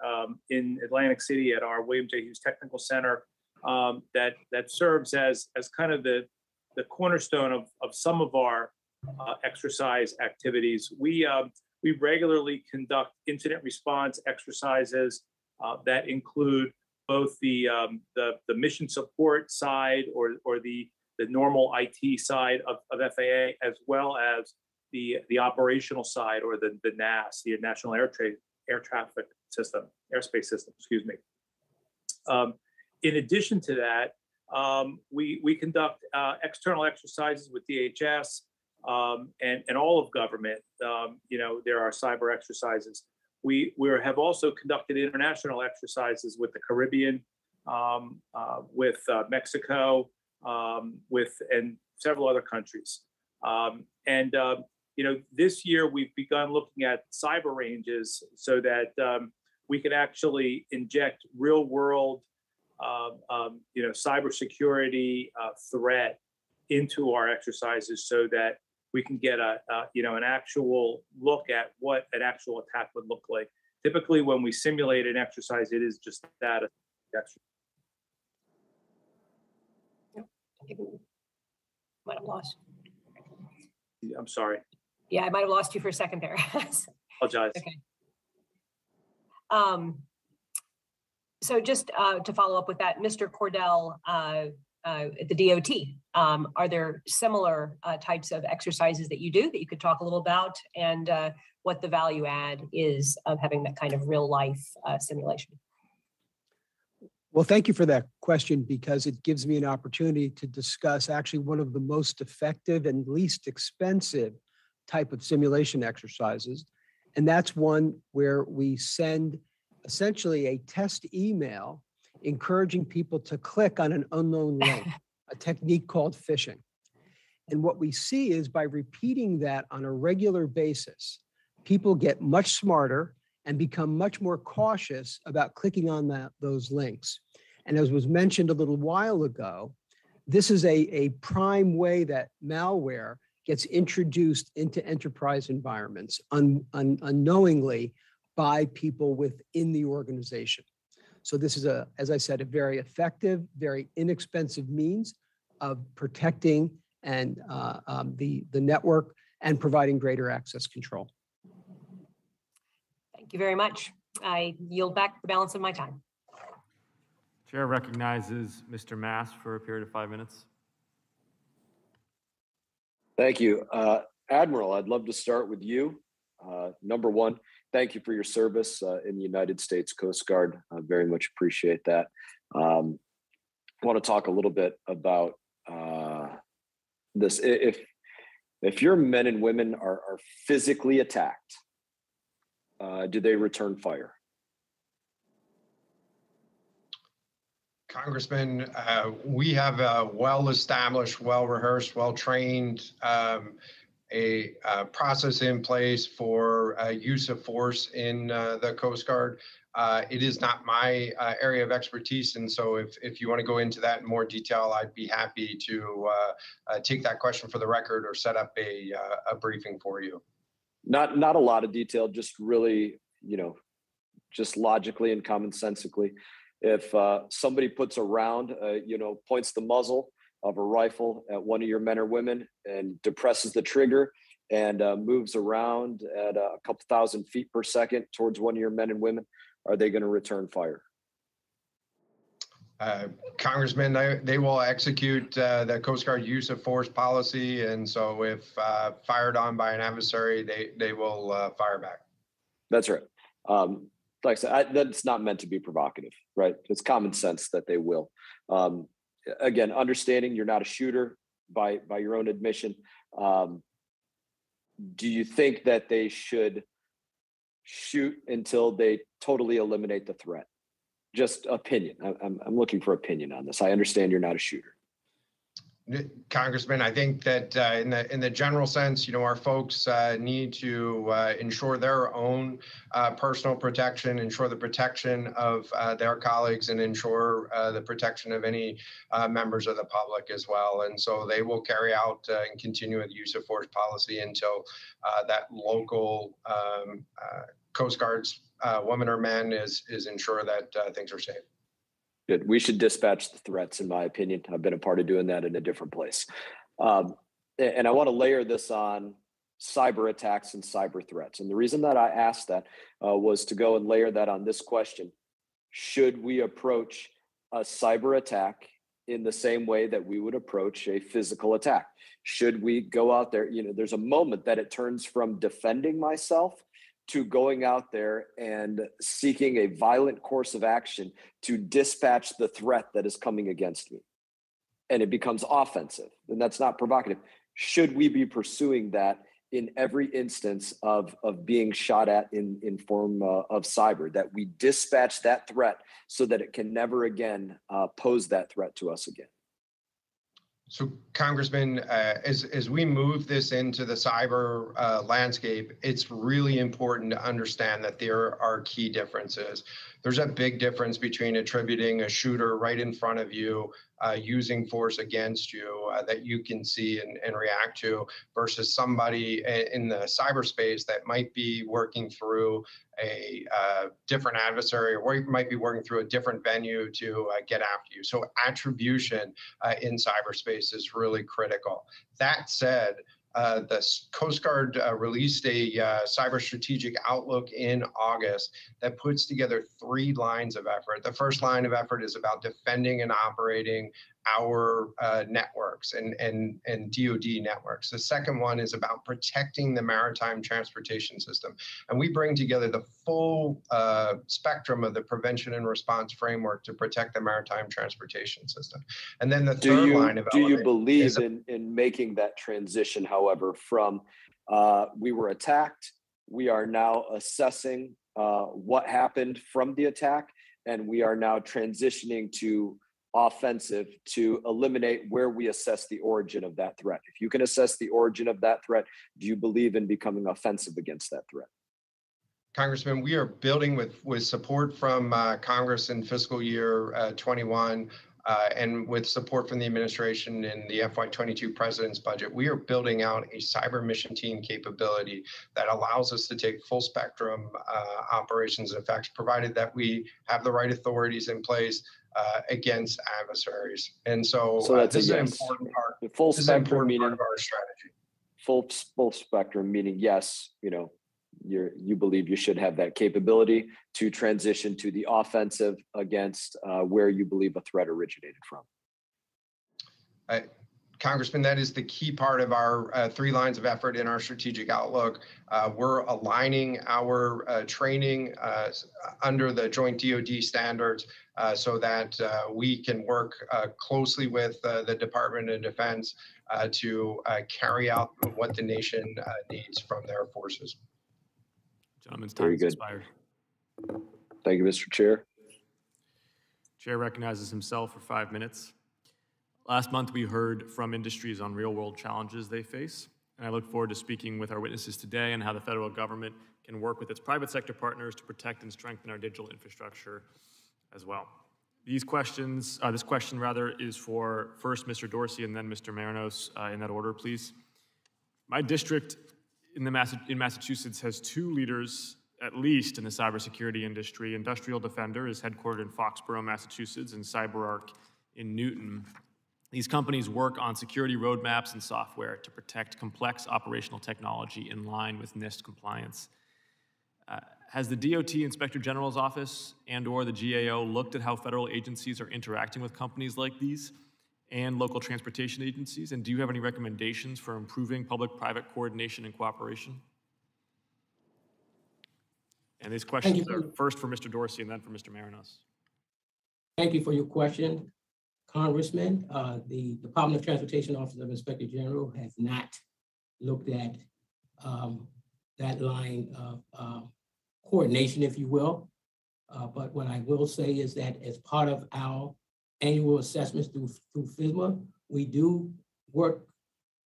in Atlantic City at our William J. Hughes Technical Center that serves as kind of the cornerstone of some of our exercise activities. We regularly conduct incident response exercises that include both the mission support side or the normal IT side of FAA, as well as the operational side, or the NAS, the National Airspace System, excuse me. In addition to that, we conduct external exercises with DHS and all of government. There are cyber exercises. We have also conducted international exercises with the Caribbean, with Mexico, and several other countries. This year we've begun looking at cyber ranges so that we can actually inject real world, cybersecurity threat into our exercises so that we can get an actual look at what an actual attack would look like. Typically, when we simulate an exercise, it is just that exercise. Might have lost. I'm sorry. Yeah, I might have lost you for a second there. Apologize. Okay. So just to follow up with that, Mr. Cordell, at the DOT, are there similar types of exercises that you do that you could talk a little about, and what the value add is of having that kind of real life simulation? Well, thank you for that question, because it gives me an opportunity to discuss actually one of the most effective and least expensive type of simulation exercises. And that's one where we send essentially a test email encouraging people to click on an unknown link, a technique called phishing. And what we see is by repeating that on a regular basis, people get much smarter and become much more cautious about clicking on those links. And as was mentioned a little while ago, this is a prime way that malware gets introduced into enterprise environments unknowingly by people within the organization. So this is, as I said, a very effective, very inexpensive means of protecting and the network and providing greater access control. Thank you very much. I yield back the balance of my time. Chair recognizes Mr. Mass for a period of 5 minutes. Thank you. Admiral, I'd love to start with you. Number one, thank you for your service in the United States Coast Guard. I very much appreciate that. I want to talk a little bit about this. If your men and women are physically attacked, do they return fire? Congressman, we have a well-established, well-rehearsed, well-trained a process in place for use of force in the Coast Guard. It is not my area of expertise, and so if you want to go into that in more detail, I'd be happy to take that question for the record or set up a briefing for you. Not a lot of detail, just really, just logically and commonsensically. If somebody puts a round, points the muzzle of a rifle at one of your men or women and depresses the trigger and moves around at a couple thousand feet per second towards one of your men and women, are they going to return fire? Congressman, they will execute the Coast Guard use of force policy. And so if fired on by an adversary, they will fire back. That's right. Like I said, that's not meant to be provocative, right? It's common sense that they will. Again, understanding you're not a shooter by your own admission. Do you think that they should shoot until they totally eliminate the threat? Just opinion. I'm looking for opinion on this. I understand you're not a shooter. Congressman, I think that in the general sense, our folks need to ensure their own personal protection, ensure the protection of their colleagues, and ensure the protection of any members of the public as well. And so they will carry out and continue with use of force policy until that local Coast Guard's woman or man is ensure that things are safe. Good. We should dispatch the threats, in my opinion. I've been a part of doing that in a different place. And I want to layer this on cyber attacks and cyber threats. And the reason that I asked that was to go and layer that on this question. Should we approach a cyber attack in the same way that we would approach a physical attack? Should we go out there? There's a moment that it turns from defending myself to going out there and seeking a violent course of action to dispatch the threat that is coming against me. And it becomes offensive, and that's not provocative. Should we be pursuing that in every instance of being shot at in form of cyber, that we dispatch that threat so that it can never again pose that threat to us again? So, Congressman, as we move this into the cyber landscape, it's really important to understand that there are key differences. There's a big difference between attributing a shooter right in front of you using force against you that you can see and react to versus somebody in the cyberspace that might be working through a different adversary or might be working through a different venue to get after you. So attribution in cyberspace is really critical. That said, the Coast Guard released a cyber strategic outlook in August that puts together 3 lines of effort. The first line of effort is about defending and operating our networks and DoD networks. The second one is about protecting the maritime transportation system. And we bring together the full spectrum of the prevention and response framework to protect the maritime transportation system. And then the third line of do you believe in making that transition, however, from we were attacked, we are now assessing what happened from the attack, and we are now transitioning to offensive to eliminate where we assess the origin of that threat? If you can assess the origin of that threat, do you believe in becoming offensive against that threat? Congressman, we are building with support from Congress in fiscal year 21 and with support from the administration in the FY22 president's budget, we are building out a cyber mission team capability that allows us to take full spectrum operations and effects, provided that we have the right authorities in place against adversaries. And so that's this is yes. an important part. The full spectrum meaning part of our strategy. Full spectrum meaning yes, you believe you should have that capability to transition to the offensive against where you believe a threat originated from. Congressman, that is the key part of our 3 lines of effort in our strategic outlook. We're aligning our training under the joint DoD standards so that we can work closely with the Department of Defense to carry out what the nation needs from their forces. Gentleman's time has expired. Thank you, Mr. Chair. Chair recognizes himself for 5 minutes. Last month, we heard from industries on real-world challenges they face, and I look forward to speaking with our witnesses today on how the federal government can work with its private sector partners to protect and strengthen our digital infrastructure as well. This question is for first Mr. Dorsey and then Mr. Marinos in that order, please. My district in Massachusetts has 2 leaders at least in the cybersecurity industry. Industrial Defender is headquartered in Foxborough, Massachusetts, and CyberArk in Newton. These companies work on security roadmaps and software to protect complex operational technology in line with NIST compliance. Has the DOT Inspector General's Office and/or the GAO looked at how federal agencies are interacting with companies like these and local transportation agencies? And do you have any recommendations for improving public-private coordination and cooperation? And these questions are first for Mr. Dorsey and then for Mr. Marinos. Thank you for your question, Congressman. The Department of Transportation Office of Inspector General has not looked at that line of coordination, if you will. But what I will say is that as part of our annual assessments through FISMA, we do work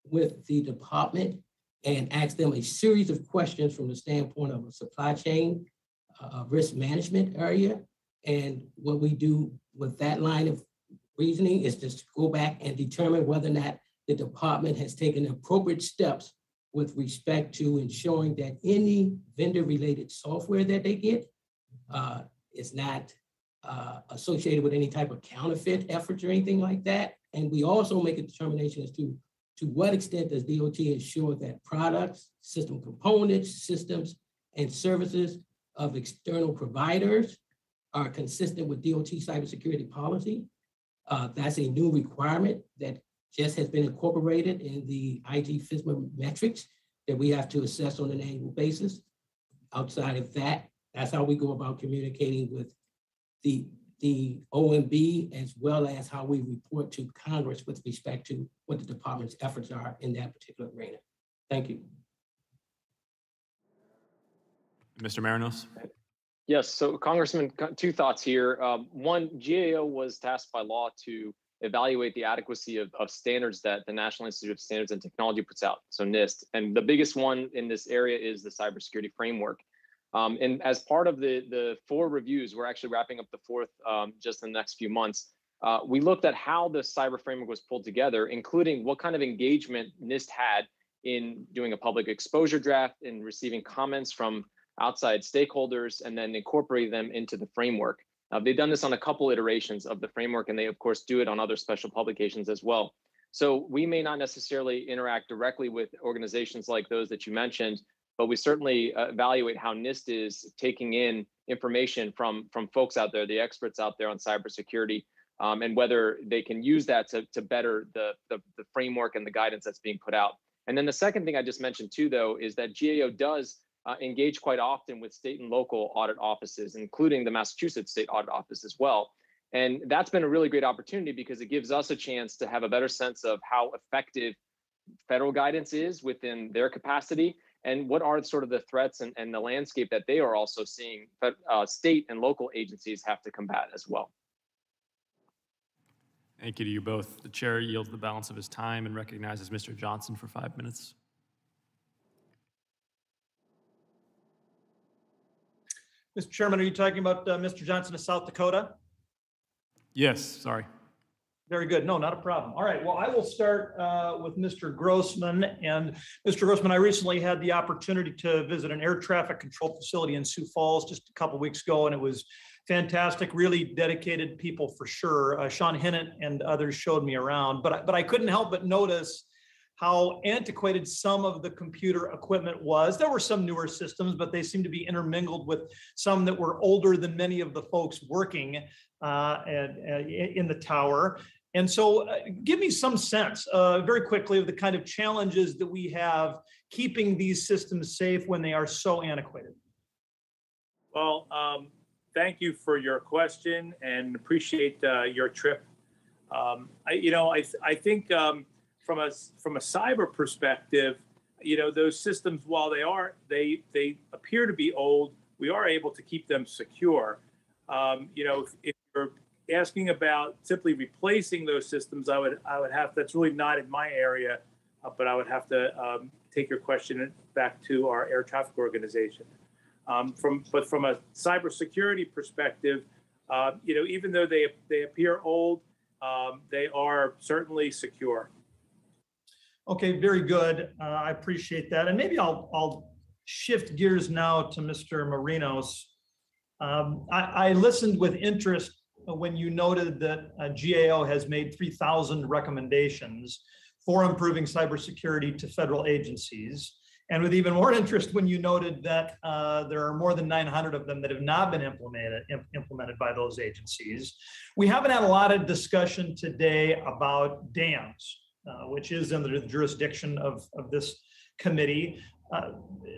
with the department and ask them a series of questions from the standpoint of a supply chain risk management area. And what we do with that line of reasoning is just go back and determine whether or not the department has taken appropriate steps with respect to ensuring that any vendor-related software that they get is not associated with any type of counterfeit efforts or anything like that. And we also make a determination as to what extent does DOT ensure that products, system components, systems, and services of external providers are consistent with DOT cybersecurity policy. That's a new requirement that just has been incorporated in the IG FISMA metrics that we have to assess on an annual basis. Outside of that, that's how we go about communicating with the OMB, as well as how we report to Congress with respect to what the department's efforts are in that particular arena. Thank you. Mr. Marinos? Yes, so Congressman, two thoughts here. One, GAO was tasked by law to evaluate the adequacy of standards that the National Institute of Standards and Technology puts out, so NIST. And the biggest one in this area is the cybersecurity framework. And as part of the 4 reviews, we're actually wrapping up the 4th just in the next few months. We looked at how the cyber framework was pulled together, including what kind of engagement NIST had in doing a public exposure draft and receiving comments from outside stakeholders and then incorporating them into the framework. They've done this on a couple iterations of the framework, and they of course do it on other special publications as well. So we may not necessarily interact directly with organizations like those that you mentioned, but we certainly evaluate how NIST is taking in information from folks out there, the experts out there on cybersecurity, and whether they can use that to better the framework and the guidance that's being put out. And then the second thing I just mentioned too, though, is that GAO does engage quite often with state and local audit offices, including the Massachusetts State Audit Office as well. And that's been a really great opportunity because it gives us a chance to have a better sense of how effective federal guidance is within their capacity and what are sort of the threats and the landscape that they are also seeing, but state and local agencies have to combat as well. Thank you to you both. The chair yields the balance of his time and recognizes Mr. Johnson for 5 minutes. Mr. Chairman, are you talking about Mr. Johnson of South Dakota? Yes, sorry. Very good. No, not a problem. All right. Well, I will start with Mr. Grossman. And Mr. Grossman, I recently had the opportunity to visit an air traffic control facility in Sioux Falls just a couple of weeks ago, and it was fantastic. Really dedicated people for sure. Sean Hinnant and others showed me around, but I couldn't help but notice how antiquated some of the computer equipment was. There were some newer systems, but they seemed to be intermingled with some that were older than many of the folks working in the tower. And so give me some sense very quickly of the kind of challenges that we have keeping these systems safe when they are so antiquated. Well, thank you for your question and appreciate your trip. I think from a cyber perspective, those systems, while they appear to be old, we are able to keep them secure. If you're asking about simply replacing those systems, I would have, that's really not in my area, but I would have to take your question back to our air traffic organization. But from a cybersecurity perspective, even though they appear old, they are certainly secure. Okay, very good. I appreciate that. And maybe I'll shift gears now to Mr. Marinos. I listened with interest when you noted that GAO has made 3,000 recommendations for improving cybersecurity to federal agencies. And with even more interest when you noted that there are more than 900 of them that have not been implemented by those agencies. We haven't had a lot of discussion today about dams, which is under the jurisdiction of this committee.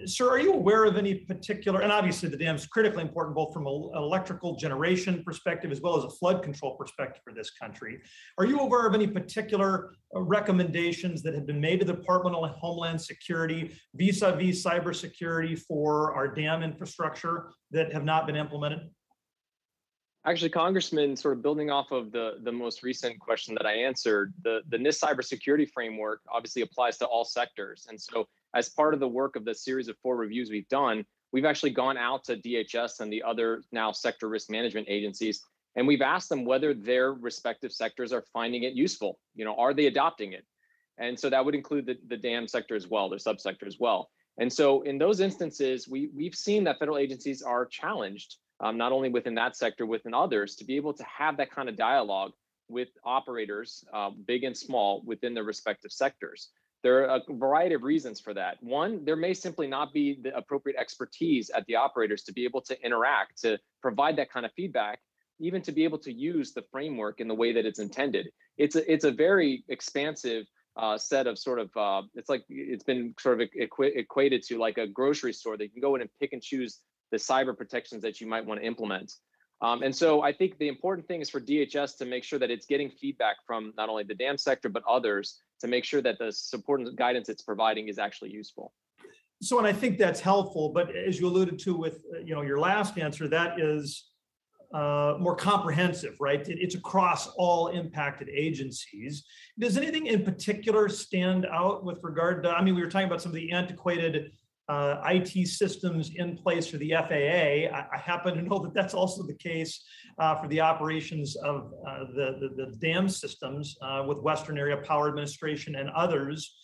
Sir, are you aware of any particular, and obviously the dam is critically important both from an electrical generation perspective as well as a flood control perspective for this country. Are you aware of any particular recommendations that have been made to the Department of Homeland Security vis-a-vis cybersecurity for our dam infrastructure that have not been implemented? Actually, Congressman, sort of building off of the most recent question that I answered, the NIST cybersecurity framework obviously applies to all sectors. And so as part of the work of the series of 4 reviews we've done, we've actually gone out to DHS and the other now sector risk management agencies, and we've asked them whether their respective sectors are finding it useful. You know, are they adopting it? And so that would include the dam sector as well, their subsector as well. And so in those instances, we've seen that federal agencies are challenged, not only within that sector, within others, to be able to have that kind of dialogue with operators, big and small, within their respective sectors. There are a variety of reasons for that. One, there may simply not be the appropriate expertise at the operators to be able to interact, to provide that kind of feedback, even to be able to use the framework in the way that it's intended. It's a very expansive set of sort of, it's like, it's been sort of equated to like a grocery store that you can go in and pick and choose the cyber protections that you might want to implement. And so I think the important thing is for DHS to make sure that it's getting feedback from not only the dam sector, but others to make sure that the support and guidance it's providing is actually useful. So, and I think that's helpful, but as you alluded to with your last answer, that is more comprehensive, right? It's across all impacted agencies. Does anything in particular stand out with regard to, I mean, we were talking about some of the antiquated IT systems in place for the FAA. I happen to know that that's also the case for the operations of the dam systems with Western Area Power Administration and others.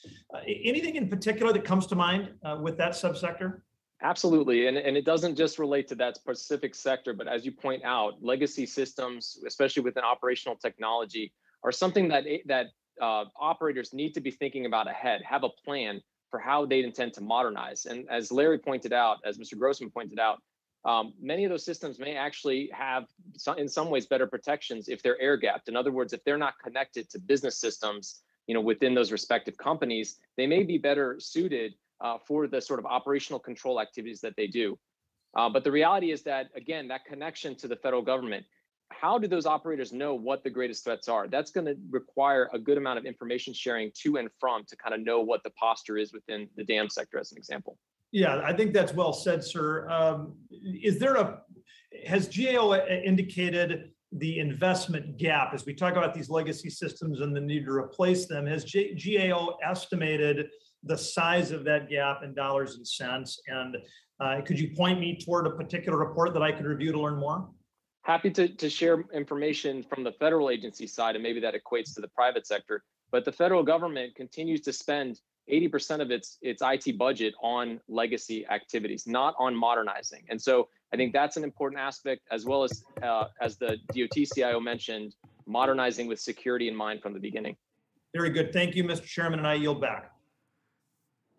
Anything in particular that comes to mind with that subsector? Absolutely, and it doesn't just relate to that specific sector, but as you point out, legacy systems, especially within operational technology, are something that operators need to be thinking about ahead, have a plan for how they intend to modernize. And as Larry pointed out, as Mr. Grossman pointed out, many of those systems may actually have, in some ways, better protections if they're air-gapped. In other words, if they're not connected to business systems, within those respective companies, they may be better suited for the sort of operational control activities that they do. But the reality is that, again, that connection to the federal government, how do those operators know what the greatest threats are? That's going to require a good amount of information sharing to and from to kind of know what the posture is within the dam sector, as an example. Yeah, I think that's well said, sir. Has GAO indicated the investment gap as we talk about these legacy systems and the need to replace them? Has GAO estimated the size of that gap in dollars and cents? And could you point me toward a particular report that I could review to learn more? Happy to share information from the federal agency side, and maybe that equates to the private sector. But the federal government continues to spend 80% of its IT budget on legacy activities, not on modernizing. And so I think that's an important aspect, as well as the DOT CIO mentioned, modernizing with security in mind from the beginning. Very good. Thank you, Mr. Chairman, and I yield back.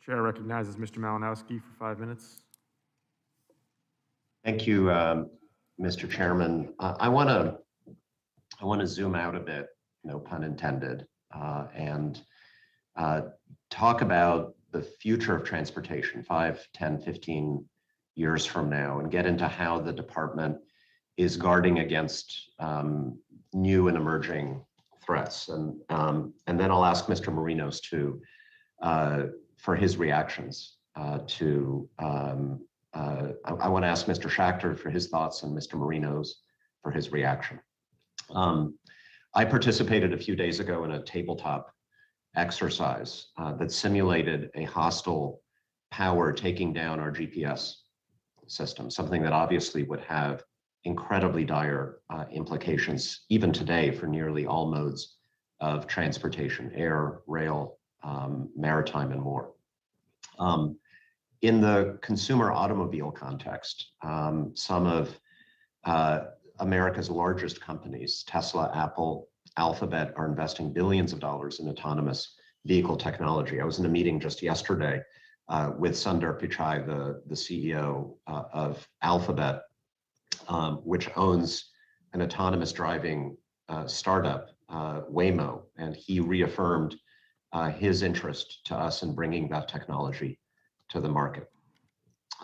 Chair recognizes Mr. Malinowski for 5 minutes. Thank you, Mr. Chairman. I want to zoom out a bit, no pun intended, and talk about the future of transportation 5, 10, 15 years from now, and get into how the department is guarding against new and emerging threats. And then I'll ask Mr. Marinos for his reactions I want to ask Mr. Schachter for his thoughts and Mr. Marinos for his reaction. I participated a few days ago in a tabletop exercise that simulated a hostile power taking down our GPS system, something that obviously would have incredibly dire implications even today for nearly all modes of transportation, air, rail, maritime, and more. In the consumer automobile context, some of America's largest companies, Tesla, Apple, Alphabet, are investing billions of dollars in autonomous vehicle technology. I was in a meeting just yesterday with Sundar Pichai, the CEO of Alphabet, which owns an autonomous driving startup, Waymo, and he reaffirmed his interest to us in bringing that technology to the market.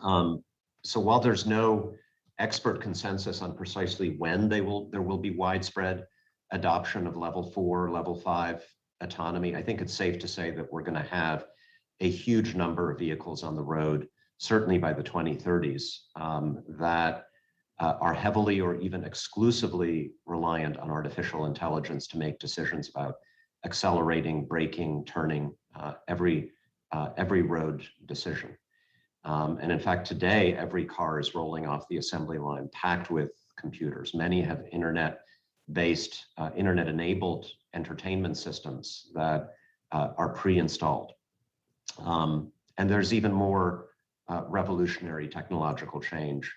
So while there's no expert consensus on precisely when there will be widespread adoption of level 4, level 5 autonomy, I think it's safe to say that we're going to have a huge number of vehicles on the road, certainly by the 2030s, that are heavily or even exclusively reliant on artificial intelligence to make decisions about accelerating, braking, turning, every road decision. And in fact, today, every car is rolling off the assembly line packed with computers. Many have internet-based, internet-enabled entertainment systems that are pre-installed. And there's even more revolutionary technological change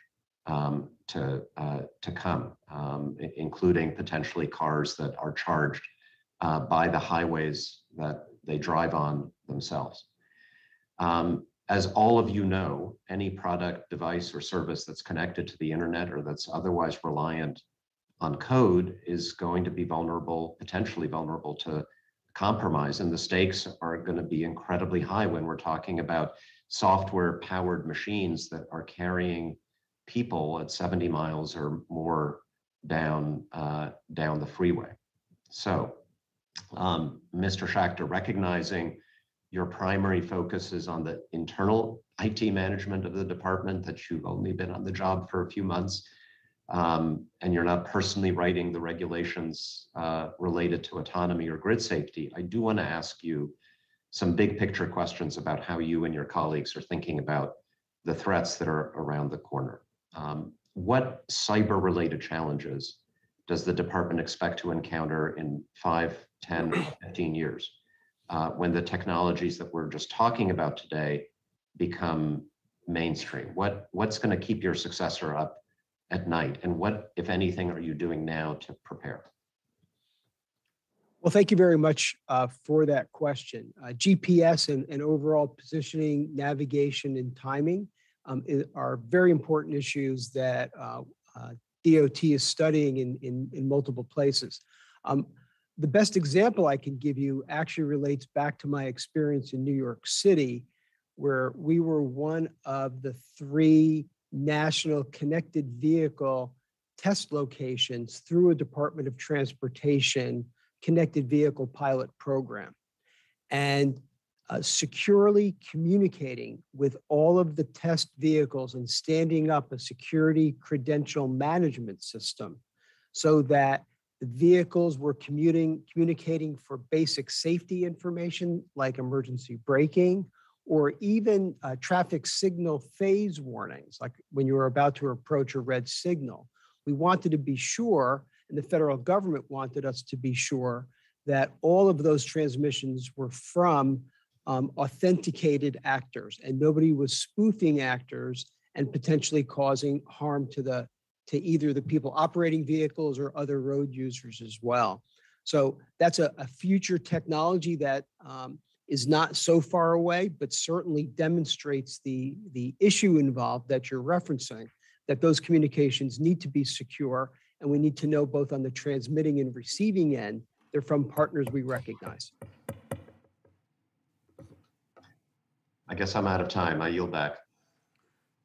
to come, including potentially cars that are charged by the highways that they drive on themselves. As all of you know, any product, device, or service that's connected to the internet or that's otherwise reliant on code is going to be vulnerable, potentially vulnerable to compromise. And the stakes are going to be incredibly high when we're talking about software-powered machines that are carrying people at 70 miles or more down the freeway. So, Mr. Schachter, recognizing your primary focus is on the internal IT management of the department, that you've only been on the job for a few months, and you're not personally writing the regulations related to autonomy or grid safety, I do want to ask you some big picture questions about how you and your colleagues are thinking about the threats that are around the corner. What cyber-related challenges does the department expect to encounter in 5, 10, 15 years when the technologies that we're just talking about today become mainstream? What's going to keep your successor up at night? And what, if anything, are you doing now to prepare? Well, thank you very much for that question. GPS and overall positioning, navigation, and timing are very important issues that DOT is studying in multiple places. The best example I can give you actually relates back to my experience in New York City, where we were one of the 3 national connected vehicle test locations through a Department of Transportation connected vehicle pilot program. And securely communicating with all of the test vehicles and standing up a security credential management system so that the vehicles were communicating for basic safety information like emergency braking, or even traffic signal phase warnings, like when you were about to approach a red signal. We wanted to be sure, and the federal government wanted us to be sure, that all of those transmissions were from authenticated actors, and nobody was spoofing actors and potentially causing harm to either the people operating vehicles or other road users as well. So that's a future technology that is not so far away, but certainly demonstrates the issue involved that you're referencing, that those communications need to be secure, and we need to know both on the transmitting and receiving end, they're from partners we recognize. I guess I'm out of time. I yield back.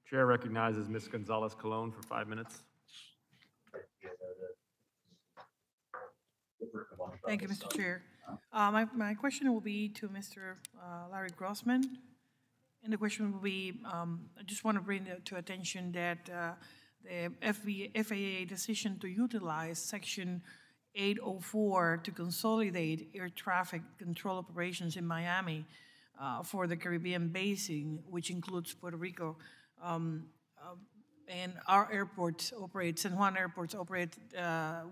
Chair recognizes Ms. Gonzalez Colon for 5 minutes. Thank you, Mr. Chair. My question will be to Mr. Larry Grossman. And the question will be, I just want to bring to attention that the FAA decision to utilize Section 804 to consolidate air traffic control operations in Miami for the Caribbean basin, which includes Puerto Rico, and our airports operate, San Juan airports operate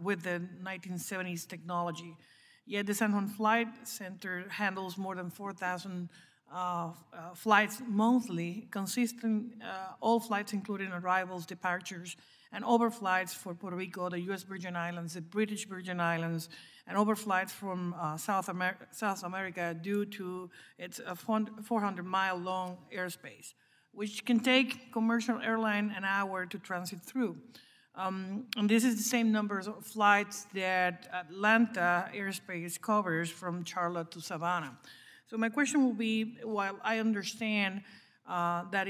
with the 1970s technology. Yet the San Juan Flight Center handles more than 4,000 flights monthly, consisting all flights including arrivals, departures, and overflights for Puerto Rico, the U.S. Virgin Islands, the British Virgin Islands, and overflights from South America due to its 400-mile long airspace, which can take commercial airline an hour to transit through. And this is the same numbers of flights that Atlanta airspace covers from Charlotte to Savannah. So my question will be, while I understand that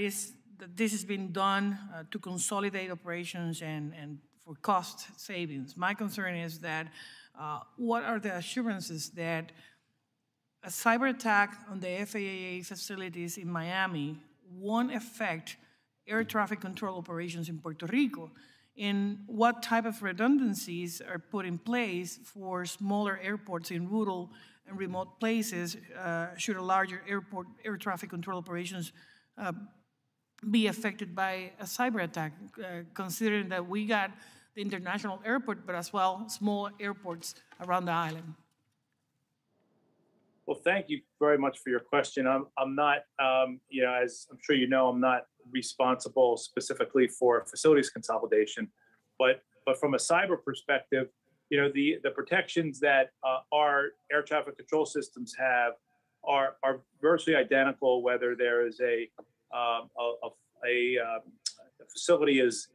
this has been done to consolidate operations and for cost savings, my concern is that what are the assurances that a cyber attack on the FAA facilities in Miami won't affect air traffic control operations in Puerto Rico? And what type of redundancies are put in place for smaller airports in rural and remote places should a larger air traffic control operations be affected by a cyber attack, considering that we got the international airport, but as well small airports around the island? Well, thank you very much for your question. I'm not, as I'm sure you know, I'm not responsible specifically for facilities consolidation, but from a cyber perspective, the protections that our air traffic control systems have are virtually identical, whether there is a facility is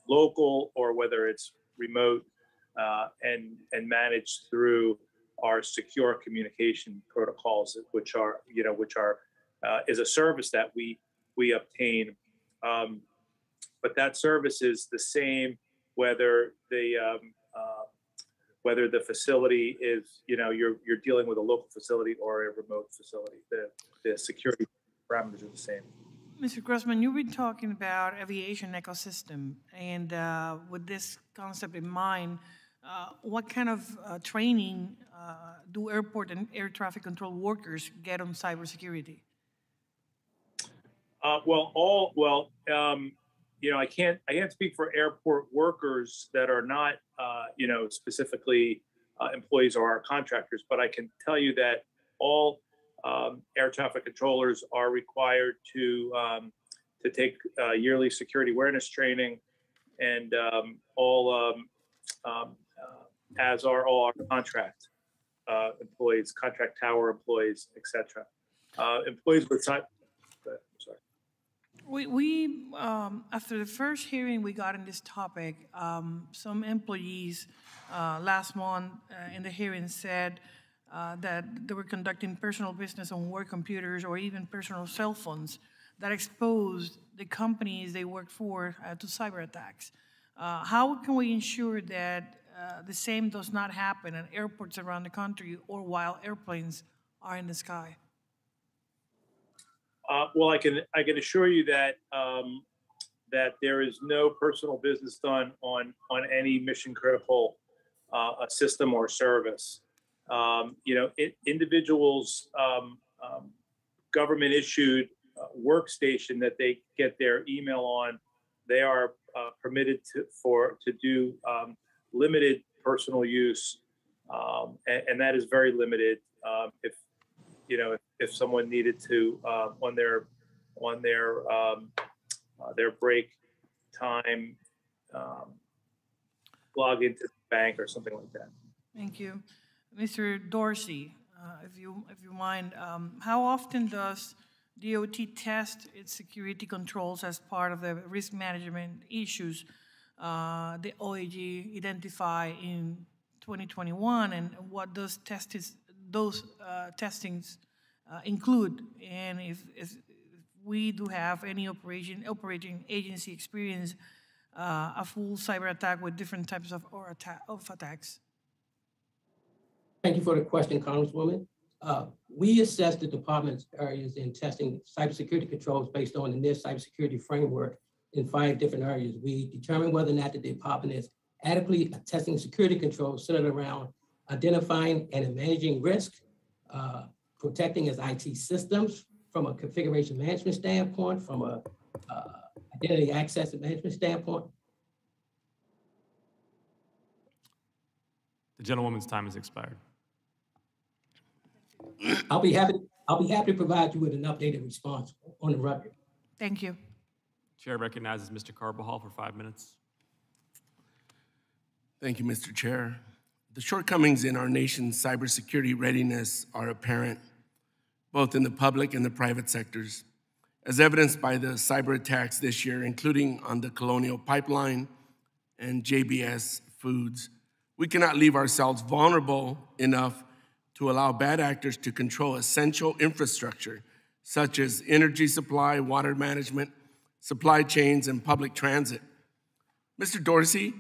local or whether it's remote and managed through our secure communication protocols, which is a service that we obtain. But that service is the same whether the facility is, you're dealing with a local facility or a remote facility. The security parameters are the same. Mr. Grossman, you've been talking about aviation ecosystem, and with this concept in mind, what kind of training do airport and air traffic control workers get on cybersecurity? I can't speak for airport workers that are not, specifically employees or our contractors, but I can tell you that all air traffic controllers are required to take yearly security awareness training, and as are all our contract employees, contract tower employees, etc. Employees with sorry. We after the first hearing we got on this topic, some employees last month in the hearing said that they were conducting personal business on work computers or even personal cell phones that exposed the companies they worked for to cyber attacks. How can we ensure that the same does not happen at airports around the country or while airplanes are in the sky? I can assure you that that there is no personal business done on any mission critical system or service. Individuals government issued workstation that they get their email on, they are permitted to do limited personal use, and that is very limited. If someone needed to on their break time log into the bank or something like that. Thank you, Mr. Dorsey. If you mind, how often does DOT test its security controls as part of the risk management issues the OAG identify in 2021, and what does those testings include? And if we do have any operating agency experience a full cyber attack with different types of attacks? Thank you for the question, Congresswoman. We assess the department's areas in testing cybersecurity controls based on the NIST cybersecurity framework in 5 different areas. We determine whether or not the department is adequately testing security controls centered around identifying and managing risk, protecting its IT systems from a configuration management standpoint, from a identity access and management standpoint. The gentlewoman's time has expired. I'll be happy I'll be happy to provide you with an updated response on the record. Thank you. Chair recognizes Mr. Carbajal for 5 minutes. Thank you, Mr. Chair. The shortcomings in our nation's cybersecurity readiness are apparent, both in the public and the private sectors, as evidenced by the cyber attacks this year, including on the Colonial Pipeline and JBS Foods. We cannot leave ourselves vulnerable enough to allow bad actors to control essential infrastructure, such as energy supply, water management, supply chains, and public transit. Mr. Dorsey,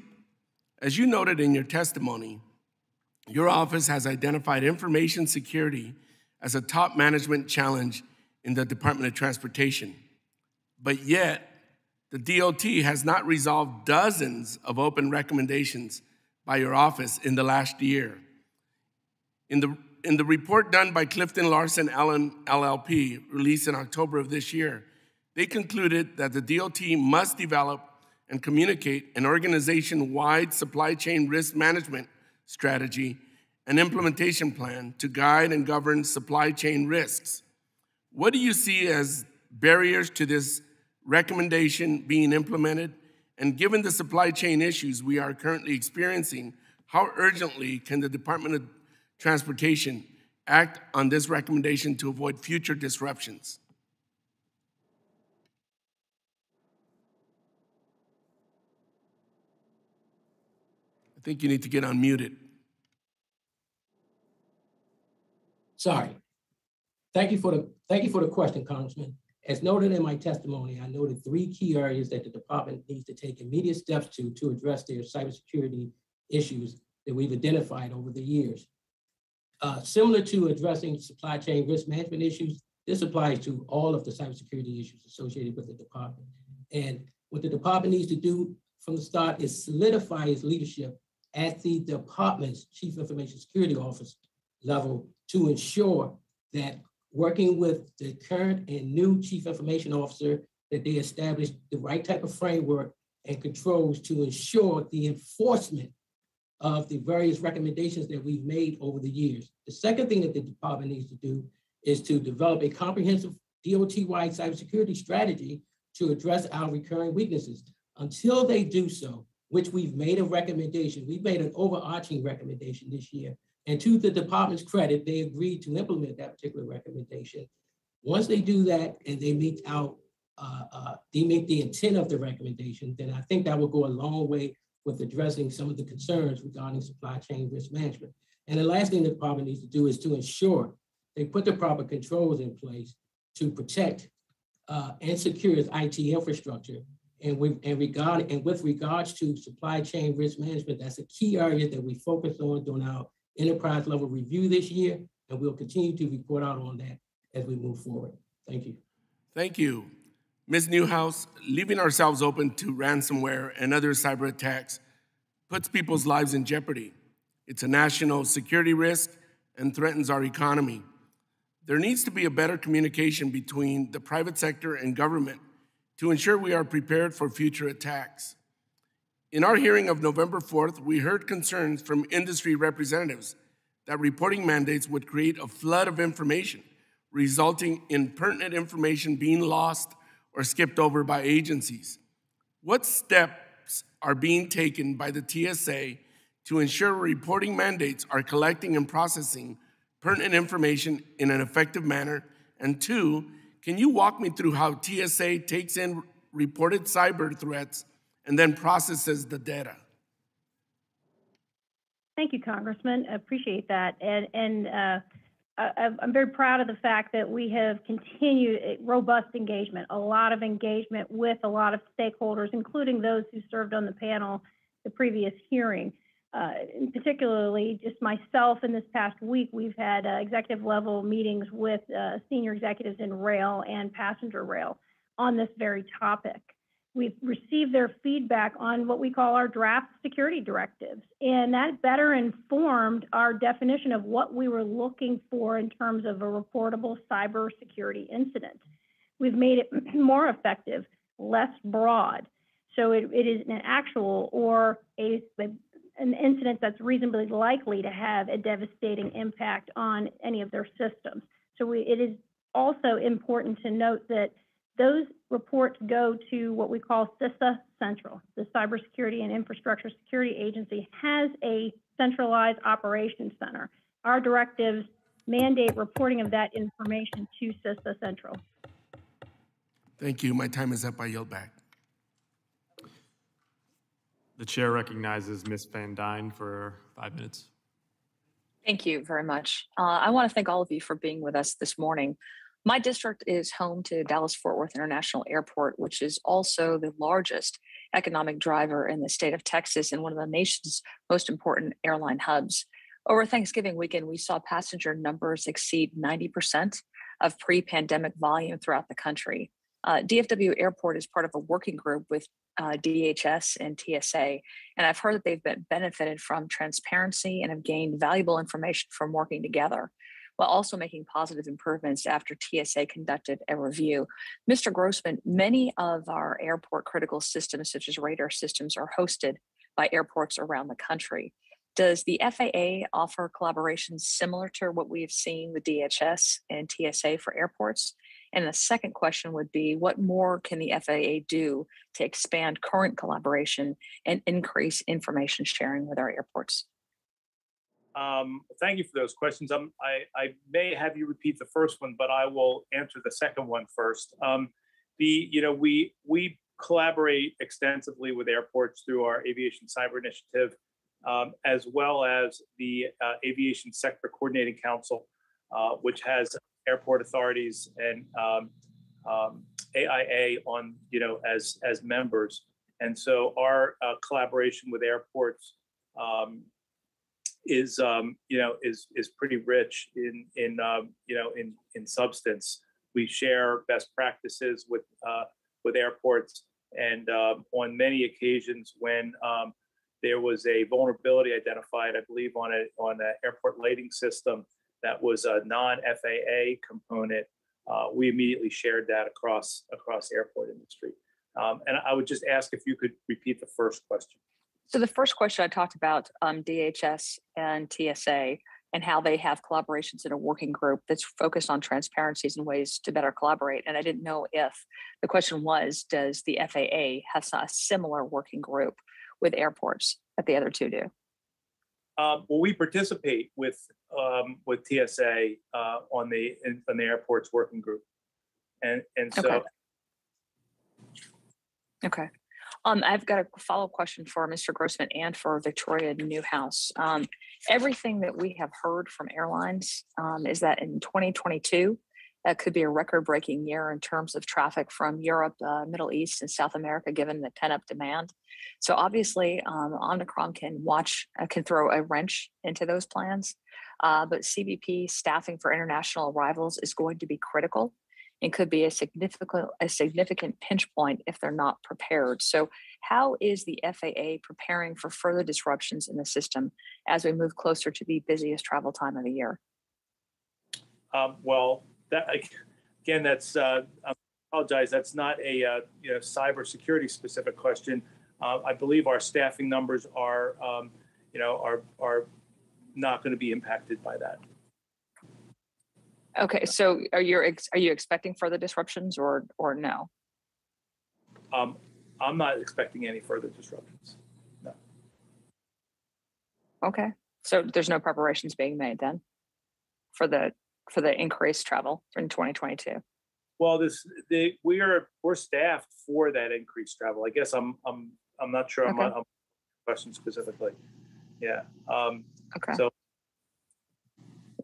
as you noted in your testimony, your office has identified information security as a top management challenge in the Department of Transportation. But yet, the DOT has not resolved dozens of open recommendations by your office in the last year. In the report done by Clifton Larson Allen LLP, released in October of this year, they concluded that the DOT must develop and communicate an organization-wide supply chain risk management strategy and implementation plan to guide and govern supply chain risks. What do you see as barriers to this recommendation being implemented? And given the supply chain issues we are currently experiencing, how urgently can the Department of Transportation act on this recommendation to avoid future disruptions? I think you need to get unmuted. Sorry. Thank you for the question, Congressman. As noted in my testimony, I noted 3 key areas that the department needs to take immediate steps to address their cybersecurity issues that we've identified over the years. Similar to addressing supply chain risk management issues, this applies to all of the cybersecurity issues associated with the department. And what the department needs to do from the start is solidify its leadership at the department's Chief Information Security Office level to ensure that working with the current and new Chief Information Officer, that they establish the right type of framework and controls to ensure the enforcement of the various recommendations that we've made over the years. The second thing that the department needs to do is to develop a comprehensive DOT-wide cybersecurity strategy to address our recurring weaknesses. Until they do so, which we've made a recommendation, we've made an overarching recommendation this year, and to the department's credit, they agreed to implement that particular recommendation. Once they do that and they meet the intent of the recommendation, then I think that will go a long way with addressing some of the concerns regarding supply chain risk management. And the last thing the department needs to do is to ensure they put the proper controls in place to protect and secure its IT infrastructure. And with regards to supply chain risk management, that's a key area that we focus on during our enterprise level review this year, and we'll continue to report out on that as we move forward. Thank you. Thank you. Ms. Newhouse, leaving ourselves open to ransomware and other cyber attacks puts people's lives in jeopardy. It's a national security risk and threatens our economy. There needs to be a better communication between the private sector and government to ensure we are prepared for future attacks. In our hearing of November 4th, we heard concerns from industry representatives that reporting mandates would create a flood of information, resulting in pertinent information being lost or skipped over by agencies. What steps are being taken by the TSA to ensure reporting mandates are collecting and processing pertinent information in an effective manner? And 2, can you walk me through how TSA takes in reported cyber threats and then processes the data? Thank you, Congressman. I appreciate that. I'm very proud of the fact that we have continued robust engagement, a lot of engagement with a lot of stakeholders, including those who served on the panel the previous hearing. Particularly just myself in this past week, we've had executive level meetings with senior executives in rail and passenger rail on this very topic. We've received their feedback on what we call our draft security directives, and that better informed our definition of what we were looking for in terms of a reportable cybersecurity incident. We've made it more effective, less broad. So it is an actual or an incident that's reasonably likely to have a devastating impact on any of their systems. So it is also important to note that those reports go to what we call CISA Central. The Cybersecurity and Infrastructure Security Agency has a centralized operations center. Our directives mandate reporting of that information to CISA Central. Thank you. My time is up. I yield back. The chair recognizes Ms. Van Dyne for 5 minutes. Thank you very much. I want to thank all of you for being with us this morning. My district is home to Dallas-Fort Worth International Airport, which is also the largest economic driver in the state of Texas and one of the nation's most important airline hubs. Over Thanksgiving weekend, we saw passenger numbers exceed 90% of pre-pandemic volume throughout the country. DFW Airport is part of a working group with DHS and TSA, and I've heard that they've been benefited from transparency and have gained valuable information from working together, while also making positive improvements after TSA conducted a review. Mr. Grossman, many of our airport critical systems, such as radar systems, are hosted by airports around the country. Does the FAA offer collaborations similar to what we've seen with DHS and TSA for airports? And the second question would be, what more can the FAA do to expand current collaboration and increase information sharing with our airports? Thank you for those questions. I may have you repeat the first one, but I will answer the second one first. We collaborate extensively with airports through our Aviation Cyber Initiative, as well as the Aviation Sector Coordinating Council, which has airport authorities and AIA on, as members. And so our collaboration with airports is pretty rich in substance. We share best practices with airports, and on many occasions when there was a vulnerability identified, I believe on an airport lighting system that was a non-FAA component, we immediately shared that across airport industry. And I would just ask if you could repeat the first question. So the first question I talked about DHS and TSA and how they have collaborations in a working group that's focused on transparencies and ways to better collaborate. And I didn't know if the question was, does the FAA have a similar working group with airports that the other two do? Well, we participate with TSA on the airports working group, and so. Okay. I've got a follow-up question for Mr. Grossman and for Victoria Newhouse. Everything that we have heard from airlines is that in 2022, that could be a record-breaking year in terms of traffic from Europe, Middle East, and South America, given the pent-up demand. So obviously, Omicron can throw a wrench into those plans, but CBP staffing for international arrivals is going to be critical and could be a significant pinch point if they're not prepared. So how is the FAA preparing for further disruptions in the system as we move closer to the busiest travel time of the year? Well, that's I apologize. That's not a cybersecurity specific question. I believe our staffing numbers are not going to be impacted by that. Okay, so are you expecting further disruptions or no? I'm not expecting any further disruptions. No. Okay, so there's no preparations being made then for the increased travel in 2022. Well, we're staffed for that increased travel. I guess I'm not sure. Okay. I'm not question specifically. Yeah. Okay.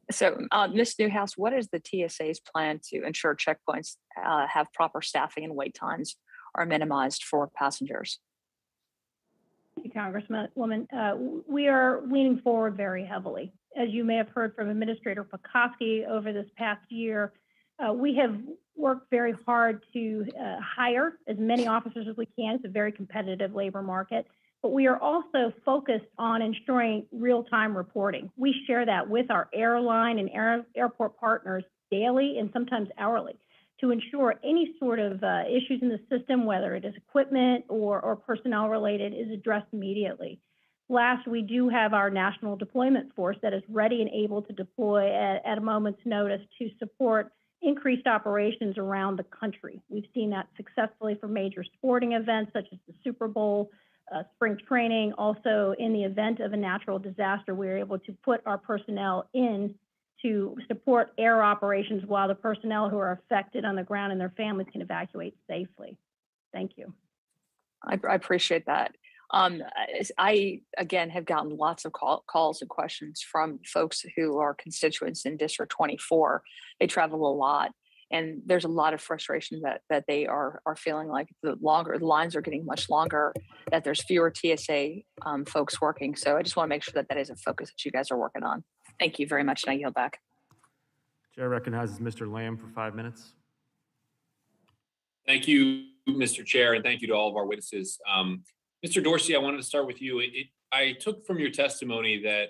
So, Ms. Newhouse, what is the TSA's plan to ensure checkpoints have proper staffing and wait times are minimized for passengers? Thank you, Congresswoman. We are leaning forward very heavily. As you may have heard from Administrator Pekoski over this past year, we have worked very hard to hire as many officers as we can. It's a very competitive labor market. But we are also focused on ensuring real-time reporting. We share that with our airline and airport partners daily and sometimes hourly to ensure any sort of issues in the system, whether it is equipment or personnel related, is addressed immediately. Last, we do have our national deployment force that is ready and able to deploy at a moment's notice to support increased operations around the country. We've seen that successfully for major sporting events such as the Super Bowl, spring training. Also, in the event of a natural disaster, we're able to put our personnel in to support air operations while the personnel who are affected on the ground and their families can evacuate safely. Thank you. I appreciate that. I, again, have gotten lots of calls and questions from folks who are constituents in District 24. They travel a lot, and there's a lot of frustration that they are feeling like the lines are getting much longer, that there's fewer TSA folks working. So I just want to make sure that is a focus that you guys are working on. Thank you very much, and I yield back. Chair recognizes Mr. Lamb for 5 minutes. Thank you, Mr. Chair, and thank you to all of our witnesses. Mr. Dorsey, I wanted to start with you. I took from your testimony that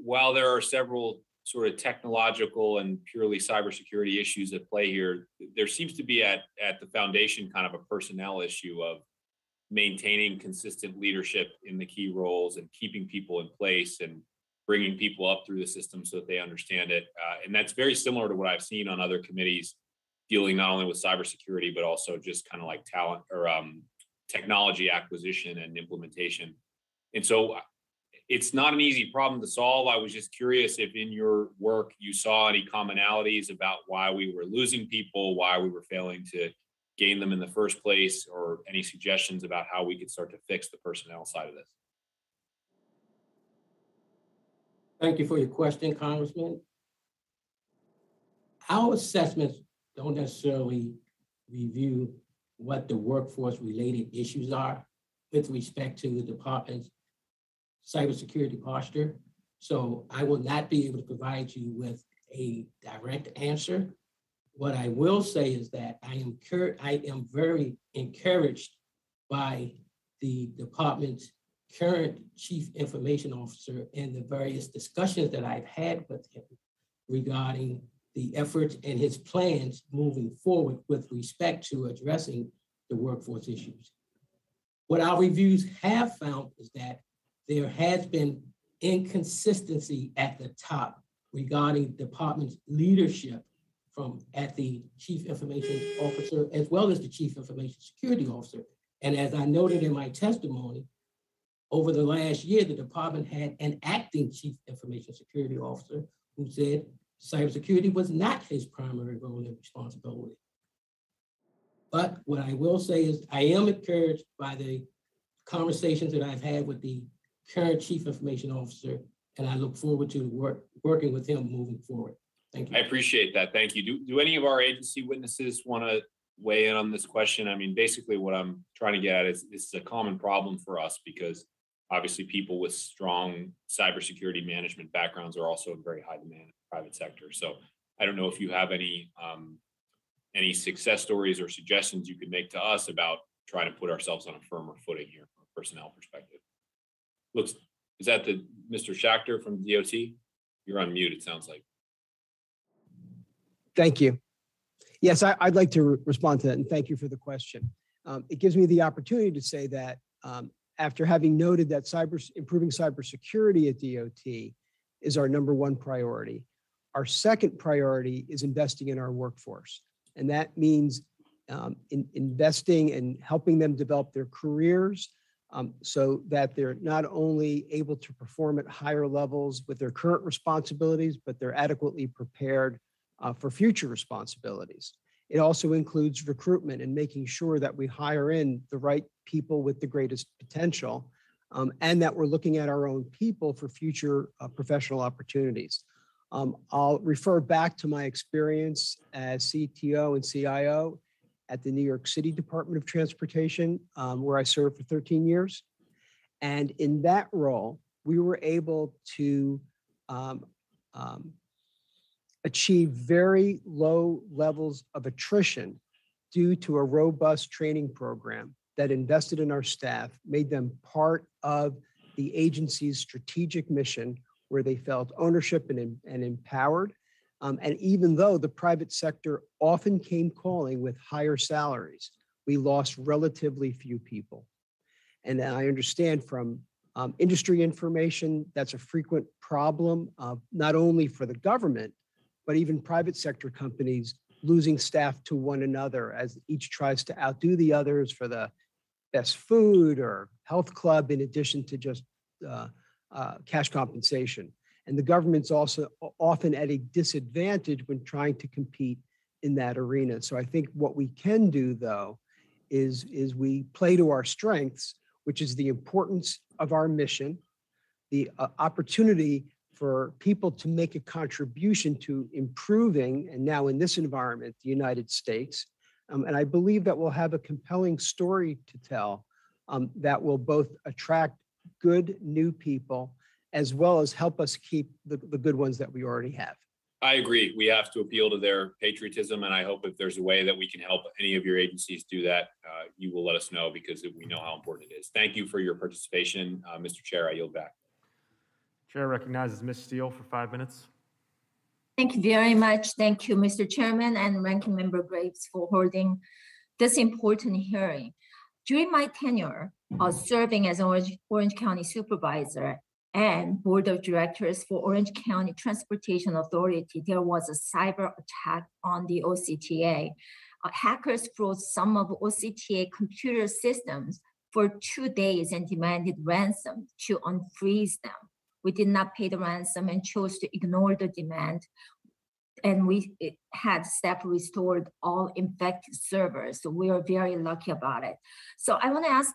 while there are several sort of technological and purely cybersecurity issues at play here, there seems to be at the foundation kind of a personnel issue of maintaining consistent leadership in the key roles and keeping people in place and bringing people up through the system so that they understand it. And that's very similar to what I've seen on other committees dealing not only with cybersecurity, but also just kind of like talent or technology acquisition and implementation. And so it's not an easy problem to solve. I was just curious if in your work you saw any commonalities about why we were losing people, why we were failing to gain them in the first place, or any suggestions about how we could start to fix the personnel side of this. Thank you for your question, Congressman. Our assessments don't necessarily review what the workforce related issues are with respect to the department's cybersecurity posture. So I will not be able to provide you with a direct answer. What I will say is that I am very encouraged by the department's current chief information officer and the various discussions that I've had with him regarding the efforts and his plans moving forward with respect to addressing the workforce issues. What our reviews have found is that there has been inconsistency at the top regarding department's leadership from at the chief information officer as well as the chief information security officer. And as I noted in my testimony, over the last year, the department had an acting chief information security officer who said cybersecurity was not his primary role and responsibility. But what I will say is I am encouraged by the conversations that I've had with the current chief information officer, and I look forward to working with him moving forward. Thank you. I appreciate that. Thank you. Do any of our agency witnesses want to weigh in on this question? I mean, basically what I'm trying to get at is this is a common problem for us because obviously people with strong cybersecurity management backgrounds are also in very high demand in the private sector. So I don't know if you have any success stories or suggestions you could make to us about trying to put ourselves on a firmer footing here from a personnel perspective. Looks, is that the Mr. Schachter from DOT? You're on mute, it sounds like. Thank you. Yes, I'd like to respond to that, and thank you for the question. It gives me the opportunity to say that after having noted that improving cybersecurity at DOT is our #1 priority, our second priority is investing in our workforce. And that means investing and helping them develop their careers so that they're not only able to perform at higher levels with their current responsibilities, but they're adequately prepared for future responsibilities. It also includes recruitment and making sure that we hire in the right people with the greatest potential and that we're looking at our own people for future professional opportunities. I'll refer back to my experience as CTO and CIO at the New York City Department of Transportation, where I served for 13 years. And in that role, we were able to achieve very low levels of attrition due to a robust training program that invested in our staff, made them part of the agency's strategic mission where they felt ownership and empowered. And even though the private sector often came calling with higher salaries, we lost relatively few people. And I understand from Industry information, that's a frequent problem, not only for the government, but even private sector companies losing staff to one another as each tries to outdo the others for the best food or health club, in addition to just cash compensation. And the government's also often at a disadvantage when trying to compete in that arena. So I think what we can do, though, is we play to our strengths, which is the importance of our mission, the opportunity for people to make a contribution to improving, and now in this environment, the United States. And I believe that we'll have a compelling story to tell that will both attract good new people as well as help us keep the good ones that we already have. I agree. We have to appeal to their patriotism, and I hope if there's a way that we can help any of your agencies do that, you will let us know, because we know how important it is. Thank you for your participation. Mr. Chair, I yield back. Chair recognizes Ms. Steele for 5 minutes. Thank you very much. Thank you, Mr. Chairman and Ranking Member Graves, for holding this important hearing. During my tenure serving as Orange County Supervisor and Board of Directors for Orange County Transportation Authority, there was a cyber attack on the OCTA. Hackers froze some of OCTA computer systems for 2 days and demanded ransom to unfreeze them. We did not pay the ransom and chose to ignore the demand. And we had staff restored all infected servers. So we are very lucky about it. So I want to ask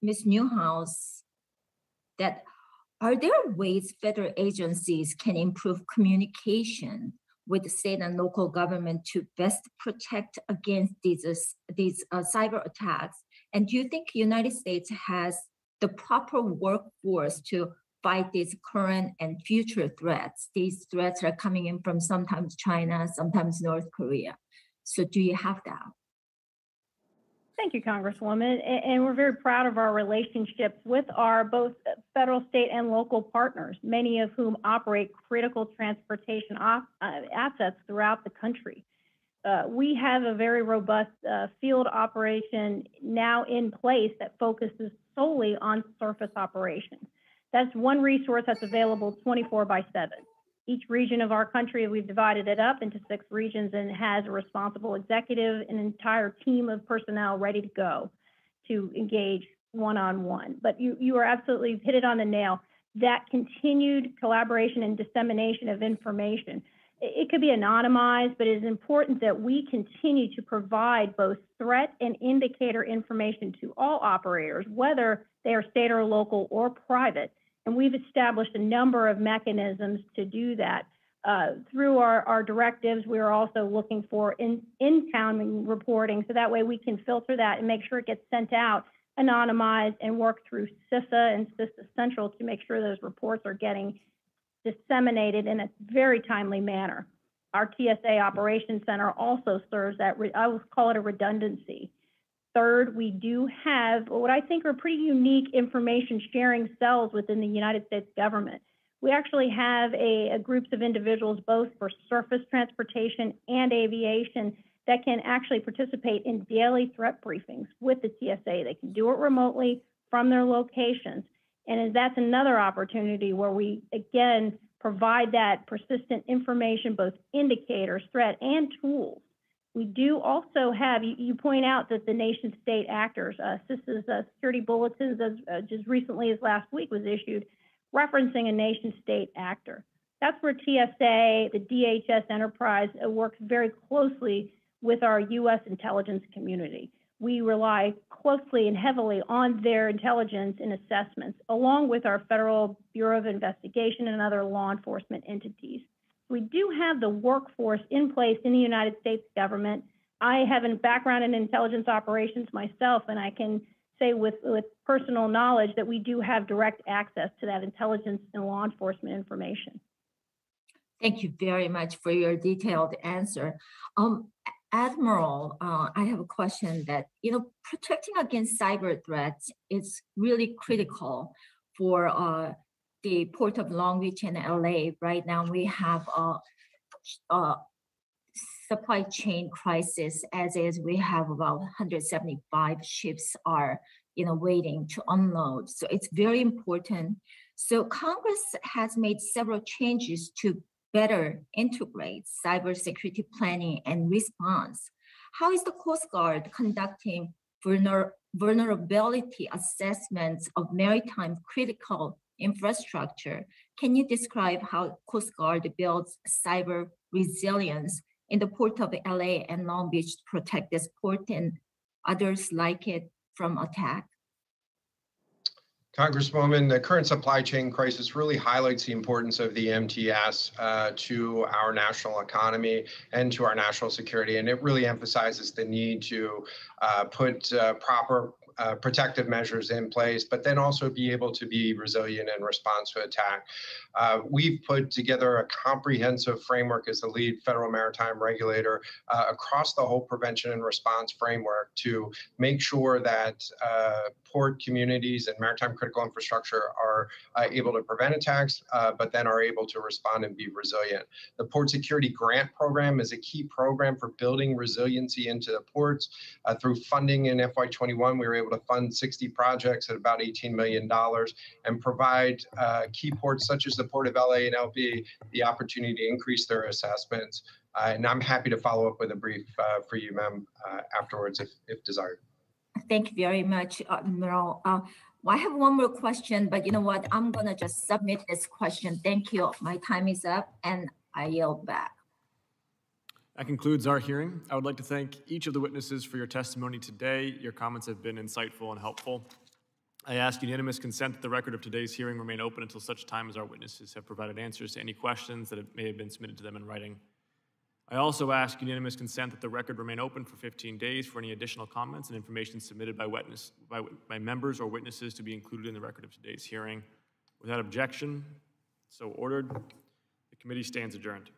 Ms. Newhouse that, are there ways federal agencies can improve communication with the state and local government to best protect against these cyber attacks? And do you think the United States has the proper workforce to fight these current and future threats? These threats are coming in from sometimes China, sometimes North Korea. So do you have that? Thank you, Congresswoman. And we're very proud of our relationships with our both federal, state, and local partners, many of whom operate critical transportation assets throughout the country. We have a very robust field operation now in place that focuses solely on surface operations. That's one resource that's available 24/7. Each region of our country, we've divided it up into 6 regions and has a responsible executive, an entire team of personnel ready to go to engage one-on-one. But you are absolutely hit it on the nail. That continued collaboration and dissemination of information, it could be anonymized, but it is important that we continue to provide both threat and indicator information to all operators, whether they are state or local or private. And we've established a number of mechanisms to do that. Through our directives, we are also looking for in-town reporting, so that way we can filter that and make sure it gets sent out anonymized and work through CISA and CISA Central to make sure those reports are getting disseminated in a very timely manner. Our TSA Operations Center also serves that, I will call it a redundancy. Third, we do have what I think are pretty unique information sharing cells within the United States government. We actually have groups of individuals, both for surface transportation and aviation, that can actually participate in daily threat briefings with the TSA. They can do it remotely from their locations. And that's another opportunity where we, again, provide that persistent information, both indicators, threat, and tools. We do also have, you point out that the nation state actors, CISA's security bulletins just recently as last week was issued, referencing a nation state actor. That's where TSA, the DHS enterprise works very closely with our U.S. intelligence community. We rely closely and heavily on their intelligence and assessments, along with our Federal Bureau of Investigation and other law enforcement entities. We do have the workforce in place in the United States government. I have a background in intelligence operations myself, and I can say with personal knowledge that we do have direct access to that intelligence and law enforcement information. Thank you very much for your detailed answer. Admiral, I have a question that, protecting against cyber threats is really critical for the Port of Long Beach and LA. Right now, we have a supply chain crisis, as is we have about 175 ships are waiting to unload. So it's very important. So Congress has made several changes to better integrate cybersecurity planning and response. How is the Coast Guard conducting vulnerability assessments of maritime critical infrastructure? Can you describe how Coast Guard builds cyber resilience in the Port of LA and Long Beach to protect this port and others like it from attack? Congresswoman, the current supply chain crisis really highlights the importance of the MTS to our national economy and to our national security. And it really emphasizes the need to put proper protective measures in place, but then also be able to be resilient in response to attack. We've put together a comprehensive framework as the lead federal maritime regulator across the whole prevention and response framework to make sure that port communities and maritime critical infrastructure are able to prevent attacks, but then are able to respond and be resilient. The Port Security Grant Program is a key program for building resiliency into the ports. Through funding in FY21, we were able to fund 60 projects at about $18 million and provide key ports such as the Port of LA and LB the opportunity to increase their assessments. And I'm happy to follow up with a brief for you, ma'am, afterwards if desired. Thank you very much, Admiral. I have one more question, but you know what? I'm gonna just submit this question. Thank you. My time is up and I yield back. That concludes our hearing. I would like to thank each of the witnesses for your testimony today. Your comments have been insightful and helpful. I ask unanimous consent that the record of today's hearing remain open until such time as our witnesses have provided answers to any questions that may have been submitted to them in writing. I also ask unanimous consent that the record remain open for 15 days for any additional comments and information submitted by members or witnesses to be included in the record of today's hearing. Without objection, so ordered. The committee stands adjourned.